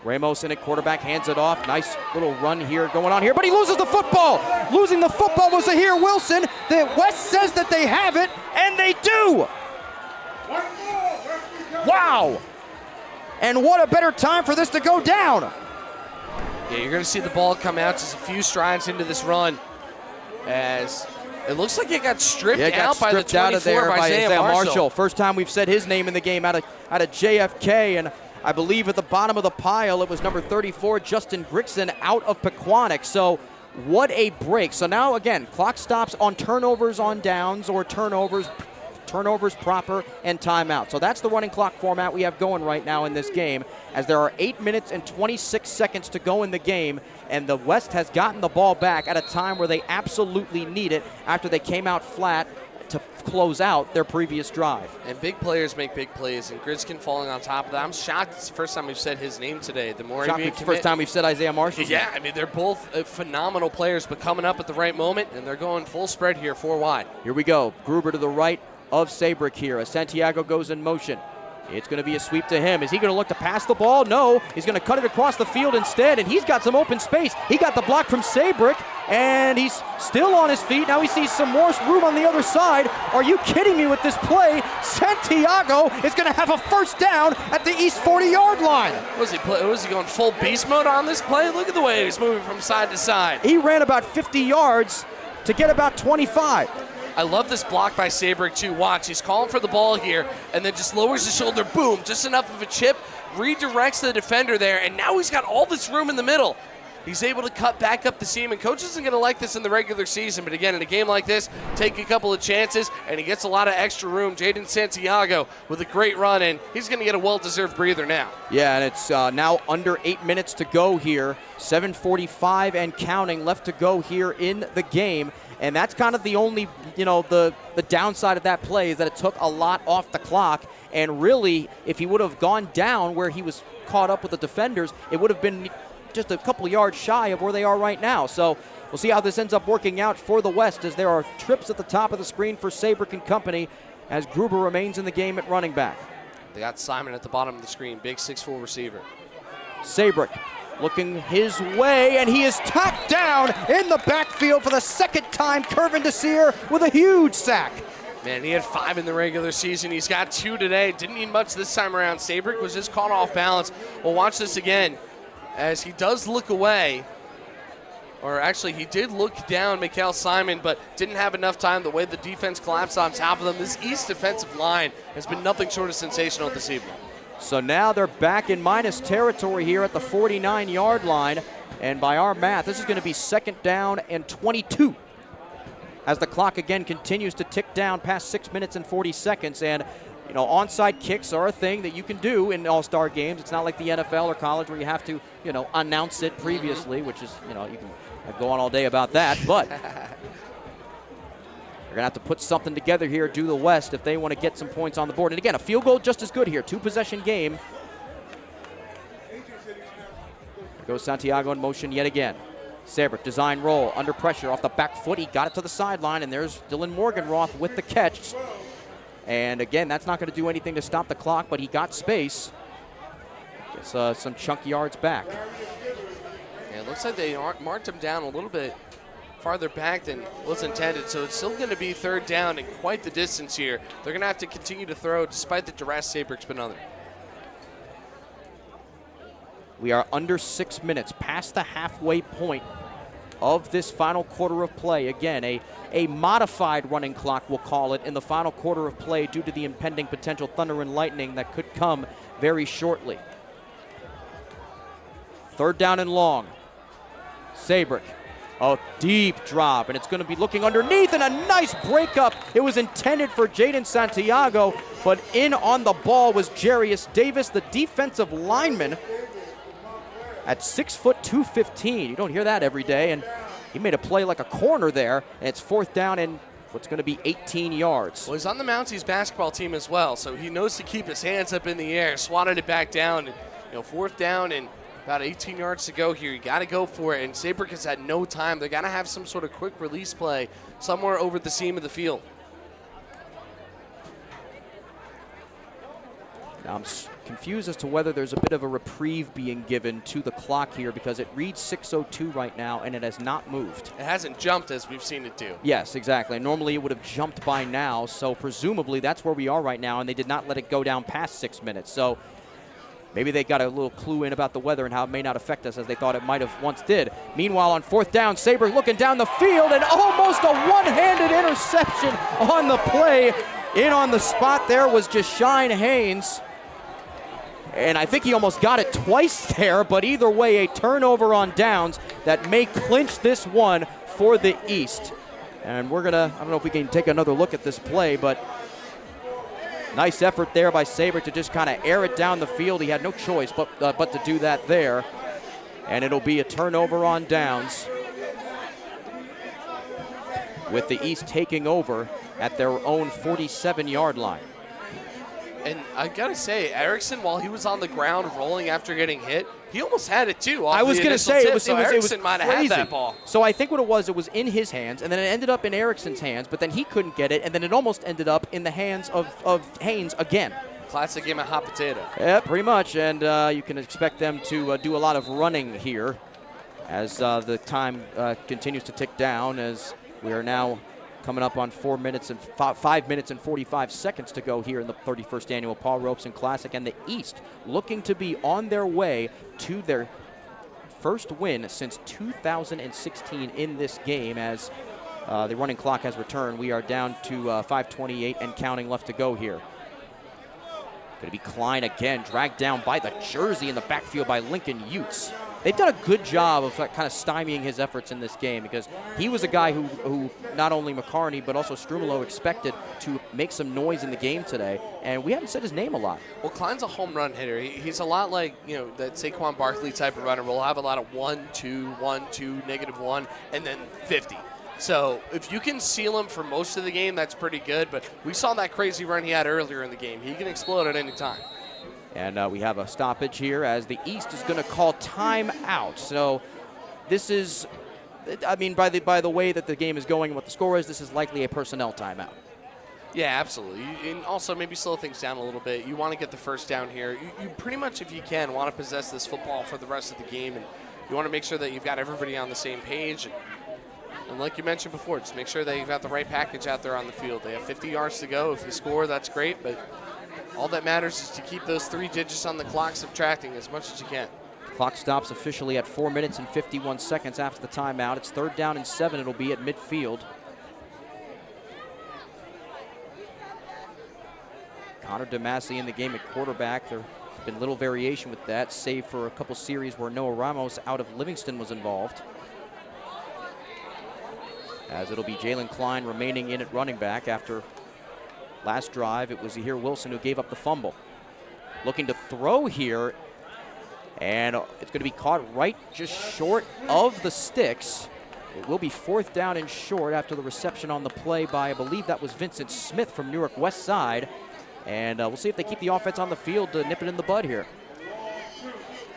Ramos in at quarterback, hands it off. Nice little run here going on here, but he loses the football. Losing the football was Zahir Wilson. The West says that they have it, and they do. Wow. And what a better time for this to go down. Yeah, you're going to see the ball come out just a few strides into this run as it looks like it got stripped out by the 24 by Isaiah Marshall. First time we've said his name in the game out of JFK, and I believe at the bottom of the pile it was number 34, Justin Grixon, out of Pequannock. So what a break. So now again, clock stops on turnovers on downs or turnovers proper, and timeout. So that's the running clock format we have going right now in this game, as there are 8 minutes and 26 seconds to go in the game, and the West has gotten the ball back at a time where they absolutely need it after they came out flat to close out their previous drive. And big players make big plays, and Griskin falling on top of that. I'm shocked it's the first time we've said his name today. The more it's the first time we've said Isaiah Marshall. Yeah, I mean, they're both phenomenal players, but coming up at the right moment, and they're going full spread here, 4 wide. Here we go. Gruber to the right of Sabrick here as Santiago goes in motion. It's going to be a sweep to him. Is he going to look to pass the ball? No. He's going to cut it across the field instead, and he's got some open space. He got the block from Sabrick, and he's still on his feet. Now he sees some more room on the other side. Are you kidding me with this play? Santiago is going to have a first down at the East 40-yard line. Was he going full beast mode on this play? Look at the way he's moving from side to side. He ran about 50 yards to get about 25. I love this block by Sabrick too. Watch, he's calling for the ball here and then just lowers his shoulder, boom, just enough of a chip, redirects the defender there, and now he's got all this room in the middle. He's able to cut back up the seam, and coach isn't going to like this in the regular season, but again, in a game like this, take a couple of chances, and he gets a lot of extra room. Jaden Santiago with a great run, and he's going to get a well-deserved breather now. Yeah, and it's now under 8 minutes to go here. 7:45 and counting left to go here in the game. And that's kind of the only, the downside of that play is that it took a lot off the clock. And really, if he would have gone down where he was caught up with the defenders, it would have been just a couple yards shy of where they are right now. So we'll see how this ends up working out for the West, as there are trips at the top of the screen for Sabrick and company as Gruber remains in the game at running back. They got Simon at the bottom of the screen, big 6'4" receiver. Sabrick looking his way, and he is tapped down in the backfield for the second time. Kervin Desir with a huge sack. Man, he had 5 in the regular season. He's got 2 today. Didn't need much this time around. Sabrick was just caught off balance. Well, watch this again as he does look away. Or actually, he did look down, Mikael Simon, but didn't have enough time. The way the defense collapsed on top of them. This East defensive line has been nothing short of sensational this evening. So now they're back in minus territory here at the 49-yard line. And by our math, this is going to be 2nd down and 22 as the clock again continues to tick down past 6 minutes and 40 seconds. And, you know, onside kicks are a thing that you can do in all-star games. It's not like the NFL or college where you have to, you know, announce it previously, which is, you know, you can go on all day about that. But they're going to have to put something together here, do the West, if they want to get some points on the board. And again, a field goal just as good here. 2-possession game. There goes Santiago in motion yet again. Sabrick, design roll, under pressure, off the back foot. He got it to the sideline, and there's Dylan Morganroth with the catch. And again, that's not going to do anything to stop the clock, but he got space. Gets some chunk yards back. Yeah, it looks like they marked him down a little bit farther back than was intended, so it's still going to be 3rd down and quite the distance here. They're going to have to continue to throw despite the duress Sabrick's been under. We are under 6 minutes, past the halfway point of this final quarter of play. Again, a modified running clock, we'll call it, in the final quarter of play due to the impending potential thunder and lightning that could come very shortly. 3rd down and long. Sabrick, a deep drop, and it's going to be looking underneath, and a nice breakup. It was intended for Jaden Santiago, but in on the ball was Jarius Davis, the defensive lineman, at 6 foot 215. You don't hear that every day, and he made a play like a corner there, and it's 4th down and what's going to be 18 yards. Well, he's on the Mounties basketball team as well, so he knows to keep his hands up in the air, swatted it back down, and 4th down and about 18 yards to go here. You got to go for it, and Sabrick has had no time. They got to have some sort of quick release play somewhere over the seam of the field. Now I'm confused as to whether there's a bit of a reprieve being given to the clock here, because it reads 6:02 right now, and it has not moved. It hasn't jumped as we've seen it do. Yes, exactly. Normally it would have jumped by now, so presumably that's where we are right now, and they did not let it go down past 6 minutes. So maybe they got a little clue in about the weather and how it may not affect us as they thought it might have once did. Meanwhile, on 4th down, Sabrick looking down the field, and almost a one-handed interception on the play. In on the spot there was Jashine Haynes. And I think he almost got it twice there, but either way, a turnover on downs that may clinch this one for the East. And we're going to, I don't know if we can take another look at this play, but nice effort there by Sabrick to just kind of air it down the field. He had no choice but to do that there. And it'll be a turnover on downs, with the East taking over at their own 47-yard line. And I gotta say, Erickson, while he was on the ground rolling after getting hit, he almost had it too. I was going to say it was Erickson might have had crazy. that ball. So I think what it was in his hands, and then it ended up in Erickson's hands, but then he couldn't get it, and then it almost ended up in the hands of Haynes again. Classic game of hot potato. Yeah, pretty much, and you can expect them to do a lot of running here as the time continues to tick down, as we are now coming up on 5 minutes and 45 seconds to go here in the 31st annual Paul Robeson Classic, and the East looking to be on their way to their first win since 2016 in this game, as the running clock has returned. We are down to 5:28 and counting left to go here. Going to be Klein again, dragged down by the jersey in the backfield by Lincoln Utes. They've done a good job of kind of stymieing his efforts in this game, because he was a guy who not only McCarney but also Strumolo expected to make some noise in the game today, and we haven't said his name a lot. Well, Klein's a home run hitter. He's a lot like, that Saquon Barkley type of runner. We'll have a lot of 1, 2, 1, 2, -1, and then 50. So if you can seal him for most of the game, that's pretty good, but we saw that crazy run he had earlier in the game. He can explode at any time. And we have a stoppage here as the East is going to call timeout. So this is, I mean, by the way that the game is going and what the score is, this is likely a personnel timeout. Yeah, absolutely. And also maybe slow things down a little bit. You want to get the first down here. You pretty much, if you can, want to possess this football for the rest of the game, and you want to make sure that you've got everybody on the same page. And like you mentioned before, just make sure that you've got the right package out there on the field. They have 50 yards to go. If you score, that's great, but all that matters is to keep those 3 digits on the clock subtracting as much as you can. Clock stops officially at 4 minutes and 51 seconds after the timeout. It's 3rd down and 7. It'll be at midfield. Connor DeMasi in the game at quarterback. They're Been little variation with that, save for a couple series where Noah Ramos out of Livingston was involved. As it'll be Jalen Klein remaining in at running back after last drive. It was Zahir Wilson who gave up the fumble. Looking to throw here, and it's going to be caught right just short of the sticks. It will be 4th down and short after the reception on the play by, I believe that was Vincent Smith from Newark West Side. And we'll see if they keep the offense on the field to nip it in the bud here.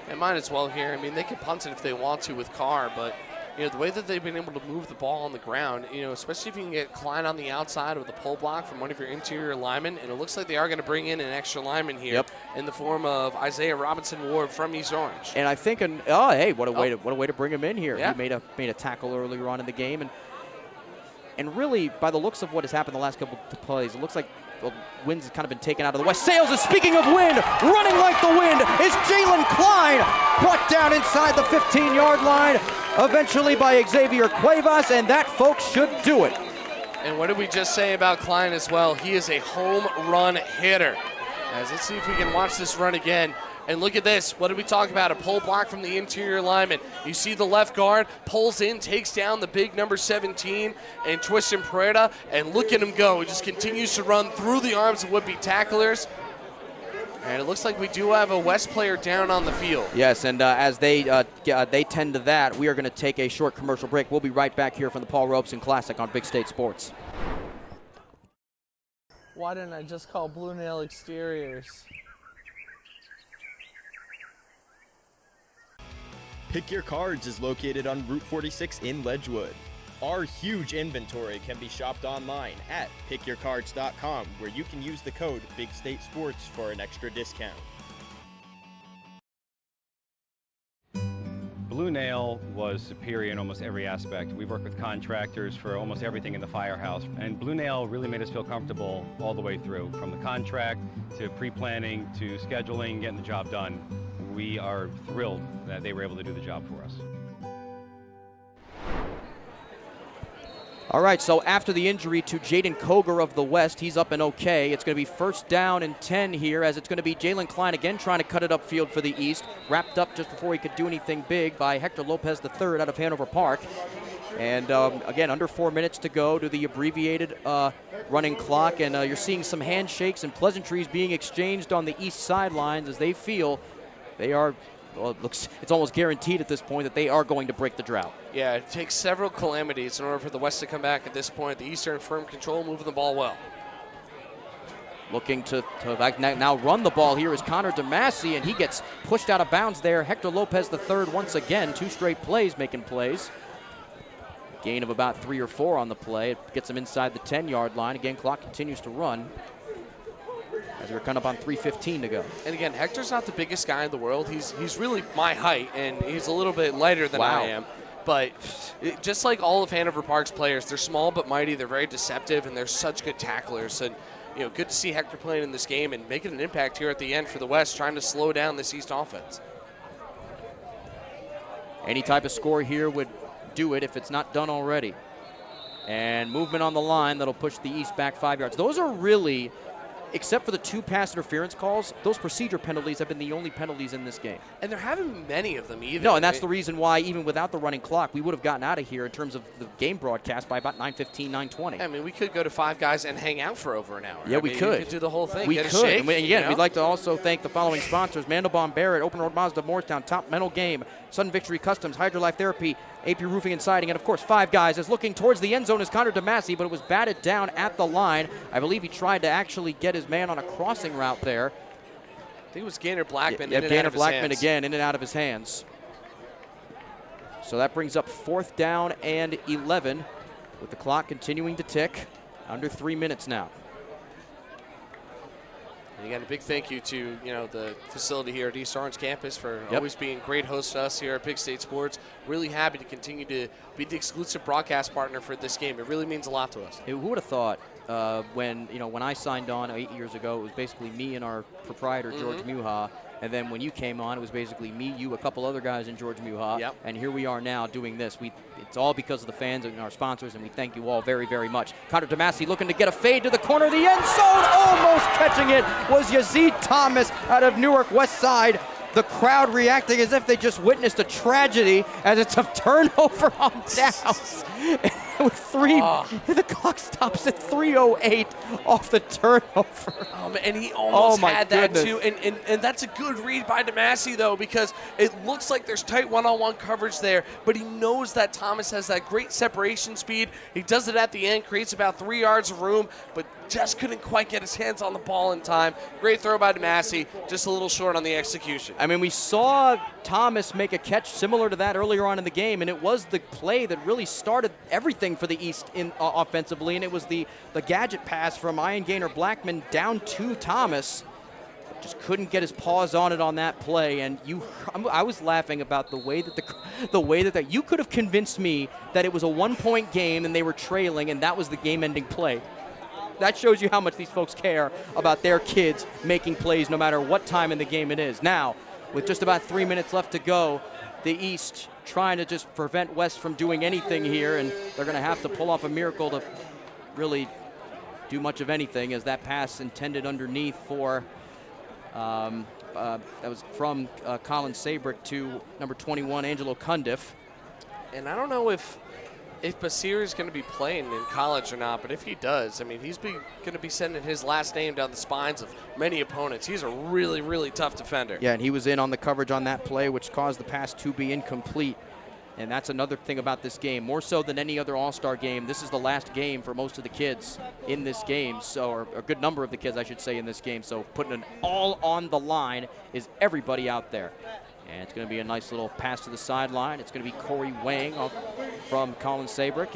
They might as well here. I mean, they can punt it if they want to with Carr, but the way that they've been able to move the ball on the ground, especially if you can get Klein on the outside with a pull block from one of your interior linemen, and it looks like they are going to bring in an extra lineman here in the form of Isaiah Robinson Ward from East Orange. And I think, what a way to bring him in here. Yeah. He made a tackle earlier on in the game, and really, by the looks of what has happened the last couple of plays, it looks like wind's kind of been taken out of the west. Sales is, speaking of wind, running like the wind is Jalen Klein, brought down inside the 15-yard line, eventually by Xavier Cuevas, and that, folks, should do it. And what did we just say about Klein as well? He is a home run hitter. Let's see if we can watch this run again. And look at this. What did we talk about? A pull block from the interior lineman. You see the left guard pulls in, takes down the big number 17 and Tristan Pereira, and look at him go. He just continues to run through the arms of would-be tacklers. And it looks like we do have a West player down on the field. Yes, and as they tend to that, we are going to take a short commercial break. We'll be right back here from the Paul Robeson Classic on Big State Sports. Why didn't I just call Blue Nail Exteriors? Pick Your Cards is located on Route 46 in Ledgewood. Our huge inventory can be shopped online at pickyourcards.com, where you can use the code BigStateSports for an extra discount. Blue Nail was superior in almost every aspect. We've worked with contractors for almost everything in the firehouse, and Blue Nail really made us feel comfortable all the way through, from the contract to pre-planning to scheduling, getting the job done. We are thrilled that they were able to do the job for us. All right, so after the injury to Jaden Koger of the West, he's up and okay. It's going to be 1st down and 10 here, as it's going to be Jalen Klein again trying to cut it upfield for the East. Wrapped up just before he could do anything big by Hector Lopez III out of Hanover Park. And again, under 4 minutes to go to the abbreviated running clock. And you're seeing some handshakes and pleasantries being exchanged on the East sidelines as they feel they are, well, it's almost guaranteed at this point that they are going to break the drought. Yeah, it takes several calamities in order for the West to come back at this point. The Eastern firm control, moving the ball well. Looking to now run the ball here is Connor DeMasi, and he gets pushed out of bounds there. Hector Lopez III once again, 2 straight plays making plays. Gain of about 3 or 4 on the play. It gets him inside the 10-yard line. Again, clock continues to run as we're kind of on 3:15 to go. And again, Hector's not the biggest guy in the world. He's really my height, and he's a little bit lighter than I am. But just like all of Hanover Park's players, they're small but mighty. They're very deceptive, and they're such good tacklers. And good to see Hector playing in this game and making an impact here at the end for the West, trying to slow down this East offense. Any type of score here would do it if it's not done already. And movement on the line that'll push the East back 5 yards. Those are really, except for the 2 pass interference calls, those procedure penalties have been the only penalties in this game. And there haven't many of them either. No, and that's the reason why, even without the running clock, we would have gotten out of here in terms of the game broadcast by about 9:15, 9:20. I mean, we could go to 5 guys and hang out for over an hour. Yeah, we could. We could do the whole thing. We Get could. A shake, And again, we'd like to also thank the following sponsors: Mandelbaum Barrett, Open Road Mazda, Moorestown, Top Mental Game, Sudden Victory Customs, Hydrolife Therapy, AP Roofing and Siding, and of course 5 guys. Is looking towards the end zone is Connor DeMasi, but it was batted down at the line. I believe he tried to actually get his man on a crossing route there. I think it was Gaynor Blackman. Yeah, in and Gaynor out of his Blackman hands. again, in and out of his hands. So that brings up 4th down and 11, with the clock continuing to tick. Under 3 minutes now. And again, a big thank you to the facility here at East Orange campus for always being great hosts to us here at Big State Sports. Really happy to continue to be the exclusive broadcast partner for this game. It really means a lot to us. Hey, who would have thought when I signed on 8 years ago, it was basically me and our proprietor George Muha, And then when you came on, it was basically me, you, a couple other guys, and George Muha. Yep. And here we are now doing this. It's all because of the fans and our sponsors, and we thank you all very, very much. Connor Damasi looking to get a fade to the corner of the end zone. Almost catching it was Yazid Thomas out of Newark West Side. The crowd reacting as if they just witnessed a tragedy as it's a turnover on downs. With the clock stops at 3:08 off the turnover. And he almost had that goodness. too. And that's a good read by Damasi, though, because it looks like there's tight one-on-one coverage there, but he knows that Thomas has that great separation speed. He does it at the end, creates about 3 yards of room, but just couldn't quite get his hands on the ball in time. Great throw by Damasi, just a little short on the execution. I mean, we saw Thomas make a catch similar to that earlier on in the game, and it was the play that really started everything for the East offensively, and it was the gadget pass from Ian Gaynor Blackman down to Thomas. Just couldn't get his paws on it on that play, and I was laughing about the way that you could have convinced me that it was a 1-point game and they were trailing, and that was the game-ending play. That shows you how much these folks care about their kids making plays no matter what time in the game it is. Now, with just about 3 minutes left to go, the East trying to just prevent West from doing anything here, and they're going to have to pull off a miracle to really do much of anything, as that pass intended underneath for that was from Colin Sabrick to number 21, Angelo Cundiff. And I don't know if Basir is going to be playing in college or not, but if he does, I mean, he's going to be sending his last name down the spines of many opponents. He's a really, really tough defender. Yeah, and he was in on the coverage on that play, which caused the pass to be incomplete. And that's another thing about this game. More so than any other All-Star game, this is the last game for most of the kids in this game, or a good number of the kids, I should say, in this game. So putting it all on the line is everybody out there. And it's going to be a nice little pass to the sideline. It's going to be Corey Wang from Colin Sabrick,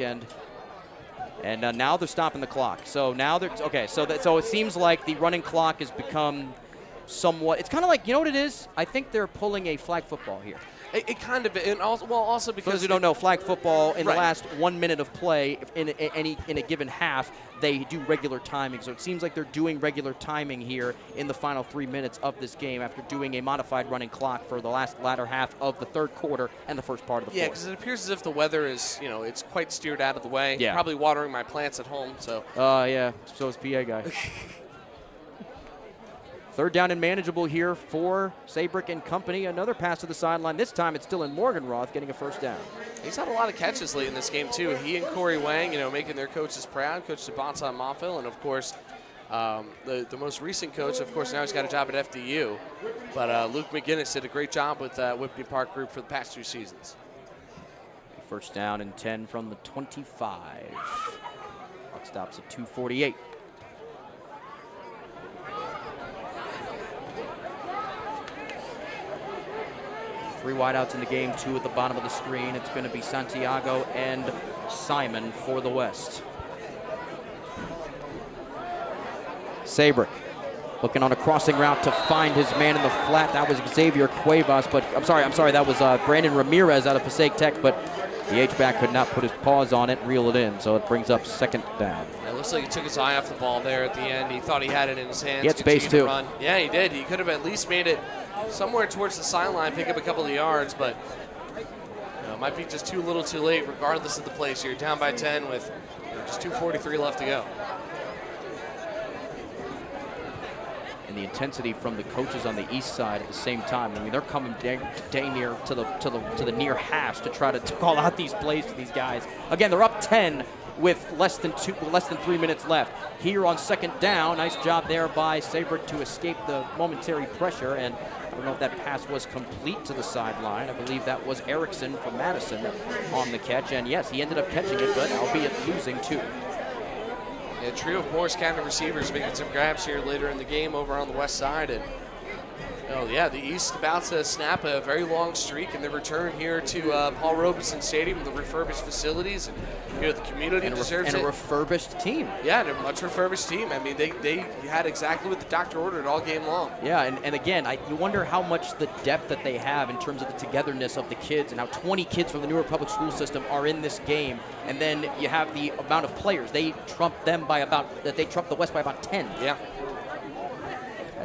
and now they're stopping the clock. So now they're okay. So it seems like the running clock has become somewhat. It's kind of like, you know what it is? I think they're pulling a flag football here. It kind of, and also because for those who don't know, flag football in the last 1 minute of play in a given half, they do regular timing. So it seems like they're doing regular timing here in the final 3 minutes of this game after doing a modified running clock for the latter half of the third quarter and the first part of the fourth. Yeah, because it appears as if the weather is, it's quite steered out of the way. Yeah. Probably watering my plants at home. So. Yeah. So is PA guy. Third down and manageable here for Sabrick and company. Another pass to the sideline. This time it's still in Morganroth getting a first down. He's had a lot of catches late in this game, too. He and Corey Wang, making their coaches proud. Coach Bonson Montville, and, of course, the most recent coach, of course, now he's got a job at FDU. But Luke McGinnis did a great job with Whitby Park Group for the past 2 seasons. First down and 10 from the 25. Clock stops at 2:48. Three wideouts in the game, 2 at the bottom of the screen. It's going to be Santiago and Simon for the West. Sabrick looking on a crossing route to find his man in the flat. That was Xavier Cuevas, but I'm sorry, that was Brandon Ramirez out of Passaic Tech, but the H-back could not put his paws on it, reel it in, so it brings up second down. It looks like he took his eye off the ball there at the end. He thought he had it in his hands. He had space too. Run. Yeah, he did. He could have at least made it somewhere towards the sideline, pick up a couple of yards, but it might be just too little too late regardless of the place. You're down by 10 with just 2:43 left to go. And the intensity from the coaches on the east side at the same time. I mean, they're coming dang near to the near hash to try to call out these plays to these guys. Again, they're up 10 with less than 3 minutes left. Here on second down, nice job there by Sabrick to escape the momentary pressure, and I don't know if that pass was complete to the sideline. I believe that was Erickson from Madison on the catch, and yes, he ended up catching it, but albeit losing 2. A trio of Morris County receivers making some grabs here later in the game over on the west side. And the East about to snap a very long streak in the return here to Paul Robeson Stadium, the refurbished facilities, and the community deserves it. And a refurbished team. Yeah, and a much refurbished team. I mean, they had exactly what the doctor ordered all game long. Yeah, and again, you wonder how much the depth that they have in terms of the togetherness of the kids, and how 20 kids from the Newark Public School System are in this game. And then you have the amount of players. They trump the West by about 10. Yeah.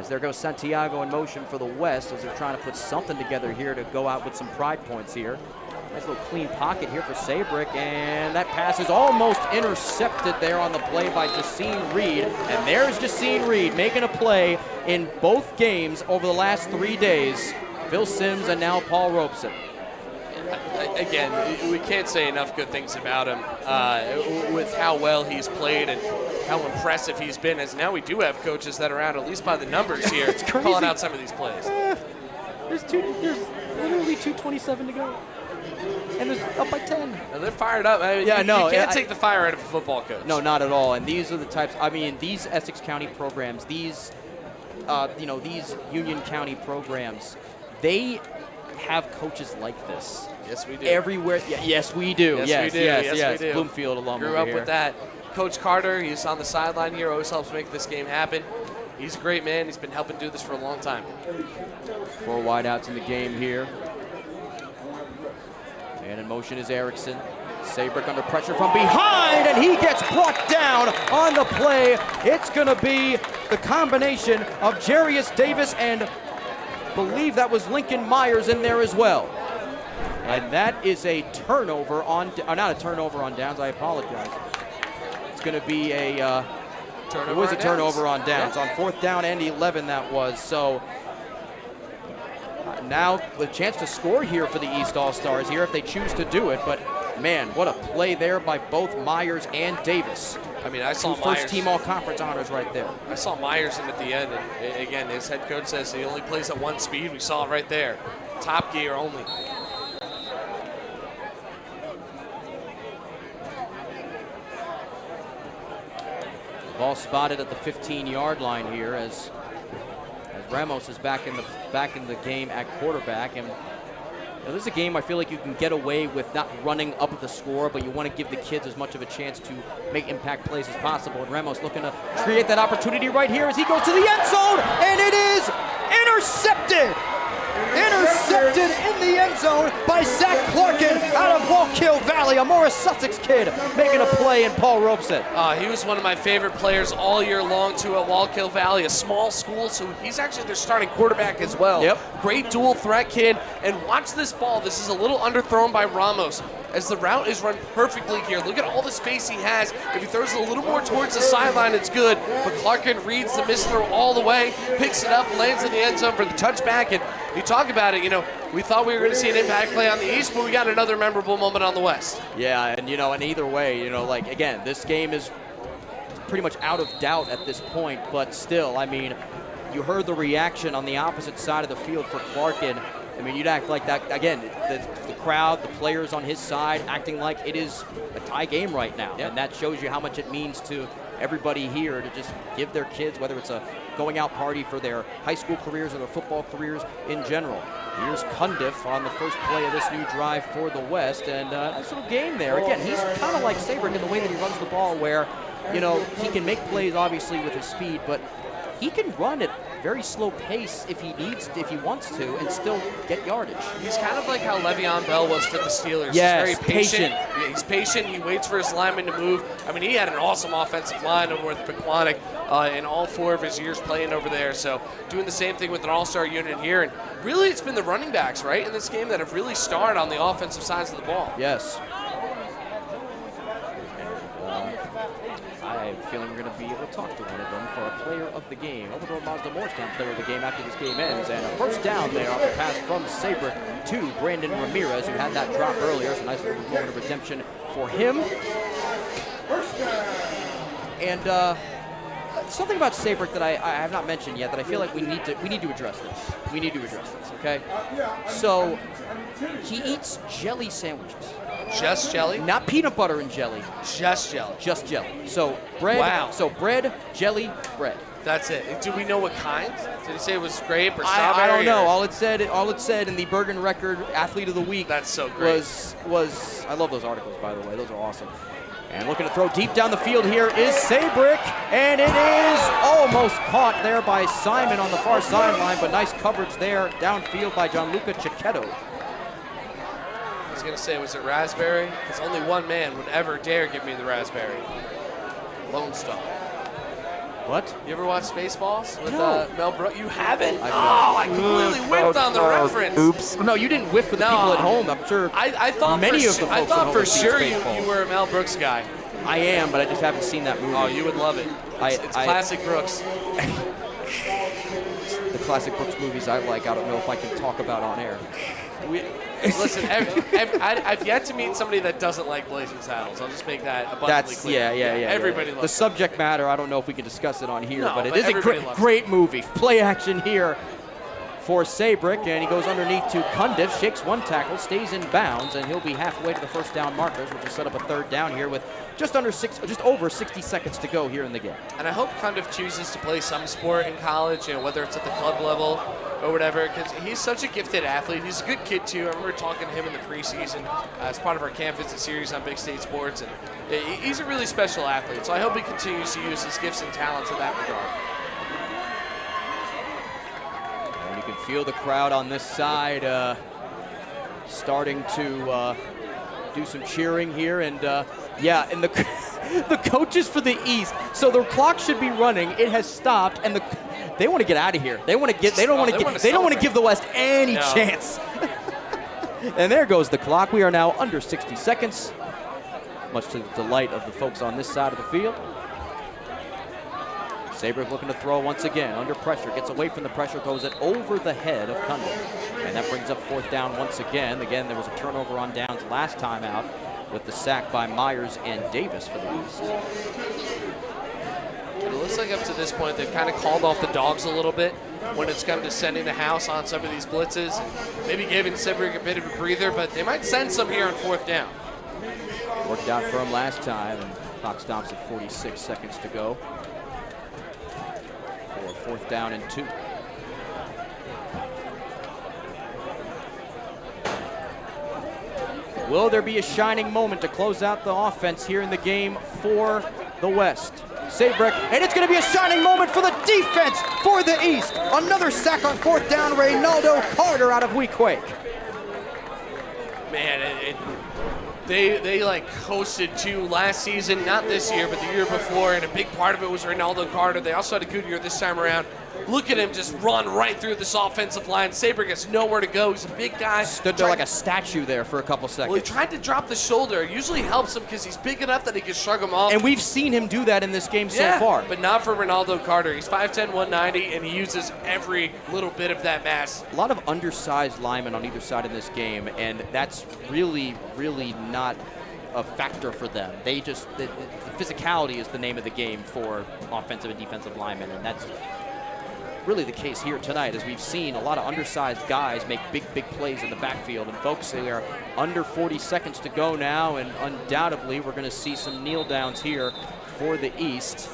As there goes Santiago in motion for the West as they're trying to put something together here to go out with some pride points here. Nice little clean pocket here for Sabrick, and that pass is almost intercepted there on the play by Jacine Reed. And there's Jacine Reed making a play in both games over the last 3 days. Phil Simms and now Paul Robeson. Again, we can't say enough good things about him with how well he's played and how impressive he's been. As now we do have coaches that are out, at least by the numbers here, calling out some of these plays. There's literally 2:27 to go. And they're up by 10. And they're fired up. I mean, Yeah, no, you can't take the fire out of a football coach. No, not at all. And these are the types. I mean, these Essex County programs, these, these Union County programs, they have coaches like this. Yes, we do. Everywhere. Yes, we do. Yes, we do. Yes. We do. Bloomfield alum. Grew over up here. with that. Coach Carter, he's on the sideline here, always helps make this game happen. He's a great man. He's been helping do this for a long time. 4 wideouts in the game here. And in motion is Erickson. Sabrick under pressure from behind, and he gets brought down on the play. It's going to be the combination of Jarius Davis and believe that was Lincoln Myers in there as well. And that is a turnover on, not a turnover on downs, I apologize. It's going to be a, it was a turnover on downs. On 4th down and 11 that was, so now the chance to score here for the East All-Stars here if they choose to do it, but man, what a play there by both Myers and Davis. I mean, I saw Myers. First team all-conference honors right there. I saw Myers in at the end, and again, his head coach says he only plays at 1 speed. We saw it right there. Top gear only. Ball spotted at the 15-yard line here as Ramos is back in the game at quarterback. And this is a game I feel like you can get away with not running up the score, but you want to give the kids as much of a chance to make impact plays as possible. And Ramos looking to create that opportunity right here as he goes to the end zone, and it is intercepted! Intercepted in the end zone by Zach Clarkin out of Wallkill Valley, a Morris Sussex kid making a play in Paul Robeson. He was one of my favorite players all year long too at Wallkill Valley, a small school, so he's actually their starting quarterback as well. Yep. Great dual threat kid, and watch this ball. This is a little underthrown by Ramos as the route is run perfectly here. Look at all the space he has. If he throws it a little more towards the sideline, it's good, but Clarkin reads the misthrow all the way, picks it up, lands in the end zone for the touchback, and you talk about it, we thought we were going to see an impact play on the East, but we got another memorable moment on the West. Yeah, and and either way, again, this game is pretty much out of doubt at this point, but still, I mean, you heard the reaction on the opposite side of the field for Clarkin. I mean, you'd act like that, again, the crowd, the players on his side acting like it is a tie game right now. Yep. And that shows you how much it means to everybody here to just give their kids, whether it's a going out party for their high school careers or their football careers in general. Here's Cundiff on the first play of this new drive for the West, and nice little game there. Again, he's kind of like Sabrick in the way that he runs the ball where, he can make plays obviously with his speed, but he can run at very slow pace if he wants to, and still get yardage. He's kind of like how Le'Veon Bell was for the Steelers. Yes, he's very patient. Yeah, he's patient. He waits for his linemen to move. I mean, he had an awesome offensive line over with Pequannock in all 4 of his years playing over there. So doing the same thing with an all-star unit here. And really, it's been the running backs, right, in this game that have really starred on the offensive sides of the ball. Yes. I have a feeling we're going to be able to talk to one of them for a player of the game. Elmendorf Mazda Morristown player of the game after this game ends. And a first down there off the pass from Sabrick to Brandon Ramirez, who had that drop earlier. It's a nice little moment of redemption for him. And something about Sabrick that I have not mentioned yet that I feel like we need to address this. We need to address this, okay? So he eats jelly sandwiches. Just jelly? Not peanut butter and jelly. Just jelly. Just jelly. So bread. Wow. So bread, jelly, bread. That's it. Do we know what kind? Did he say it was grape or strawberry? I don't know. All it said in the Bergen Record Athlete of the Week. That's so great. Was I love those articles, by the way. Those are awesome. And looking to throw deep down the field here is Sabrick, and it is almost caught there by Simon on the far sideline, but nice coverage there downfield by Gianluca Cicchetto. I was going to say, was it raspberry? Because only one man would ever dare give me the raspberry. Lone Star. What? You ever watch Spaceballs with No. Mel Brooks? You haven't? I completely whiffed on the reference. Oops. No, you didn't whiff for the people at home. I'm sure I thought many for of the folks I at thought home for have seen sure you Spaceballs. were a Mel Brooks guy. I am, but I just haven't seen that movie. Oh, you would love it. It's classic Brooks. The classic Brooks movies I like, I don't know if I can talk about on air. Listen, I've yet to meet somebody that doesn't like Blazing Saddles. I'll just make that abundantly clear. Yeah. Everybody The loves it. subject matter, I don't know if we can discuss it on here, No, but it but is a everybody loves great movie. Play action here for Sabrick, and he goes underneath to Cundiff, shakes one tackle, stays in bounds, and he'll be halfway to the first down markers, which will set up a third down here with just over 60 seconds to go here in the game. And I hope Cundiff chooses to play some sport in college, whether it's at the club level or whatever, because he's such a gifted athlete. He's a good kid, too. I remember talking to him in the preseason as part of our camp visit series on Big State Sports, and he's a really special athlete. So I hope he continues to use his gifts and talents in that regard. And you can feel the crowd on this side starting to do some cheering here, and and the coaches for the East. So the clock should be running. It has stopped, and they want to get out of here. They want to get. They don't want to give the West any chance. And there goes the clock. We are now under 60 seconds, much to the delight of the folks on this side of the field. Sabrick looking to throw once again, under pressure, gets away from the pressure, throws it over the head of Cundiff. And that brings up fourth down once again. Again, there was a turnover on downs last time out with the sack by Myers and Davis for the East. It looks like up to this point they've kind of called off the dogs a little bit when it's come to sending the house on some of these blitzes. Maybe giving Sabrick a bit of a breather, but they might send some here on fourth down. Worked out for him last time, and clock stops at 46 seconds to go. For fourth down and 2. Will there be a shining moment to close out the offense here in the game for the West? Sabrick, and it's going to be a shining moment for the defense for the East. Another sack on fourth down, Reynaldo Carter out of Weequahic. Man, they like coasted to last season, not this year, but the year before, and a big part of it was Reynaldo Carter. They also had a good year this time around. Look at him just run right through this offensive line. Sabrick has nowhere to go. He's a big guy. Stood there like a statue there for a couple seconds. Well, he tried to drop the shoulder. It usually helps him because he's big enough that he can shrug him off. And we've seen him do that in this game so far. But not for Reynaldo Carter. He's 5'10", 190, and he uses every little bit of that mass. A lot of undersized linemen on either side in this game, and that's really, really not a factor for them. They just, the physicality is the name of the game for offensive and defensive linemen, and that's really the case here tonight, as we've seen a lot of undersized guys make big plays in the backfield. And folks, they are under 40 seconds to go now, and undoubtedly we're going to see some kneel downs here for the East.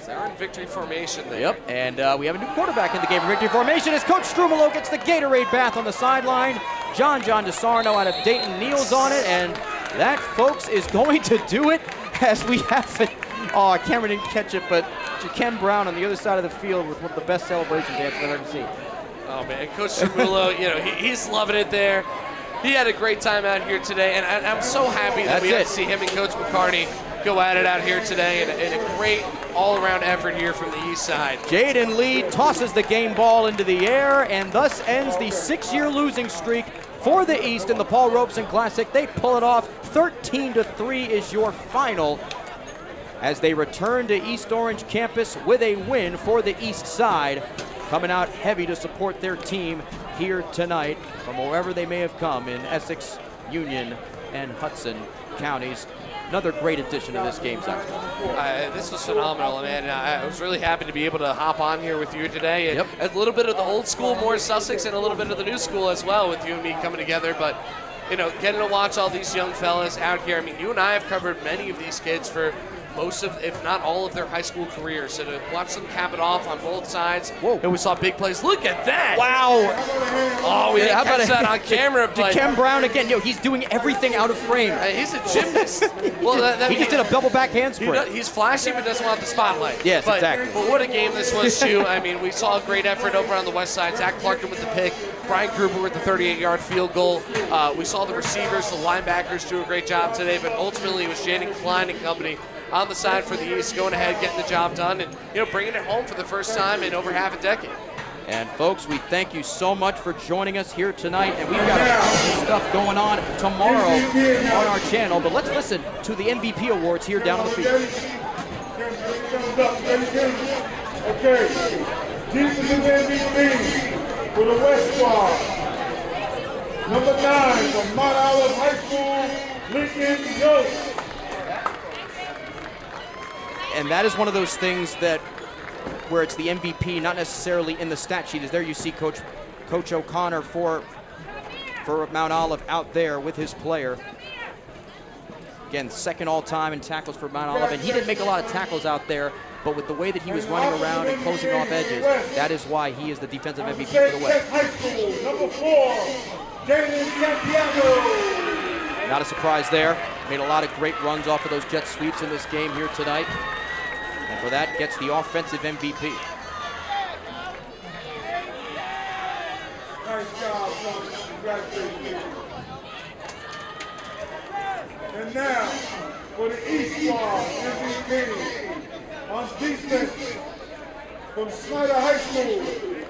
They're in victory formation there. Yep, and we have a new quarterback in the game for victory formation as Coach Strumelo gets the Gatorade bath on the sideline. John DeSarno out of Dayton kneels on it, and that, folks, is going to do it as we have it. Oh, Cameron didn't catch it, but Ken Brown on the other side of the field with one of the best celebration dances I've ever seen. Oh, man, Coach Strumelo, he's loving it there. He had a great time out here today, and I'm so happy that we had to see him and Coach McCarty go at it out here today, and a great all-around effort here from the East side. Jaden Lee tosses the game ball into the air, and thus ends the 6-year losing streak for the East in the Paul Robeson Classic. They pull it off. 13-3 is your final, as they return to East Orange campus with a win for the East side, coming out heavy to support their team here tonight from wherever they may have come in Essex, Union, and Hudson counties. Another great addition to this game, Zach. This was phenomenal, man. I was really happy to be able to hop on here with you today. And a little bit of the old school, more Sussex, and a little bit of the new school as well with you and me coming together. But, getting to watch all these young fellas out here. I mean, you and I have covered many of these kids for most of, if not all of their high school careers. So to watch them cap it off on both sides, and we saw big plays. Look at that! Wow! Oh, we didn't catch that on camera, but Ken Brown again. He's doing everything out of frame. He's a gymnast. He just did a double back handspring. He's flashy, but doesn't want the spotlight. Yes, exactly. But what a game this was, too. I mean, we saw a great effort over on the west side. Zach Clarkton with the pick. Brian Gruber with the 38-yard field goal. We saw the receivers, the linebackers do a great job today, but ultimately it was Jaden Klein and company on the side for the East, going ahead, getting the job done, and bringing it home for the first time in over half a decade. And folks, we thank you so much for joining us here tonight, and we've got a bunch of stuff going on tomorrow on our channel, but let's listen to the MVP awards here down on the field. Okay, defensive MVP for the West Squad. Number 9 from Mount Olive High School, Lincoln Yost. And that is one of those things that where it's the MVP, not necessarily in the stat sheet. As there you see Coach O'Connor for Mount Olive out there with his player. Again, second all-time in tackles for Mount Olive, and he didn't make a lot of tackles out there, but with the way that he was running around and closing off edges, that is why he is the defensive MVP for the West. High School, number 4, Jalen Santiago. Not a surprise there. Made a lot of great runs off of those jet sweeps in this game here tonight. And for that, gets the offensive MVP. Nice job, folks. Congratulations. And now, for the East Squad MVP, on defense, from Snyder High School,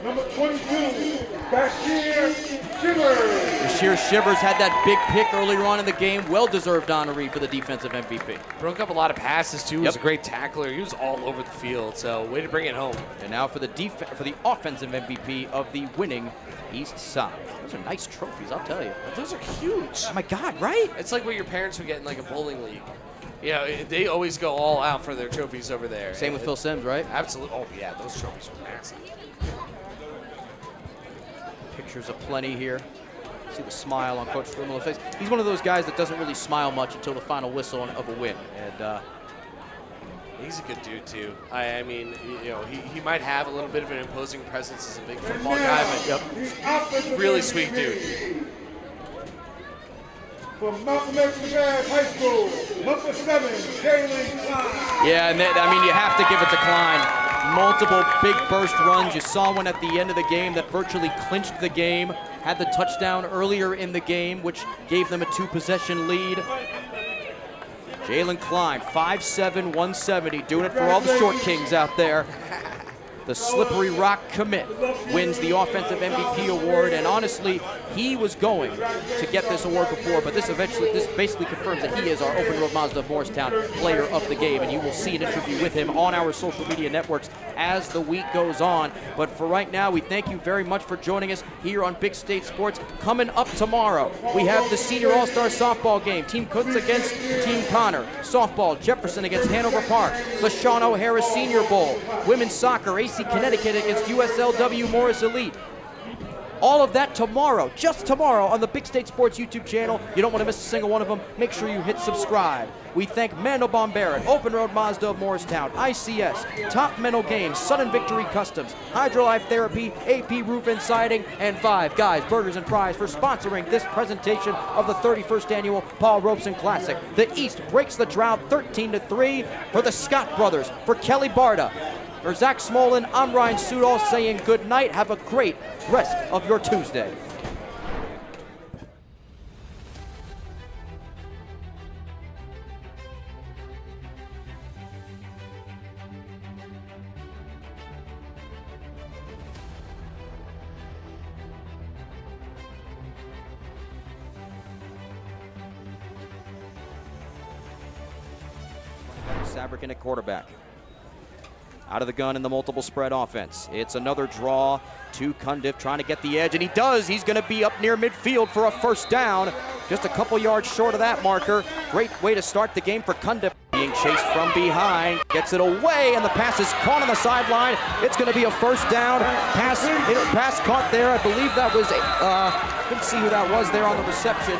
number 22, Bashir Shivers. Bashir Shivers had that big pick earlier on in the game. Well-deserved honoree for the defensive MVP. Broke up a lot of passes, too. He was a great tackler. He was all over the field, so way to bring it home. And now for the offensive MVP of the winning East Side. Those are nice trophies, I'll tell you. Those are huge. Oh, my God, right? It's like what your parents would get in, like, a bowling league. They always go all out for their trophies over there. Same with Phil Simms, right? Absolutely. Oh, yeah, those trophies were massive. Pictures aplenty here. See the smile on Coach Strummel's face. He's one of those guys that doesn't really smile much until the final whistle of a win. And he's a good dude too. I mean, he might have a little bit of an imposing presence as a big football guy, but really sweet dude. From Mountain Mexican High School, number 7, Jalen Klein. Yeah, and you have to give it to Klein. Multiple big burst runs. You saw one at the end of the game that virtually clinched the game. Had the touchdown earlier in the game, which gave them a 2-possession lead. Jalen Klein, 5'7", 170, doing it for all the short kings out there. The Slippery Rock commit wins the Offensive MVP award, and honestly, he was going to get this award before, but this basically confirms that he is our Open Road Mazda of Morristown player of the game, and you will see an interview with him on our social media networks as the week goes on. But for right now, we thank you very much for joining us here on Big State Sports. Coming up tomorrow, we have the Senior All-Star Softball game. Team Cooks against Team Connor. Softball, Jefferson against Hanover Park. The Sean O'Hara Senior Bowl. Women's soccer, AC Connecticut against USLW Morris Elite. All of that tomorrow, just tomorrow, on the Big State Sports YouTube channel. You don't want to miss a single one of them. Make sure you hit subscribe. We thank Mandelbaum Barrett, Open Road Mazda of Morristown, ICS, Top Mental Games, Sudden Victory Customs, Hydrolife Therapy, AP Roof and Siding, and Five Guys Burgers and Fries for sponsoring this presentation of the 31st Annual Paul Robeson Classic. The East breaks the drought 13-3 for the Scott brothers, for Kelly Barda. For Zach Smolin, I'm Ryan Sudol saying good night. Have a great rest of your Tuesday. Sabrican at quarterback. Out of the gun in the multiple spread offense. It's another draw to Cundiff trying to get the edge, and he does. He's going to be up near midfield for a first down. Just a couple yards short of that marker. Great way to start the game for Cundiff. Being chased from behind, gets it away, and the pass is caught on the sideline. It's going to be a first down. Pass caught there. I believe that was, couldn't see who that was there on the reception.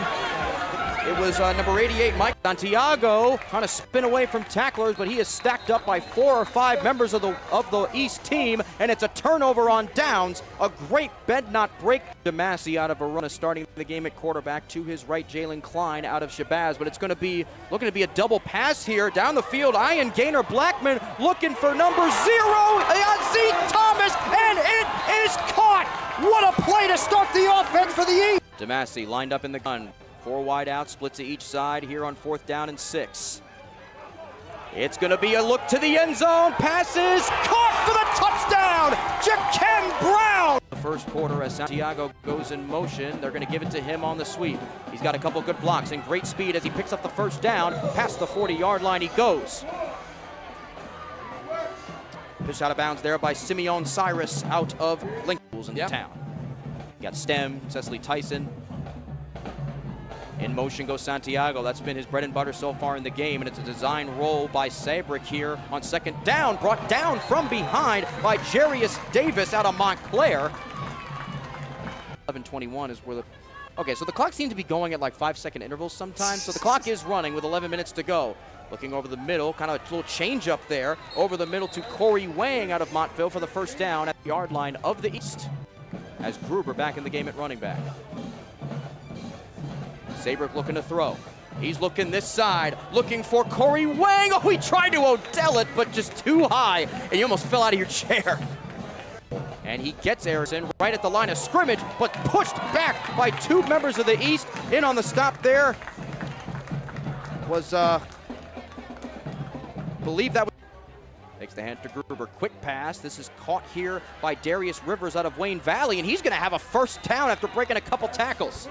It was number 88, Mike Santiago, trying to spin away from tacklers, but he is stacked up by 4 or 5 members of the East team, and it's a turnover on downs. A great bend not break. DeMassey out of a run, starting the game at quarterback. To his right, Jalen Klein out of Shabazz, but it's going to be looking to be a double pass here down the field. Ian Gaynor Blackman looking for number 0, Zeke Thomas, and it is caught. What a play to start the offense for the East. DeMassey lined up in the gun. 4 wide out, splits to each side here on 4th down and 6. It's going to be a look to the end zone. Passes caught for the touchdown. Jaquem Brown. The first quarter as Santiago goes in motion. They're going to give it to him on the sweep. He's got a couple good blocks and great speed as he picks up the first down. Past the 40-yard line he goes. Pitched out of bounds there by Simeon Cyrus out of Lincoln in the town. You got Stem, Cecily Tyson. In motion goes Santiago. That's been his bread and butter so far in the game, and it's a design roll by Sabrick here on second down, brought down from behind by Jarius Davis out of Montclair. 11:21 is where the... Okay, so the clock seems to be going at like 5-second intervals sometimes, so the clock is running with 11 minutes to go. Looking over the middle, kind of a little change up there. Over the middle to Corey Wang out of Montville for the first down at the yard line of the East. As Gruber back in the game at running back. Sabrick looking to throw. He's looking this side, looking for Corey Wang. Oh, he tried to Odell it, but just too high, and you almost fell out of your chair. And he gets Harrison right at the line of scrimmage, but pushed back by two members of the East. In on the stop there was, believe that was... Takes the hand to Gruber, quick pass. This is caught here by Darius Rivers out of Wayne Valley, and he's gonna have a first down after breaking a couple tackles.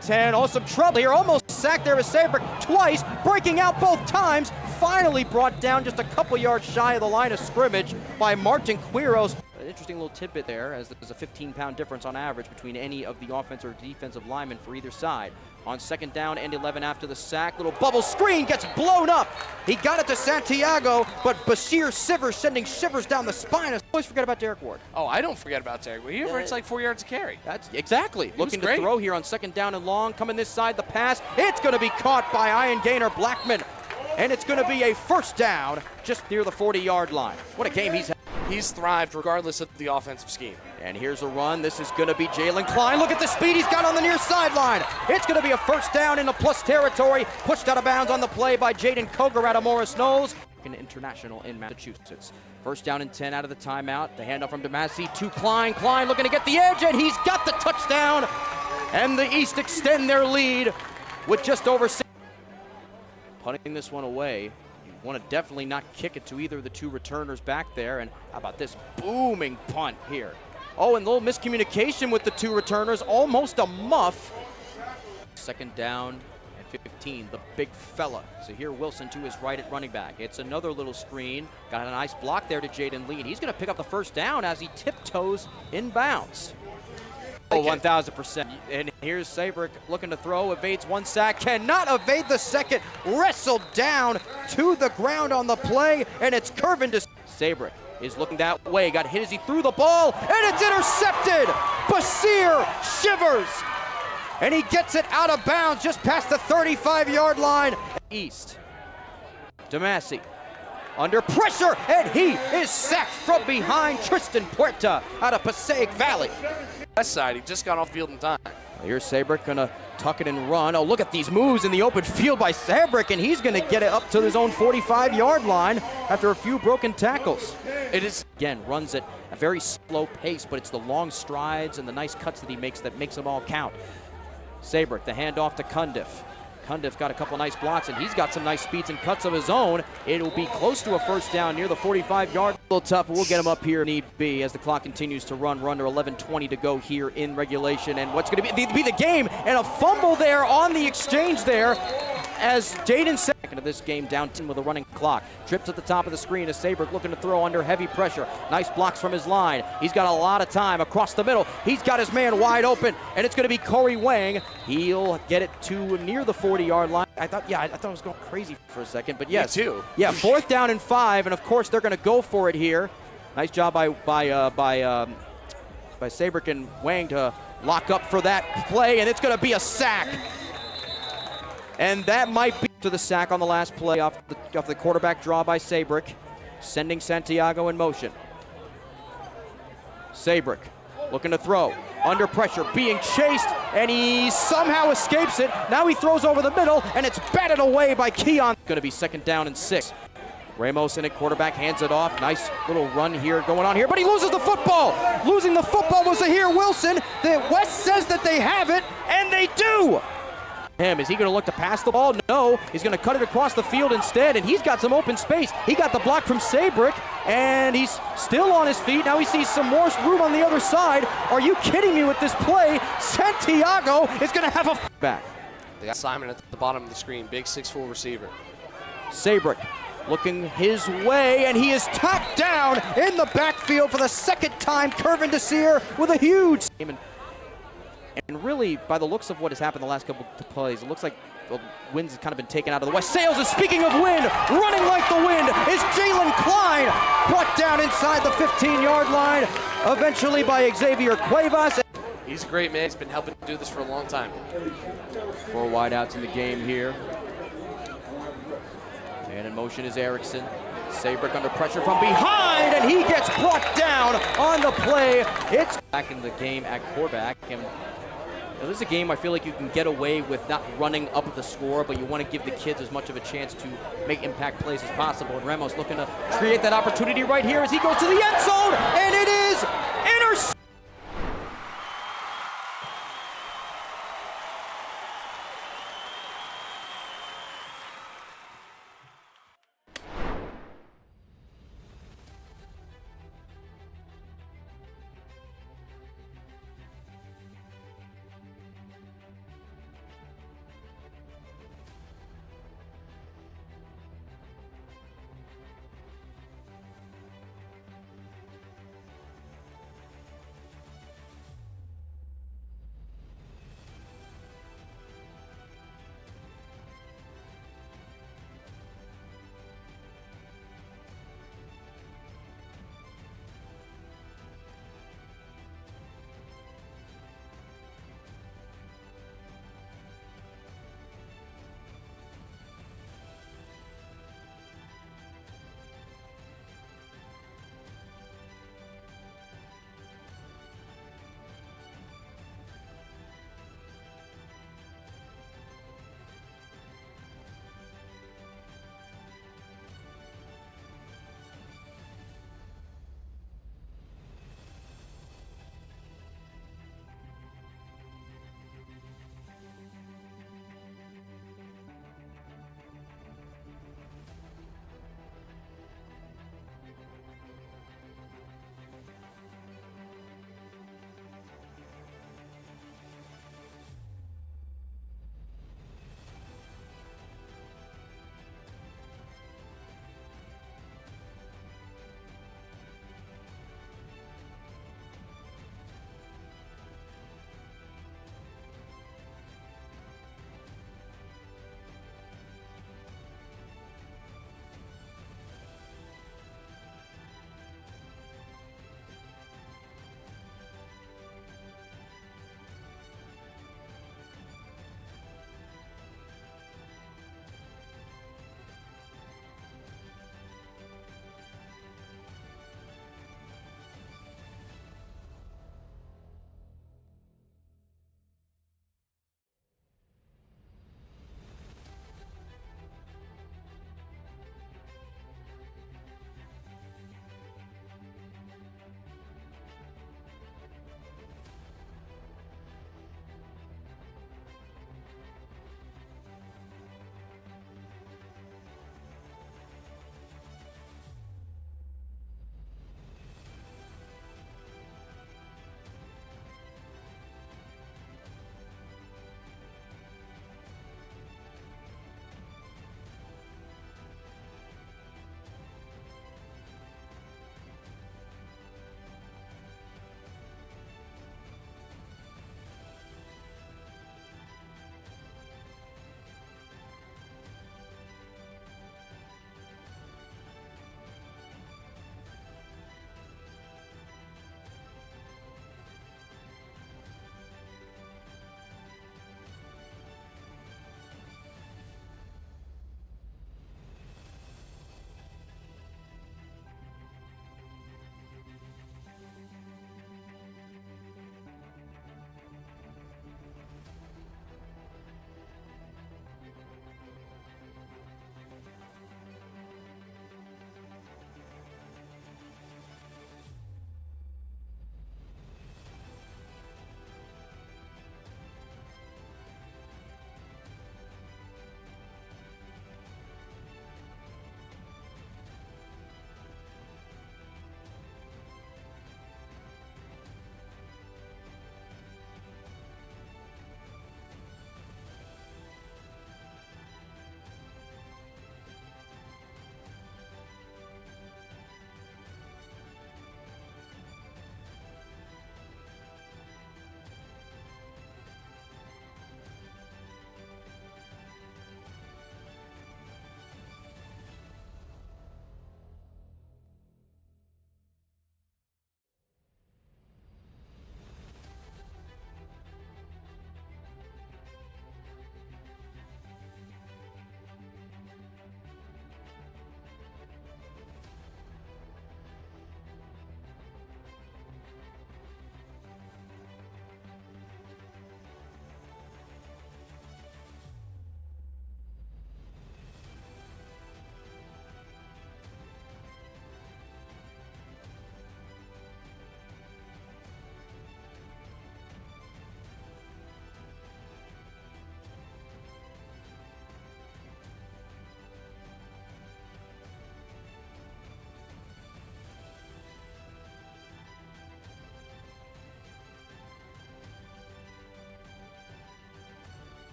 10, oh, some trouble here, almost sacked there with Sabrick twice, breaking out both times, finally brought down just a couple yards shy of the line of scrimmage by Martin Quiros. An interesting little tidbit there, as there's a 15-pound difference on average between any of the offensive or defensive linemen for either side. On second down and 11 after the sack, little bubble screen gets blown up. He got it to Santiago, but Bashir Sivers sending shivers down the spine. I always forget about Derek Ward. Oh, I don't forget about Derek Ward. He averaged like 4 yards a carry. That's exactly. Looking to great. throw here on second down and long. Coming this side, the pass. It's going to be caught by Ian Gaynor Blackman. And it's going to be a first down just near the 40-yard line. What a game he's had. He's thrived regardless of the offensive scheme. And here's a run. This is going to be Jalen Klein. Look at the speed he's got on the near sideline. It's going to be a first down in the plus territory. Pushed out of bounds on the play by Jaden Koger out of Morris Knowles. An international in Massachusetts. First down and 10 out of the timeout. The handoff from DeMasi to Klein. Klein looking to get the edge, and he's got the touchdown. And the East extend their lead with just over 6. Punting this one away. Want to definitely not kick it to either of the two returners back there. And how about this booming punt here? Oh, and a little miscommunication with the two returners, almost a muff. Second down and 15, the big fella. So here Wilson to his right at running back. It's another little screen. Got a nice block there to Jaden Lee. And he's going to pick up the first down as he tiptoes inbounds. Oh, 1,000%. And here's Sabrick looking to throw, evades one sack, cannot evade the second, wrestled down to the ground on the play, and it's curving to Sabrick. Is looking that way, got hit as he threw the ball, and it's intercepted! Basir Shivers! And he gets it out of bounds just past the 35-yard line. East. DeMasi under pressure, and he is sacked from behind. Tristan Puerta out of Passaic Valley. West side, he just got off field in time. Here's Sabrick gonna tuck it and run. Oh, look at these moves in the open field by Sabrick, and he's gonna get it up to his own 45-yard line after a few broken tackles. It is, again, runs at a very slow pace, but it's the long strides and the nice cuts that he makes that makes them all count. Sabrick, the handoff to Cundiff. Cundiff got a couple nice blocks, and he's got some nice speeds and cuts of his own. It'll be close to a first down near the 45-yard. A little tough, but we'll get him up here need be as the clock continues to run. We're under 11:20 to go here in regulation. And what's going to be the game, and a fumble there on the exchange there as Jaden Sabrick into this game down 10 with a running clock. Trips at the top of the screen as Sabrick looking to throw under heavy pressure. Nice blocks from his line. He's got a lot of time across the middle. He's got his man wide open, and it's going to be Corey Wang. He'll get it to near the 40-yard line. I thought I was going crazy for a second, but yes. Me too. Yeah, 4th down and 5, and of course they're going to go for it here. Nice job by Sabrick and Wang to lock up for that play, and it's going to be a sack. And that might be to the sack on the last play off the quarterback draw by Sabrick, sending Santiago in motion. Sabrick looking to throw, under pressure, being chased, and he somehow escapes it. Now he throws over the middle, and it's batted away by Keon. Going to be 2nd down and 6. Ramos in at quarterback, hands it off. Nice little run here going on here, but he loses the football. Losing the football was Zahir Wilson. The West says that they have it, and they do. him. Is he going to look to pass the ball? No. He's going to cut it across the field instead, and he's got some open space. He got the block from Sabrick, and he's still on his feet. Now he sees some more room on the other side. Are you kidding me with this play? Santiago is going to have a back. They got Simon at the bottom of the screen, big 6'4" receiver. Sabrick looking his way, and he is tacked down in the backfield for the second time. Kervin Desir with a huge... And really, by the looks of what has happened the last couple of plays, it looks like the wind's kind of been taken out of the west. Sales, and speaking of wind, running like the wind is Jalen Klein, brought down inside the 15-yard line, eventually by Xavier Cuevas. He's a great man. He's been helping do this for a long time. 4 wideouts in the game here. And in motion is Erickson. Sabrick under pressure from behind, and he gets brought down on the play. It's back in the game at quarterback. And this is a game I feel like you can get away with not running up the score, but you want to give the kids as much of a chance to make impact plays as possible. And Ramos looking to create that opportunity right here as he goes to the end zone, and it is intercepted.